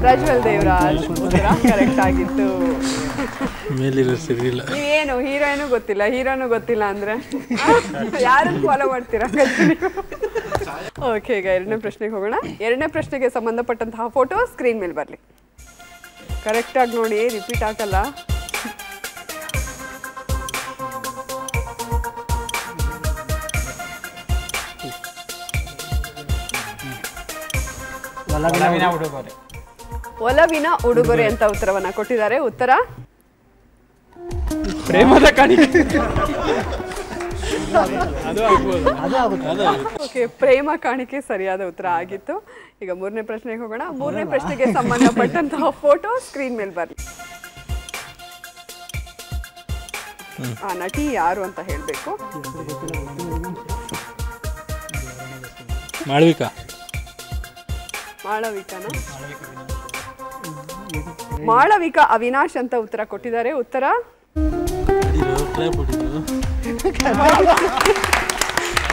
ಪ್ರಜ್ವಲ್ ದೇವರಾಜ್ ಉತ್ತರ ಕರೆಕ್ಟ್ ಆಗಿತ್ತು. ನೀವೇನು ಹೀರೋಯಿನು ಗೊತ್ತಿಲ್ಲ, ಹೀರೋನು ಗೊತ್ತಿಲ್ಲ ಅಂದ್ರೆ ಯಾರನ್ನು ಫಾಲೋ ಮಾಡ್ತೀರಾ? ಓಕೆ, ಈಗ ಎರಡನೇ ಪ್ರಶ್ನೆಗೆ ಹೋಗೋಣ. ಎರಡನೇ ಪ್ರಶ್ನೆಗೆ ಸಂಬಂಧಪಟ್ಟಂತಹ ಫೋಟೋ ಸ್ಕ್ರೀನ್ ಮೇಲೆ ಬರಲಿ. ಕರೆಕ್ಟಾಗಿ ನೋಡಿ, ರಿಪೀಟ್ ಆಗಲ್ಲ. ಒಲವಿನ ಉಡುಗೊರೆ ಅಂತ ಉತ್ತರವನ್ನ ಕೊಟ್ಟಿದ್ದಾರೆ. ಉತ್ತರ ಪ್ರೇಮದ ಕಾಣಿಕೆ. ಓಕೆ, ಪ್ರೇಮ ಕಾಣಿಕೆ ಸರಿಯಾದ ಉತ್ತರ ಆಗಿತ್ತು. ಈಗ ಮೂರನೇ ಪ್ರಶ್ನೆಗೆ ಹೋಗೋಣ. ಮೂರನೇ ಪ್ರಶ್ನೆಗೆ ಸಂಬಂಧಪಟ್ಟಂತಹ ಫೋಟೋ ಸ್ಕ್ರೀನ್ ಮೇಲೆ ಬರಲಿ. ಆ ನಟಿ ಯಾರು ಅಂತ ಹೇಳಬೇಕು. ಮಾಳವಿಕಾ. ಮಾಳವಿಕಾನ? ಮಾಳವಿಕಾ ಅವಿನಾಶ್ ಅಂತ ಉತ್ತರ ಕೊಟ್ಟಿದ್ದಾರೆ. ಉತ್ತರ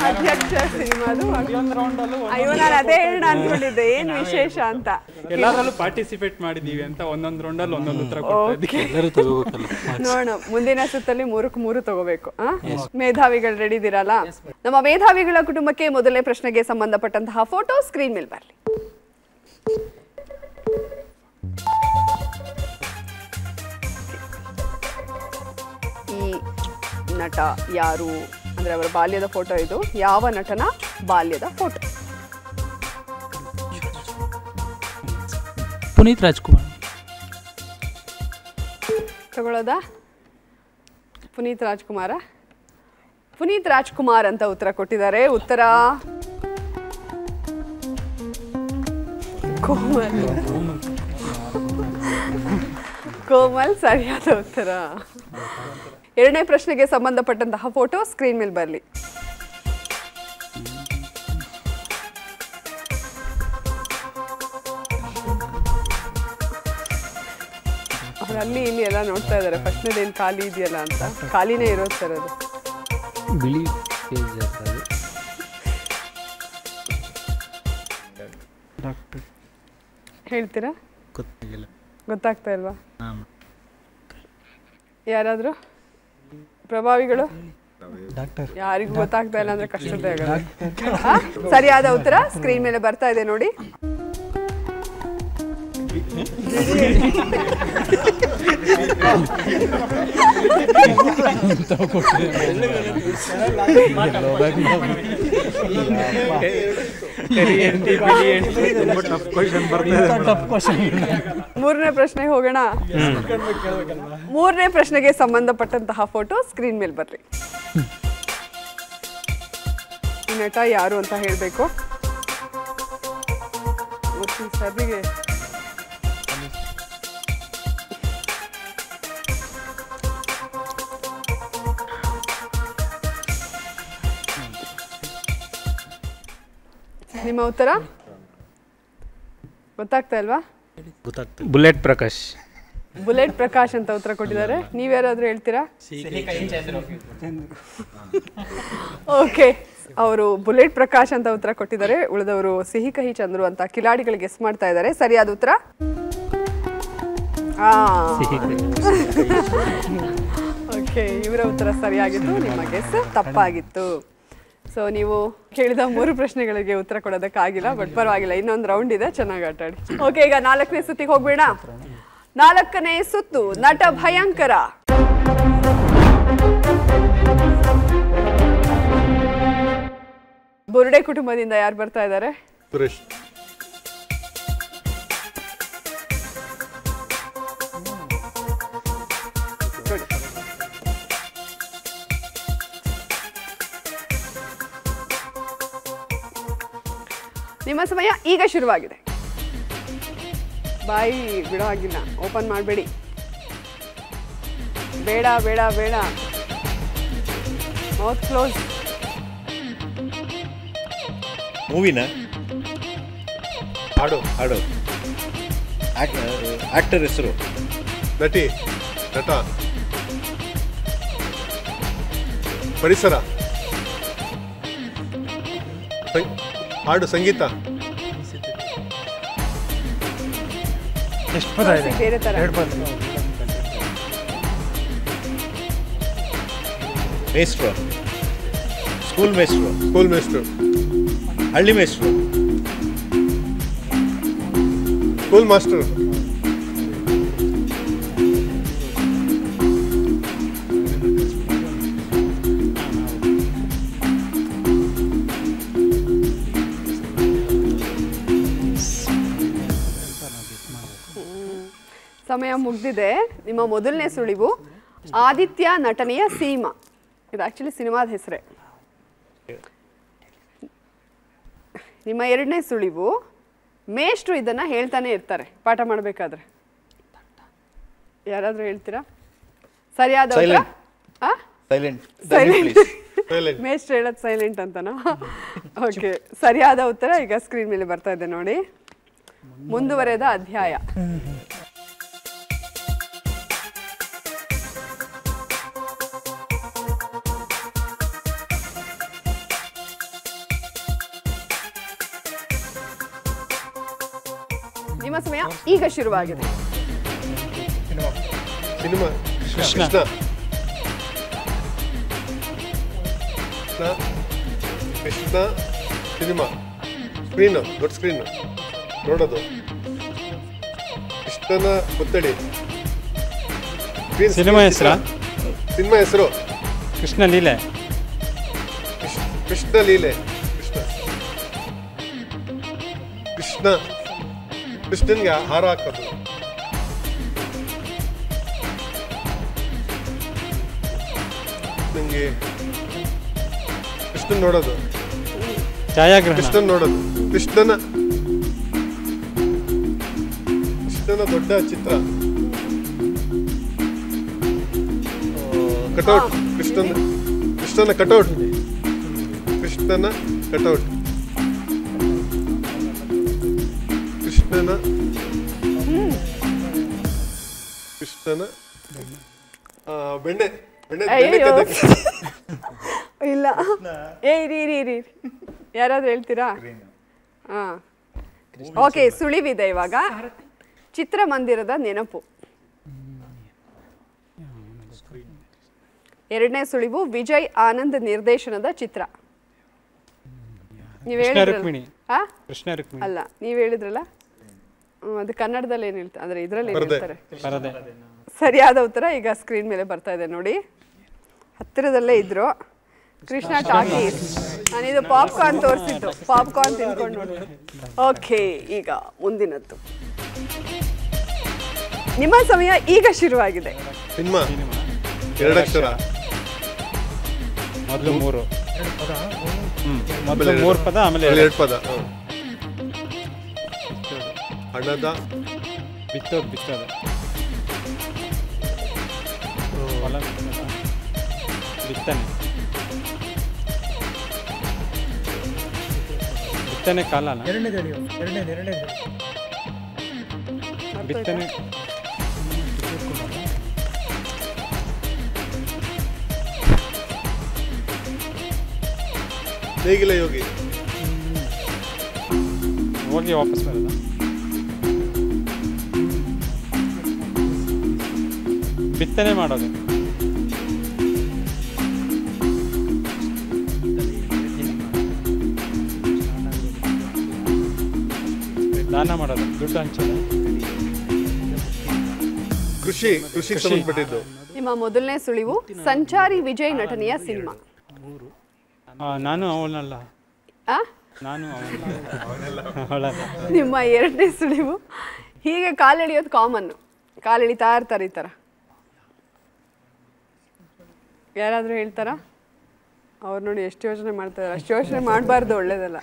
ಅಧ್ಯಕ್ಷ ಸಿನಿಮಾದು. ಅಯ್ಯೋ, ನಾನು ಅದೇ ಹೇಳೋಣ ಅನ್ಕೊಂಡಿದ್ದೆ ಏನ್ ವಿಶೇಷ ಅಂತ. ಎಲ್ಲಾದ್ರಲ್ಲೂ ಪಾರ್ಟಿಸಿಪೇಟ್ ಮಾಡಿದೀವಿ ಅಂತ ಒಂದೊಂದು ರೌಂಡಲ್ಲಿ ಒಂದೊಂದು ಉತ್ತರ ನೋಡೋಣ, ಮುಂದಿನ ಸುತ್ತಲ್ಲಿ 3ಕ್ಕೆ 3 ತಗೋಬೇಕು. ಮೇಧಾವಿಗಳು ರೆಡಿ ಇದ್ದೀರಲ್ಲ? ನಮ್ಮ ಮೇಧಾವಿಗಳ ಕುಟುಂಬಕ್ಕೆ ಮೊದಲನೇ ಪ್ರಶ್ನೆಗೆ ಸಂಬಂಧಪಟ್ಟಂತಹ ಫೋಟೋ ಸ್ಕ್ರೀನ್ ಮೇಲೆ ಬರಲಿ. ಈ ನಟ ಯಾರು ಅಂದ್ರೆ ಅವರ ಬಾಲ್ಯದ ಫೋಟೋ ಇದು. ಯಾವ ನಟನ ಬಾಲ್ಯದ ಫೋಟೋ? ಪುನೀತ್ ರಾಜ್ಕುಮಾರ್. ತಗೊಳ್ಳೋದಾ? ಪುನೀತ್ ರಾಜ್ಕುಮಾರ? ಪುನೀತ್ ರಾಜ್ಕುಮಾರ್ ಅಂತ ಉತ್ತರ ಕೊಟ್ಟಿದ್ದಾರೆ. ಉತ್ತರ ಕೋಮಲ್ ಸರಿಯಾದ ಉತ್ತರ. ಎರಡನೇ ಪ್ರಶ್ನೆಗೆ ಸಂಬಂಧಪಟ್ಟಂತಹ ಫೋಟೋ ಸ್ಕ್ರೀನ್ ಮೇಲೆ ಬರಲಿ. ಅವ್ರು ಅಲ್ಲಿ ಇಲ್ಲಿ ಎಲ್ಲ ನೋಡ್ತಾ ಇದ್ದಾರೆ ಫಸ್ಟ್ನೇದೇನು ಖಾಲಿ ಇದೆಯಲ್ಲ ಅಂತ. ಖಾಲಿನೇ ಇರೋದು ಸರ್ ಅದು. ಬಿಳಿ ಪೇಜ್ ಅದು. ಹೇಳ್ತೀರಾ? ಗೊತ್ತಾಗಿಲ್ಲ. ಗೊತ್ತಾಗ್ತಾ ಇಲ್ವಾ? ಯಾರಾದರೂ ಪ್ರಭಾವಿಗಳು? ಯಾರಿಗೂ ಗೊತ್ತಾಗ್ತಾ ಇಲ್ಲ ಅಂದ್ರೆ ಕಷ್ಟದೇ ಆಗಲ್ಲ. ಸರಿಯಾದ ಉತ್ತರ ಸ್ಕ್ರೀನ್ ಮೇಲೆ ಬರ್ತಾ ಇದೆ ನೋಡಿ. ಮೂರನೇ ಪ್ರಶ್ನೆಗೆ ಹೋಗೋಣ. ಮೂರನೇ ಪ್ರಶ್ನೆಗೆ ಸಂಬಂಧಪಟ್ಟಂತಹ ಫೋಟೋ ಸ್ಕ್ರೀನ್ ಮೇಲೆ ಬರ್ರಿ. ಈ ನಟ ಯಾರು ಅಂತ ಹೇಳಬೇಕು. ಸರ್ದಿಗೆ ನಿಮ್ಮ ಉತ್ತರ ಗೊತ್ತಾಗ್ತಾ ಇಲ್ವಾ? ಬುಲೆಟ್ ಪ್ರಕಾಶ್. ಬುಲೆಟ್ ಪ್ರಕಾಶ್ ಅಂತ ಉತ್ತರ ಕೊಟ್ಟಿದ್ದಾರೆ. ನೀವ್ಯಾರಾದ್ರೂ ಹೇಳ್ತೀರಾ? ಓಕೆ, ಅವರು ಬುಲೆಟ್ ಪ್ರಕಾಶ್ ಅಂತ ಉತ್ತರ ಕೊಟ್ಟಿದ್ದಾರೆ. ಉಳಿದವರು ಸಿಹಿ ಕಹಿ ಚಂದ್ರು ಅಂತ ಕಿಲಾಡಿಗಳಿಗೆ ಗೆಸ್ ಮಾಡ್ತಾ ಇದ್ದಾರೆ. ಸರಿಯಾದ ಉತ್ತರ ಓಕೆ, ಇವರ ಉತ್ತರ ಸರಿಯಾಗಿತ್ತು, ನಿಮ್ಮ ಗೆಸ್ ತಪ್ಪಾಗಿತ್ತು. ಸೊ ನೀವು ಕೇಳಿದ 3 ಪ್ರಶ್ನೆಗಳಿಗೆ ಉತ್ತರ ಕೊಡೋದಕ್ಕಾಗಿಲ್ಲ, ಬಟ್ ಪರವಾಗಿಲ್ಲ, ಇನ್ನೊಂದು ರೌಂಡ್ ಇದೆ, ಚೆನ್ನಾಗಿ ಆಟ ಆಡಿ. ಓಕೆ, ಈಗ 4ನೇ ಸುತ್ತಿಗೆ ಹೋಗ್ಬೇಡ. 4ನೇ ಸುತ್ತು ನಟ ಭಯಂಕರ. ಬುರ್ಡೆ ಕುಟುಂಬದಿಂದ ಯಾರು ಬರ್ತಾ ಇದ್ದಾರೆ? ಸುರೇಶ್. ನಿಮ್ಮ ಸಮಯ ಈಗ ಶುರುವಾಗಿದೆ. ಬಾಯಿ ಬಿಡೋ ಆಗಿಲ್ಲ, ಓಪನ್ ಮಾಡಬೇಡಿ. ಬೇಡ ಬೇಡ ಬೇಡ, ಮೌತ್ ಕ್ಲೋಸ್. ಮೂವಿನ ಹಾಡು ಹಾಡು ಆಕ್ಟರ್ ಹೆಸರು? ನಟಿ, ನಟ, ಪರಿಸರ, ಹಾಡು, ಸಂಗೀತ. ಎಷ್ಟು ಪದ ಇದೆ? ಬೇರೆ ತರ. 2 ಪದ. ಮೇಸ್ಟ್ರು, ಸ್ಕೂಲ್ ಮೇಸ್ಟ್ರು, ಸ್ಕೂಲ್ ಮೇಸ್ಟ್ರು, ಹಳ್ಳಿ ಮೇಸ್ಟ್ರು, ಸ್ಕೂಲ್ ಮಾಸ್ಟರ್, ಸಮಯ ಮುಗ್ದಿದೆ. ನಿಮ್ಮ ಮೊದಲನೇ ಸುಳಿವು ಆದಿತ್ಯ ನಟನೆಯ ಸೀಮಾ. ಇದು ಆಕ್ಚುಲಿ ಸಿನಿಮಾದ ಹೆಸರೇ. ನಿಮ್ಮ 2ನೇ ಸುಳಿವು ಮೇಷ್ಟ್ರು ಇದನ್ನ ಹೇಳ್ತಾನೆ ಇರ್ತಾರೆ ಪಾಠ ಮಾಡಬೇಕಾದ್ರೆ. ಯಾರಾದ್ರೂ ಹೇಳ್ತೀರಾ? ಸರಿಯಾದ ಉತ್ತರ ಸೈಲೆಂಟ್. ಮೇಷ್ಟ್ರು ಹೇಳೋದು ಸೈಲೆಂಟ್ ಅಂತನಾ? ಓಕೆ, ಸರಿಯಾದ ಉತ್ತರ ಈಗ ಸ್ಕ್ರೀನ್ ಮೇಲೆ ಬರ್ತಾ ಇದೆ ನೋಡಿ. ಮುಂದುವರೆದ ಅಧ್ಯಾಯ. ನಿಮ್ಮ ಸಮಯ ಈಗ ಶುರುವಾಗಿದೆ. Cinema Krishna. Krishna cinema screen, ದೊಡ್ಡ ಸ್ಕ್ರೀನು ನೋಡೋದು. ಕೃಷ್ಣನ ಒತ್ತಡಿ. ಸಿನಿಮಾ ಹೆಸರಾ? ಸಿನಿಮಾ ಹೆಸರು ಕೃಷ್ಣ ಲೀಲೆ. ಕೃಷ್ಣ ಲೀಲೆ. ಕೃಷ್ಣ ಕೃಷ್ಣನ್ಗೆ ಹಾರ ಹಾಕೋದು. ನಂಗೆ ಕೃಷ್ಣನ್ ನೋಡೋದು. ಛಾಯಾಗ್ರಹಣ. ಕೃಷ್ಣನ್ ನೋಡೋದು. ಕೃಷ್ಣನ ದೊಡ್ಡ ಚಿತ್ರ. ಕಟೌಟ್ ಕೃಷ್ಣನ ಕಟೌಟ್ ಕೃಷ್ಣನ ಕಟೌಟ್ ಕೃಷ್ಣನ ಬೆಣ್ಣೆ ಇಲ್ಲ. ಇರಿ ಯಾರಾದ್ರೂ ಹೇಳ್ತೀರಾ? ಹಾ, ಓಕೆ. ಸುಳಿವಿದೆ ಇವಾಗ. ಚಿತ್ರಮಂದಿರದ ನೆನಪು. ಎರಡನೇ ಸುಳಿವು ವಿಜಯ್ ಆನಂದ್ ನಿರ್ದೇಶನದ ಚಿತ್ರ. ನೀವ್ ಹೇಳಿದ್ರಲ್ಲ, ಅಲ್ಲ ನೀವ್ ಹೇಳಿದ್ರಲ್ಲ, ಅದು ಕನ್ನಡದಲ್ಲಿ ಏನ್ ಹೇಳ್ತಾರೆ ಅಂದ್ರೆ ಇದ್ರಲ್ಲಿ ಏನ್ ಹೇಳ್ತಾರೆ? ಸರಿಯಾದ ಉತ್ತರ ಈಗ ಸ್ಕ್ರೀನ್ ಮೇಲೆ ಬರ್ತಾ ಇದೆ ನೋಡಿ. ಹತ್ತಿರದಲ್ಲೇ ಇದ್ರು. ಕೃಷ್ಣ ಟಾಕೀಸ್. ನಾನಿದು ಪಾಪ್ಕಾರ್ನ್ ತೋರಿಸಿದ್ದು, ಪಾಪ್ಕಾರ್ನ್ ತಿನ್ಕೊಂಡು ನೋಡಿ. ಓಕೆ, ಈಗ ಮುಂದಿನದ್ದು. ನಿಮ್ಮ ಸಮಯ ಈಗ ಶುರುವಾಗಿದೆ. ಸಿನಿಮಾ 2 ಅಕ್ಷರ. ಮೊದಲು 3 ಮೊದಲು 3 ಪದ, ಆಮೇಲೆ 2 ಪದ. ಹಣದ ಬಿತ್ತೋದು ಹೊಲ ಬಿತ್ತನೆ ಕಾಲ ಅಲ್ಲ, ಬಿತ್ತನೆ ನೇಗಿಲ ಯೋಗಿ. ಹೋಗಿ ವಾಪಸ್ ಬರೋದ? ಬಿತ್ತನೆ ಮಾಡೋದು, ದಾನ ಮಾಡೋದು, ದುಡ್ಡು ಹಂಚೋದು, ಕೃಷಿಗೆ ಸಂಬಂಧಪಟ್ಟಿದ್ದು. ನಿಮ್ಮ ಮೊದಲನೇ ಸುಳಿವು ಸಂಚಾರಿ ವಿಜಯ್ ನಟನೆಯ ಸಿನಿಮಾ. ನಾನು ಅವನಲ್ಲ. ನಿಮ್ಮ ಎರಡನೇ ಸುಳಿವು ಹೀಗೆ ಕಾಲೆಳೆಯೋದು ಕಾಮನ್, ಕಾಲೆಳಿತಾ ಇರ್ತಾರೆ ಈ ಥರ. ಯಾರಾದರೂ ಹೇಳ್ತಾರಾ? ಅವ್ರು ನೋಡಿ ಎಷ್ಟು ಯೋಚನೆ ಮಾಡ್ತಾರೆ. ಅಷ್ಟು ಯೋಚನೆ ಮಾಡಬಾರ್ದು, ಒಳ್ಳೇದಲ್ಲ.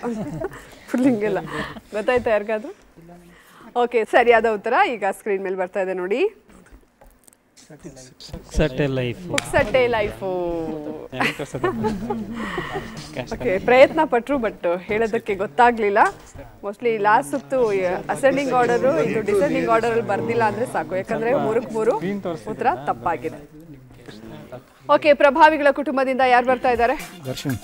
ಫುಲ್ ಹಿಂಗೆಲ್ಲ ಗೊತ್ತಾಯ್ತಾ ಯಾರಿಗಾದ್ರು? ಓಕೆ, ಸರಿಯಾದ ಉತ್ತರ ಈಗ ಸ್ಕ್ರೀನ್ ಮೇಲೆ ಬರ್ತಾ ಇದೆ ನೋಡಿ. ಪುಕ್ಸಟ್ಟೆ ಲೈಫು. ಓಕೆ, ಪ್ರಯತ್ನ ಪಟ್ಟರು, ಬಟ್ ಹೇಳೋದಕ್ಕೆ ಗೊತ್ತಾಗ್ಲಿಲ್ಲ. ಮೋಸ್ಟ್ಲಿ ಲಾಸ್ಟ್ ಸುತ್ತು ಅಸೆಂಡಿಂಗ್ ಆರ್ಡರು, ಇದು ಡಿಸೆಂಡಿಂಗ್ ಆರ್ಡರಲ್ಲಿ ಬರ್ದಿಲ್ಲ ಅಂದ್ರೆ ಸಾಕು, ಯಾಕಂದ್ರೆ 3 ಉತ್ತರ ತಪ್ಪಾಗಿದೆ. ಓಕೆ, ಪ್ರಭಾವಿಗಳ ಕುಟುಂಬದಿಂದ ಯಾರು ಬರ್ತಾ ಇದ್ದಾರೆ? ದರ್ಶನ್.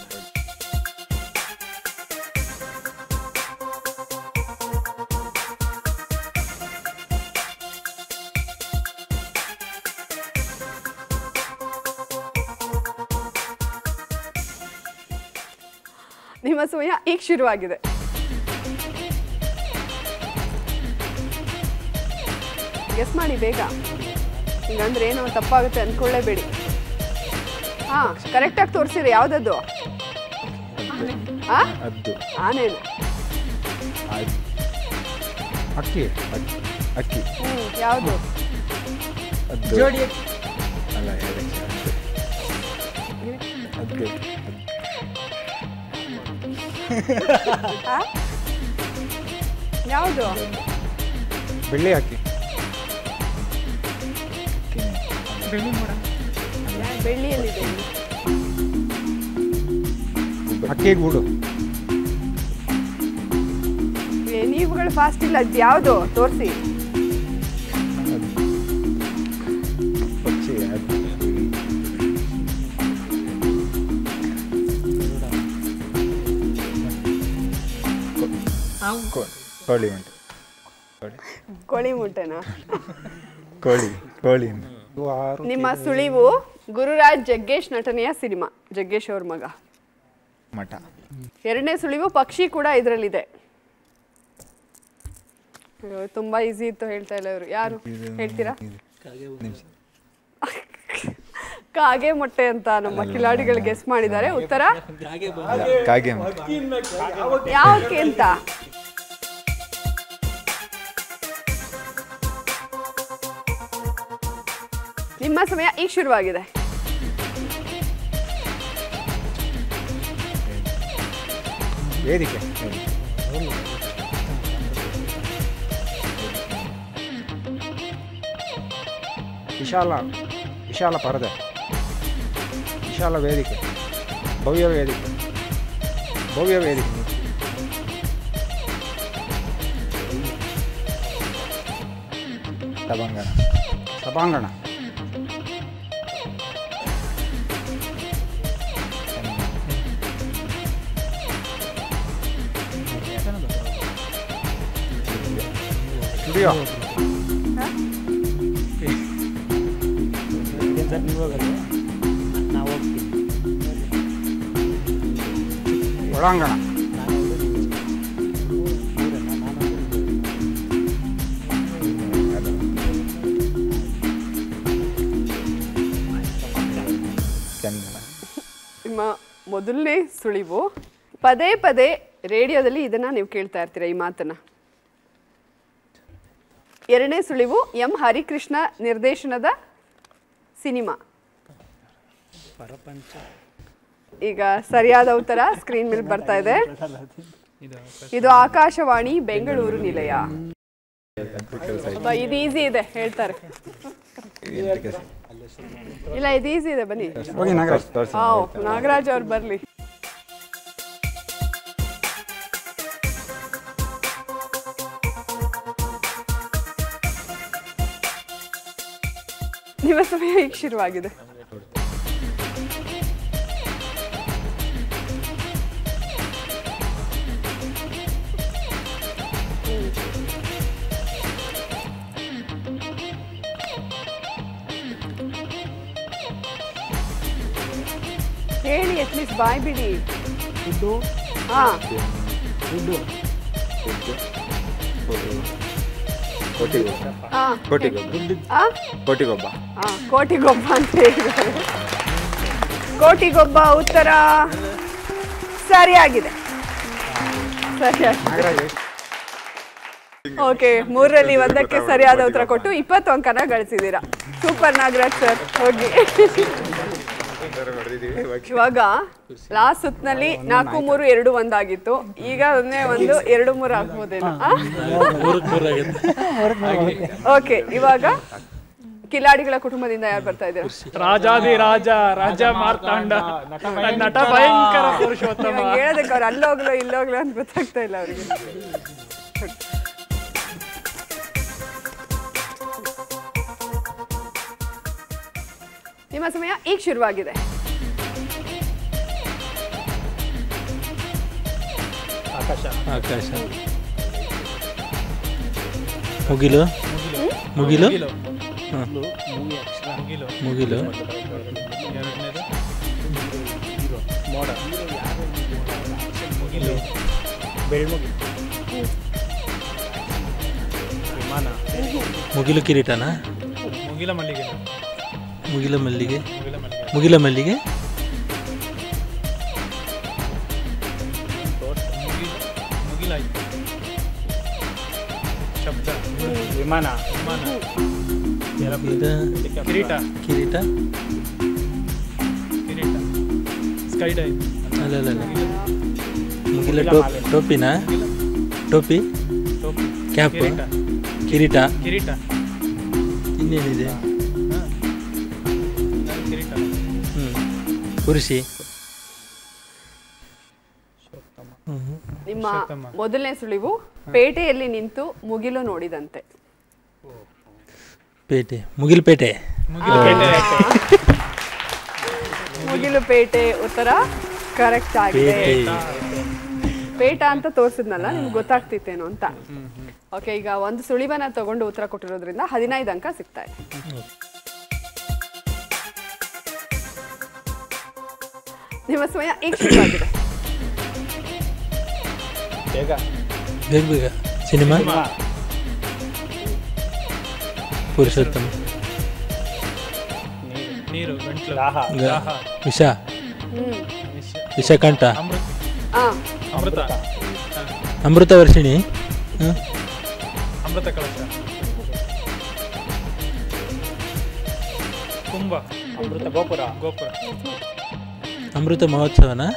ನಿಮ್ಮ ಸಮಯ ಈಗ ಶುರುವಾಗಿದೆ. ಗೆಸ್ ಮಾಡಿ ಬೇಗ, ಹಿಂಗಂದ್ರೆ ಏನೋ ತಪ್ಪಾಗುತ್ತೆ ಅನ್ಕೊಳ್ಳೇಬೇಡಿ. ಹಾ, ಕರೆಕ್ಟಾಗಿ ತೋರಿಸಿರಿ. ಯಾವುದದ್ದು? ಆನೇನು? ಅಕ್ಕಿ. ಯಾವುದು? ಯಾವುದು? ಬೆಳ್ಳಿ ಅಕ್ಕಿ. ಬೆಳ್ಳಿಯಲ್ಲಿದೆ. ಅಕ್ಕಿ ಗೂಡು. ನೀವುಗಳು ಫಾಸ್ಟ್ ಇಲ್ಲ. ಅದು ಯಾವುದು ತೋರಿಸಿ. ಕೋಳಿ ಮುಟ್ಟೆನಾ? ಕೋಳಿ. ನಿಮ್ಮ ಸುಳಿವು ಗುರುರಾಜ್ ಜಗ್ಗೇಶ್ ನಟನೆಯ ಸಿನಿಮಾ, ಜಗ್ಗೇಶ್ ಅವ್ರ ಮಗ. ಮಠ. ಎರಡನೇ ಸುಳಿವು ಪಕ್ಷಿ ಕೂಡ ಇದರಲ್ಲಿದೆ. ತುಂಬಾ ಈಸಿ ಇತ್ತು, ಹೇಳ್ತಾ ಇಲ್ಲ ಇವರು. ಯಾರು ಹೇಳ್ತೀರಾ? ಕಾಗೆ ಮೊಟ್ಟೆ ಅಂತ ನಮ್ಮ ಕಿಲಾಡಿಗಳು ಗೆಸ್ ಮಾಡಿದ್ದಾರೆ. ಉತ್ತರ ಯಾವಕ್ಕೆ ಅಂತ? ನಿಮ್ಮ ಸಮಯ ಈಗ ಶುರುವಾಗಿದೆ. ವೇದಿಕೆ. ವಿಶಾಲ ಪರದೆ. ವಿಶಾಲ ವೇದಿಕೆ, ಭವ್ಯ ವೇದಿಕೆ, ಭವ್ಯ ವೇದಿಕೆ. ಸಭಾಂಗಣ, ಸಭಾಂಗಣ, ಸ್ಟುಡಿಯೋ, ಒಳಾಂಗಣ, ನಿಮ್ಮ ಮೊದಲನೇ ಸುಳಿವು. ಪದೇ ಪದೇ ರೇಡಿಯೋದಲ್ಲಿ ಇದನ್ನ ನೀವು ಕೇಳ್ತಾ ಇರ್ತೀರಾ ಈ ಮಾತನ್ನ. ಎರಡನೇ ಸುಳಿವು ಎಂ ಹರಿಕೃಷ್ಣ ನಿರ್ದೇಶನದ ಸಿನಿಮಾ. ಈಗ ಸರಿಯಾದ ಉತ್ತರ ಸ್ಕ್ರೀನ್ ಮೇಲೆ ಬರ್ತಾ ಇದೆ. ಇದು ಆಕಾಶವಾಣಿ ಬೆಂಗಳೂರು ನಿಲಯ. ಇದು ಈಸಿ ಇದೆ ಹೇಳ್ತಾರೆ. ಇಲ್ಲ ಇದು ಈಸಿ ಇದೆ, ಬನ್ನಿ. ನಾಗರಾಜ್ ಅವ್ರು ಬರ್ಲಿ. ನಿಮ್ಮ ಸಮಯ ಈಗ ಶುರುವಾಗಿದೆ. ಹೇಳಿ, ಅಟ್ಲೀಸ್ಟ್ ಬಾಯ್ ಬಿಡಿ. ಹಾ, ಕೋಟಿಗೊಬ್ಬ ಅಂತ ಹೇಳಿದ್ದಾರೆ. ಕೋಟಿಗೊಬ್ಬ ಉತ್ತರ ಸರಿಯಾಗಿದೆ. ಓಕೆ, 3ರಲ್ಲಿ 1ಕ್ಕೆ ಸರಿಯಾದ ಉತ್ತರ ಕೊಟ್ಟು 20 ಅಂಕನ ಗಳಿಸಿದ್ದೀರಾ. Super Nagaraj sir. ಹೋಗಿ. ಇವಾಗ ಲಾಸ್ಟ್ ಸುತ್ತಿನಲ್ಲಿ 4-3-2-1 ಆಗಿತ್ತು. ಈಗ 1-2-3 ಆಗ್ಬೋದೇನೋ. ಓಕೆ, ಇವಾಗ ಕಿಲಾಡಿಗಳ ಕುಟುಂಬದಿಂದ ಯಾರು ಬರ್ತಾ ಇದ್ದಾರೆ? ರಾಜಾದಿರಾಜ ರಾಜ ಮಾರ್ತಾಂಡ ನಟ ಭಯಂಕರ ಪುರುಷೋತ್ತಮ. ಹೇಳೋದಕ್ಕೆ ಅವ್ರು ಅಲ್ಲೋಗ್ಲೋ ಇಲ್ಲೋಗ್ಲೋ ಅಂತ ಗೊತ್ತಾಗ್ತಾ ಇಲ್ಲ ಅವರಿಗೆ. ನಿಮ್ಮ ಸಮಯ ಈಗ ಶುರುವಾಗಿದೆ. ಆಕಾಶ, ಮುಗಿಲು, ಮುಗಿಲು, ಮುಗಿಲು, ಮುಗಿಲು ಕಿರೀಟನಾ? ಮುಗಿಲ ಮಲ್ಲಿಗೆ, ಮುಗಿಲ ಮಲ್ಲಿಗೆ, ಮುಗಿಲ ಮಲ್ಲಿಗೆ, ಮುಗಿಲಾಯ್ತು. ಶಬ್ದ, ವಿಮಾನ, ಕಿರೀಟ, ಕಿರೀಟ, ಕಿರೀಟ, ಸ್ಕೈ ಡೈವ್. ಅಲ್ಲ, ಮುಗಿಲ ಟೋಪಿನಾ? ಟೋಪಿ, ಕ್ಯಾಪ್, ಕಿರೀಟ, ಕಿರೀಟ, ಇನ್ನೇನಿದೆ? ಕುರ್ಸಿ. ನಿಮ್ಮ ಮೊದಲನೇ ಸುಳಿವು ಪೇಟೆಯಲ್ಲಿ ನಿಂತು ಮುಗಿಲು ನೋಡಿದಂತೆ. ಪೇಟೆ, ಮುಗಿಲುಪೇಟೆ. ಮುಗಿಲುಪೇಟೆ ಉತ್ತರ ಕರೆಕ್ಟ್ ಆಗಿದೆ. ಪೇಟ ಅಂತ ತೋರಿಸಿದ್ನಲ್ಲ, ನಿಮ್ಗೆ ಗೊತ್ತಾಗ್ತಿತ್ತೇನೋ ಅಂತ. ಓಕೆ, ಈಗ ಒಂದು ಸುಳಿವನ್ನ ತಗೊಂಡು ಉತ್ತರ ಕೊಟ್ಟಿರೋದ್ರಿಂದ 15 ಅಂಕ ಸಿಗ್ತಾ ಇದೆ. ನಿಮ್ಮ ಸಮಯ ಈಗ ಶುರುವಾಗಿದೆ. ಬೇಗ ಬೇಗ. ಸಿನಿಮಾ, ಪುರುಷೋತ್ತಮ, ನೀರು, ಗಂಟ್ಲು, ವಿಷ, ವಿಷಕಂಠ, ಅಮೃತ, ಅಮೃತ ವರ್ಷಿಣಿ, ಅಮೃತ ಕಲಶ, ಕುಂಭ, ಅಮೃತ ಗೋಪುರ, ಗೋಪುರ, ಅಮೃತ ಮಹೋತ್ಸವನಾ?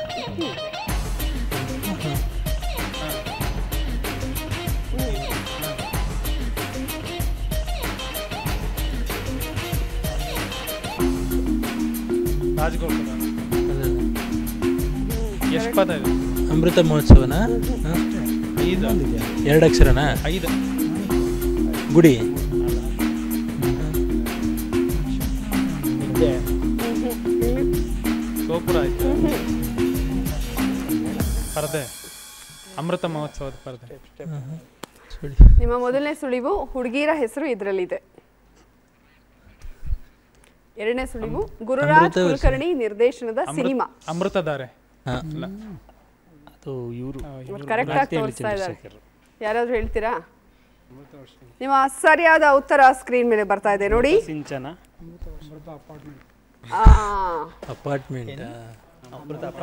ರಾಜಗೋಪುರ, ಎಷ್ಟು ಪದ ಇದೆ? ಅಮೃತ ಮಹೋತ್ಸವನಾ? 5 2 ಅಕ್ಷರನಾ? 5 ಗುಡಿ ಗೋಪುರ ಆಯ್ತು. ಪರದೆ, ಅಮೃತ ಮಹೋತ್ಸವದ ಪರದೆ. ನಿಮ್ಮ ಮೊದಲನೇ ಸುಳಿವು ಹುಡುಗಿರ ಹೆಸರು ಇದರಲ್ಲಿದೆ. ಎರಡನೇ ಸುಳಿವು ಗುರುರಾಜ್ ಕುಲಕರ್ಣಿ ನಿರ್ದೇಶನದ ಸಿನಿಮಾ. ಅಮೃತಧಾರೆ. ಅದು ಇವರು ಕರೆಕ್ಟ್ ಆಗಿ ತೋರಿಸ್ತಾ ಇದ್ದಾರೆ. ಯಾರಾದ್ರೂ ಹೇಳ್ತೀರಾ? ನಿಮ್ಮ ಸರಿಯಾದ ಉತ್ತರ ಸ್ಕ್ರೀನ್ ಮೇಲೆ ಬರ್ತಾ ಇದೆ ನೋಡಿ. ಸಿಂಚನ ಅಪಾರ್ಟ್ಮೆಂಟ್,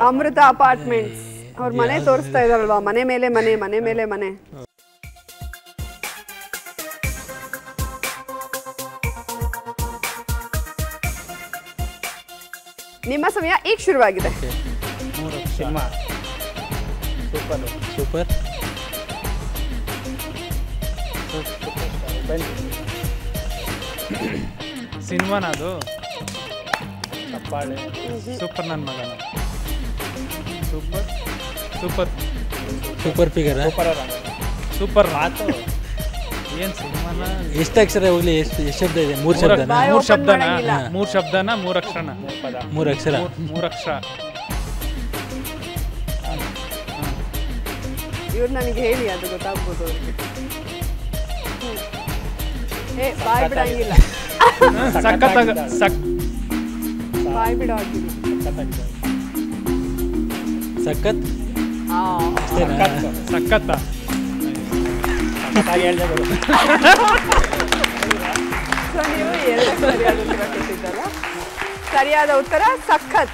ಅಮೃತ ಅಪಾರ್ಟ್ಮೆಂಟ್ಸ್. ಅವ್ರ ಮನೆ ತೋರಿಸ್ತಾ ಇದಾರಲ್ವಾ, ಮನೆ ಮೇಲೆ ಮನೆ, ಮನೆ ಮೇಲೆ ಮನೆ. ನಿಮ್ಮ ಸಮಯ ಈಗ ಶುರುವಾಗಿದೆ. ಸಿನಿಮಾ ಸೂಪರ್ ಸಿನಿಮಾನ ಅದು? ಚಪ್ಪಾಳೆ. ಸೂಪರ್ ನನ್ನ ಮಗನ. Super super super figure. Super ಮಾತು. ಏನು ಸಿನಿಮಾನ? ಎಷ್ಟು ಅಕ್ಷರ ಹೋಗ್ಲಿ? ಎಷ್ಟು ಶಬ್ದ ಇದೆ? 3 ಶಬ್ದನಾ? 3 ಶಬ್ದನಾ? 3 ಶಬ್ದನಾ? 3 ಅಕ್ಷರನ? 3 ಅಕ್ಷರ. 3 ಅಕ್ಷರ. ಇವ್ರು ನನಗೆ ಹೇಳಿ, ಅದು ಗೊತ್ತಾಗ್ಬೋದು ಅವ್ರಿಗೆ. ಬಾಯ್ ಬಿಡಂಗಿಲ್ಲ. ಬಾಯ್ ಬಿಡೋ ಆಗಿಲ್ಲ. ಸಖತ್ ಸಖತ್ತ. ನೀವು 2 ಸರಿಯಾದ ಉತ್ತರ ಕೊಟ್ಟಿದ್ದಲ್ಲ. ಸರಿಯಾದ ಉತ್ತರ ಸಖತ್.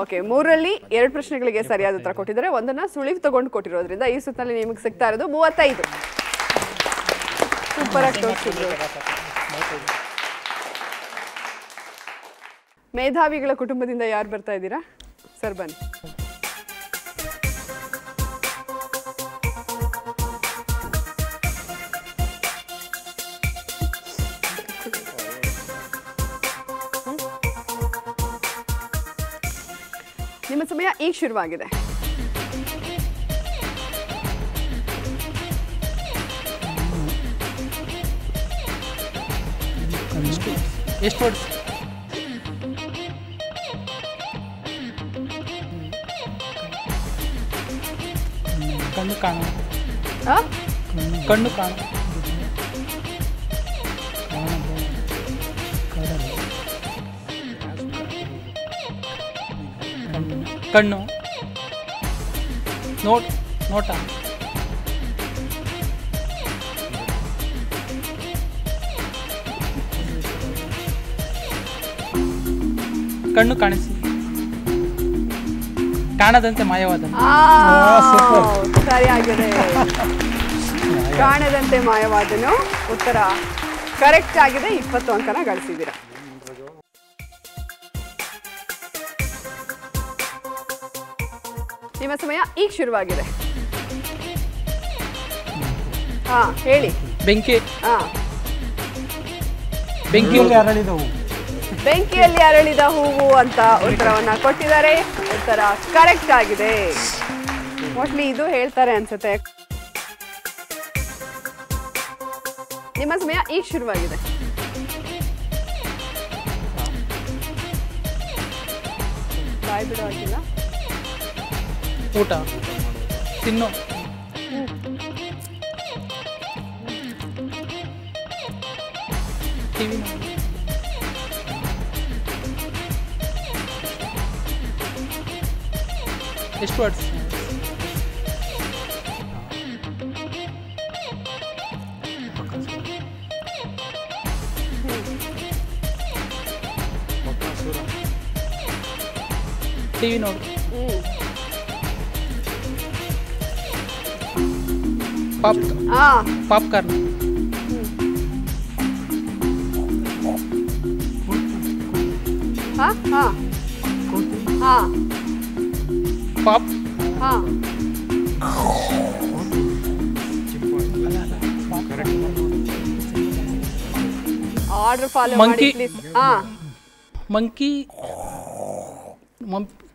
ಓಕೆ, 3ರಲ್ಲಿ 2 ಪ್ರಶ್ನೆಗಳಿಗೆ ಸರಿಯಾದ ಉತ್ತರ ಕೊಟ್ಟಿದ್ದಾರೆ. ಒಂದನ್ನ ಸುಳಿವು ತಗೊಂಡು ಕೊಟ್ಟಿರೋದ್ರಿಂದ ಈ ಸುತ್ತಲ್ಲಿ ನಿಮಗೆ ಸಿಗ್ತಾ ಇರೋದು 35. ಸೂಪರ್ ಆಗಿ ತೋರಿಸಿದ್ರು. ಮೇಧಾವಿಗಳ ಕುಟುಂಬದಿಂದ ಯಾರು ಬರ್ತಾ ಇದ್ದೀರಾ? ಸರ್ ಬನ್ನಿ. ನಿಮ್ಮ ಸಮಯ ಈಗ ಶುರುವಾಗಿದೆ. ಎಷ್ಟು ವರ್ಡ್ಸ್? ಕಣ್ಣು ಕಾಣ, ಕಣ್ಣು ಕಾಣ, ಕಣ್ಣು, ನೋಟ, ಕಣ್ಣು ಕಾಣಿಸಿ, ಕಾಣದಂತೆ ಮಾಯವಾದ. ಸರಿಯಾಗಿದೆ. ಕಾಣದಂತೆ ಮಾಯವಾದನು ಉತ್ತರ ಕರೆಕ್ಟ್ ಆಗಿದೆ. 20 ಅಂಕನ ಗಳಿಸಿದ್ದೀರಾ. ನಿಮ್ಮ ಸಮಯ ಈಗ ಶುರುವಾಗಿದೆ. ಹಾ ಹೇಳಿ. ಬೆಂಕಿ. ಹಾ, ಬೆಂಕಿಯಲ್ಲಿ ಅರಳಿದ ಹೂವು. ಬೆಂಕಿಯಲ್ಲಿ ಅರಳಿದ ಹೂವು ಅಂತ ಉತ್ತರವನ್ನ ಕೊಟ್ಟಿದ್ದಾರೆ. ಉತ್ತರ ಕರೆಕ್ಟ್ ಆಗಿದೆ. ಮೋಸ್ಟ್ಲಿ ಇದು ಹೇಳ್ತಾರೆ ಅನ್ಸುತ್ತೆ. ನಿಮ್ಮ ಸಮಯ ಈಗ ಶುರುವಾಗಿದೆ. ಬಾಯ್ ಬಿಡೋ ಆಗಿಲ್ಲ. ಊಟ, ತಿನ್ನು, ಟಿವಿ, ಎಷ್ಟು ವರ್ಡ್ಸ್? ಟಿವಿ ನೋಡು, ಪಾಪ್ಕಾರ್ನ್, ಪಾಪ್, ಆರ್ಡರ್ ಫಾಲೋ ಮಾಡಿ ಪ್ಲೀಸ್. ಮಂಕಿ,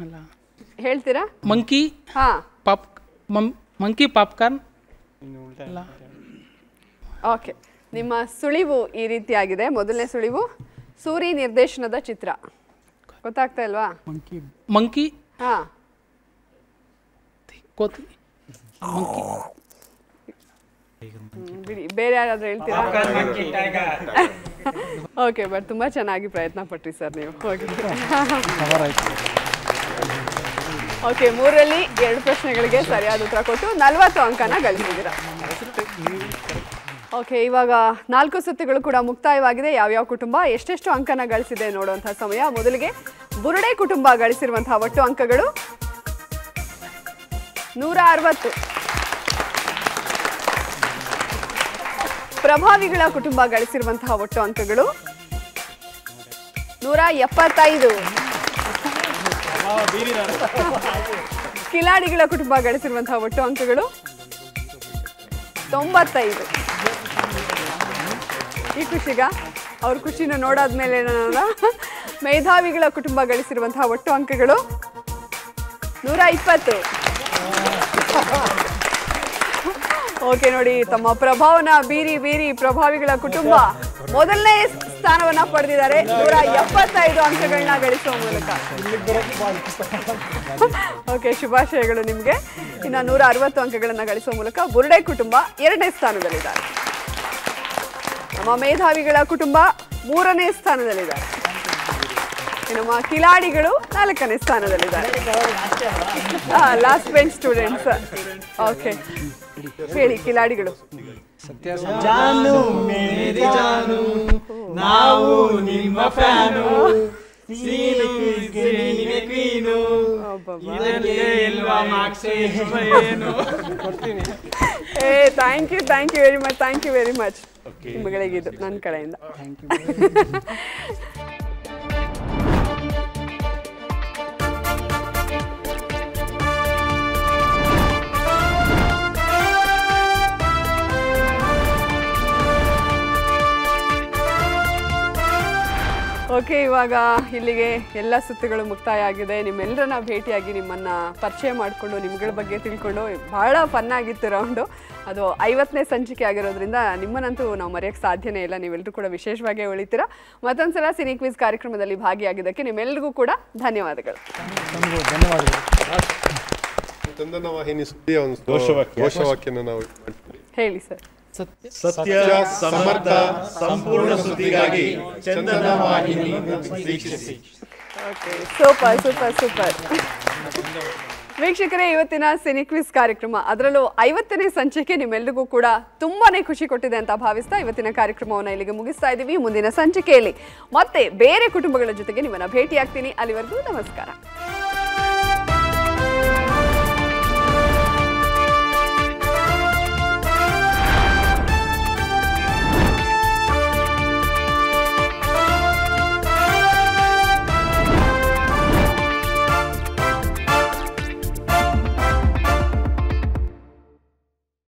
ಅಲ್ಲ ಹೇಳ್ತೀರಾ? Monkey monkey popcorn. ಓಕೆ, ನಿಮ್ಮ ಸುಳಿವು ಈ ರೀತಿಯಾಗಿದೆ. ಮೊದಲನೇ ಸುಳಿವು ಸೂರಿ ನಿರ್ದೇಶನದ ಚಿತ್ರ. ಗೊತ್ತಾಗ್ತಾ ಇಲ್ವಾ? ಮಂಕಿ ಹಾ, ಬಿಡಿ, ಬೇರೆ ಯಾರಾದ್ರೂ ಹೇಳ್ತೀರಾ? ಓಕೆ, ಬಟ್ ತುಂಬಾ ಚೆನ್ನಾಗಿ ಪ್ರಯತ್ನ ಪಟ್ರಿ ಸರ್ ನೀವು. ಓಕೆ, 3ರಲ್ಲಿ 2 ಪ್ರಶ್ನೆಗಳಿಗೆ ಸರಿಯಾದ ಉತ್ತರ ಕೊಟ್ಟು 40 ಅಂಕನ ಗಳಿಸಿದ್ದೀರಾ. ಓಕೆ, ಇವಾಗ 4 ಸುತ್ತುಗಳು ಕೂಡ ಮುಕ್ತಾಯವಾಗಿದೆ. ಯಾವ್ಯಾವ ಕುಟುಂಬ ಎಷ್ಟೆಷ್ಟು ಅಂಕನ ಗಳಿಸಿದೆ ನೋಡುವಂತಹ ಸಮಯ. ಮೊದಲಿಗೆ ಬುರುಡೆ ಕುಟುಂಬ ಗಳಿಸಿರುವಂತಹ ಒಟ್ಟು ಅಂಕಗಳು 160. ಪ್ರಭಾವಿಗಳ ಕುಟುಂಬ ಗಳಿಸಿರುವಂತಹ ಒಟ್ಟು ಅಂಕಗಳು 175. ಕಿಲಾಡಿಗಳ ಕುಟುಂಬ ಗಳಿಸಿರುವಂತಹ ಒಟ್ಟು ಅಂಕಗಳು 95. ಈ ಖುಷಿಗ ಅವ್ರ ಖುಷಿನ ನೋಡಾದ್ಮೇಲೆ ಮೇಧಾವಿಗಳ ಕುಟುಂಬ ಗಳಿಸಿರುವಂತಹ ಒಟ್ಟು ಅಂಕಗಳು 120. ಓಕೆ, ನೋಡಿ, ತಮ್ಮ ಪ್ರಭಾವನ ಬೀರಿ ಪ್ರಭಾವಿಗಳ ಕುಟುಂಬ ಮೊದಲನೇ ಸ್ಥಾನವನ್ನ ಪಡೆದಿದ್ದಾರೆ 175 ಅಂಕಗಳನ್ನ ಗಳಿಸುವ ಮೂಲಕ. ಓಕೆ, ಶುಭಾಶಯಗಳು ನಿಮ್ಗೆ. ಇನ್ನು 160 ಅಂಕಗಳನ್ನ ಗಳಿಸುವ ಮೂಲಕ ಬುರುಡೆ ಕುಟುಂಬ 2ನೇ ಸ್ಥಾನದಲ್ಲಿದ್ದಾರೆ. ನಮ್ಮ ಮೇಧಾವಿಗಳ ಕುಟುಂಬ 3ನೇ ಸ್ಥಾನದಲ್ಲಿದ್ದಾರೆ. ನಮ್ಮ ಕಿಲಾಡಿಗಳು 4ನೇ ಸ್ಥಾನದಲ್ಲಿದ್ದಾರೆ. Last bench students. ಓಕೆ, ಹೇಳಿ ಕಿಲಾಡಿಗಳು. ಜಾನು ಮೇರಿ ಜಾನು, ನಾವು ನಿಮ್ಮ fan, thank you very much. ನಿಮ್ಮಗಳಿಗಿದ್ದು ನನ್ನ ಕಡೆಯಿಂದ. ಓಕೆ, ಇವಾಗ ಇಲ್ಲಿಗೆ ಎಲ್ಲ ಸುತ್ತುಗಳು ಮುಕ್ತಾಯ ಆಗಿದೆ. ನಿಮ್ಮೆಲ್ಲರನ್ನ ಭೇಟಿಯಾಗಿ ನಿಮ್ಮನ್ನು ಪರಿಚಯ ಮಾಡಿಕೊಂಡು ನಿಮ್ಗಳ ಬಗ್ಗೆ ತಿಳ್ಕೊಂಡು ಭಾಳ ಫನ್ ಆಗಿತ್ತು ರೌಂಡು. ಅದು 50ನೇ ಸಂಚಿಕೆ ಆಗಿರೋದ್ರಿಂದ ನಿಮ್ಮನ್ನಂತೂ ನಾವು ಮರೆಯೋಕ್ಕೆ ಸಾಧ್ಯನೇ ಇಲ್ಲ. ನೀವೆಲ್ಲರೂ ಕೂಡ ವಿಶೇಷವಾಗಿ ಉಳಿತೀರಾ. ಮತ್ತೊಂದ್ಸಲ ಸಿನಿ ಕ್ವಿಜ್ ಕಾರ್ಯಕ್ರಮದಲ್ಲಿ ಭಾಗಿಯಾಗಿದ್ದಕ್ಕೆ ನಿಮ್ಮೆಲ್ಲರಿಗೂ ಕೂಡ ಧನ್ಯವಾದಗಳು. ಚಂದನ ವಾಹಿನಿ ಸುದ್ದಿಯ ಒಂದು ಘೋಷವಾಕ್ಯನ ನಾವು ಹೇಳಿ ಸರ್. ಸತ್ಯ, ಸಮರ್ಥ, ಸಂಪೂರ್ಣ ಸುದ್ದಿಗಾಗಿ ಚಂದನ ವಾಹಿನಿ ವೀಕ್ಷಿಸಿ. ಸೂಪರ್. ವೀಕ್ಷಕರೇ, ಇವತ್ತಿನ ಸಿನಿ ಕ್ವಿಜ್ ಕಾರ್ಯಕ್ರಮ, ಅದರಲ್ಲೂ 50ನೇ ಸಂಚಿಕೆ ನಿಮ್ಮೆಲ್ಲರಿಗೂ ಕೂಡ ತುಂಬಾನೇ ಖುಷಿ ಕೊಟ್ಟಿದೆ ಅಂತ ಭಾವಿಸ್ತಾ ಇವತ್ತಿನ ಕಾರ್ಯಕ್ರಮವನ್ನು ಇಲ್ಲಿಗೆ ಮುಗಿಸ್ತಾ ಇದ್ದೀವಿ. ಮುಂದಿನ ಸಂಚಿಕೆಯಲ್ಲಿ ಮತ್ತೆ ಬೇರೆ ಕುಟುಂಬಗಳ ಜೊತೆಗೆ ನಿಮ್ಮನ್ನ ಭೇಟಿಯಾಗ್ತೀನಿ. ಅಲ್ಲಿವರೆಗೂ ನಮಸ್ಕಾರ.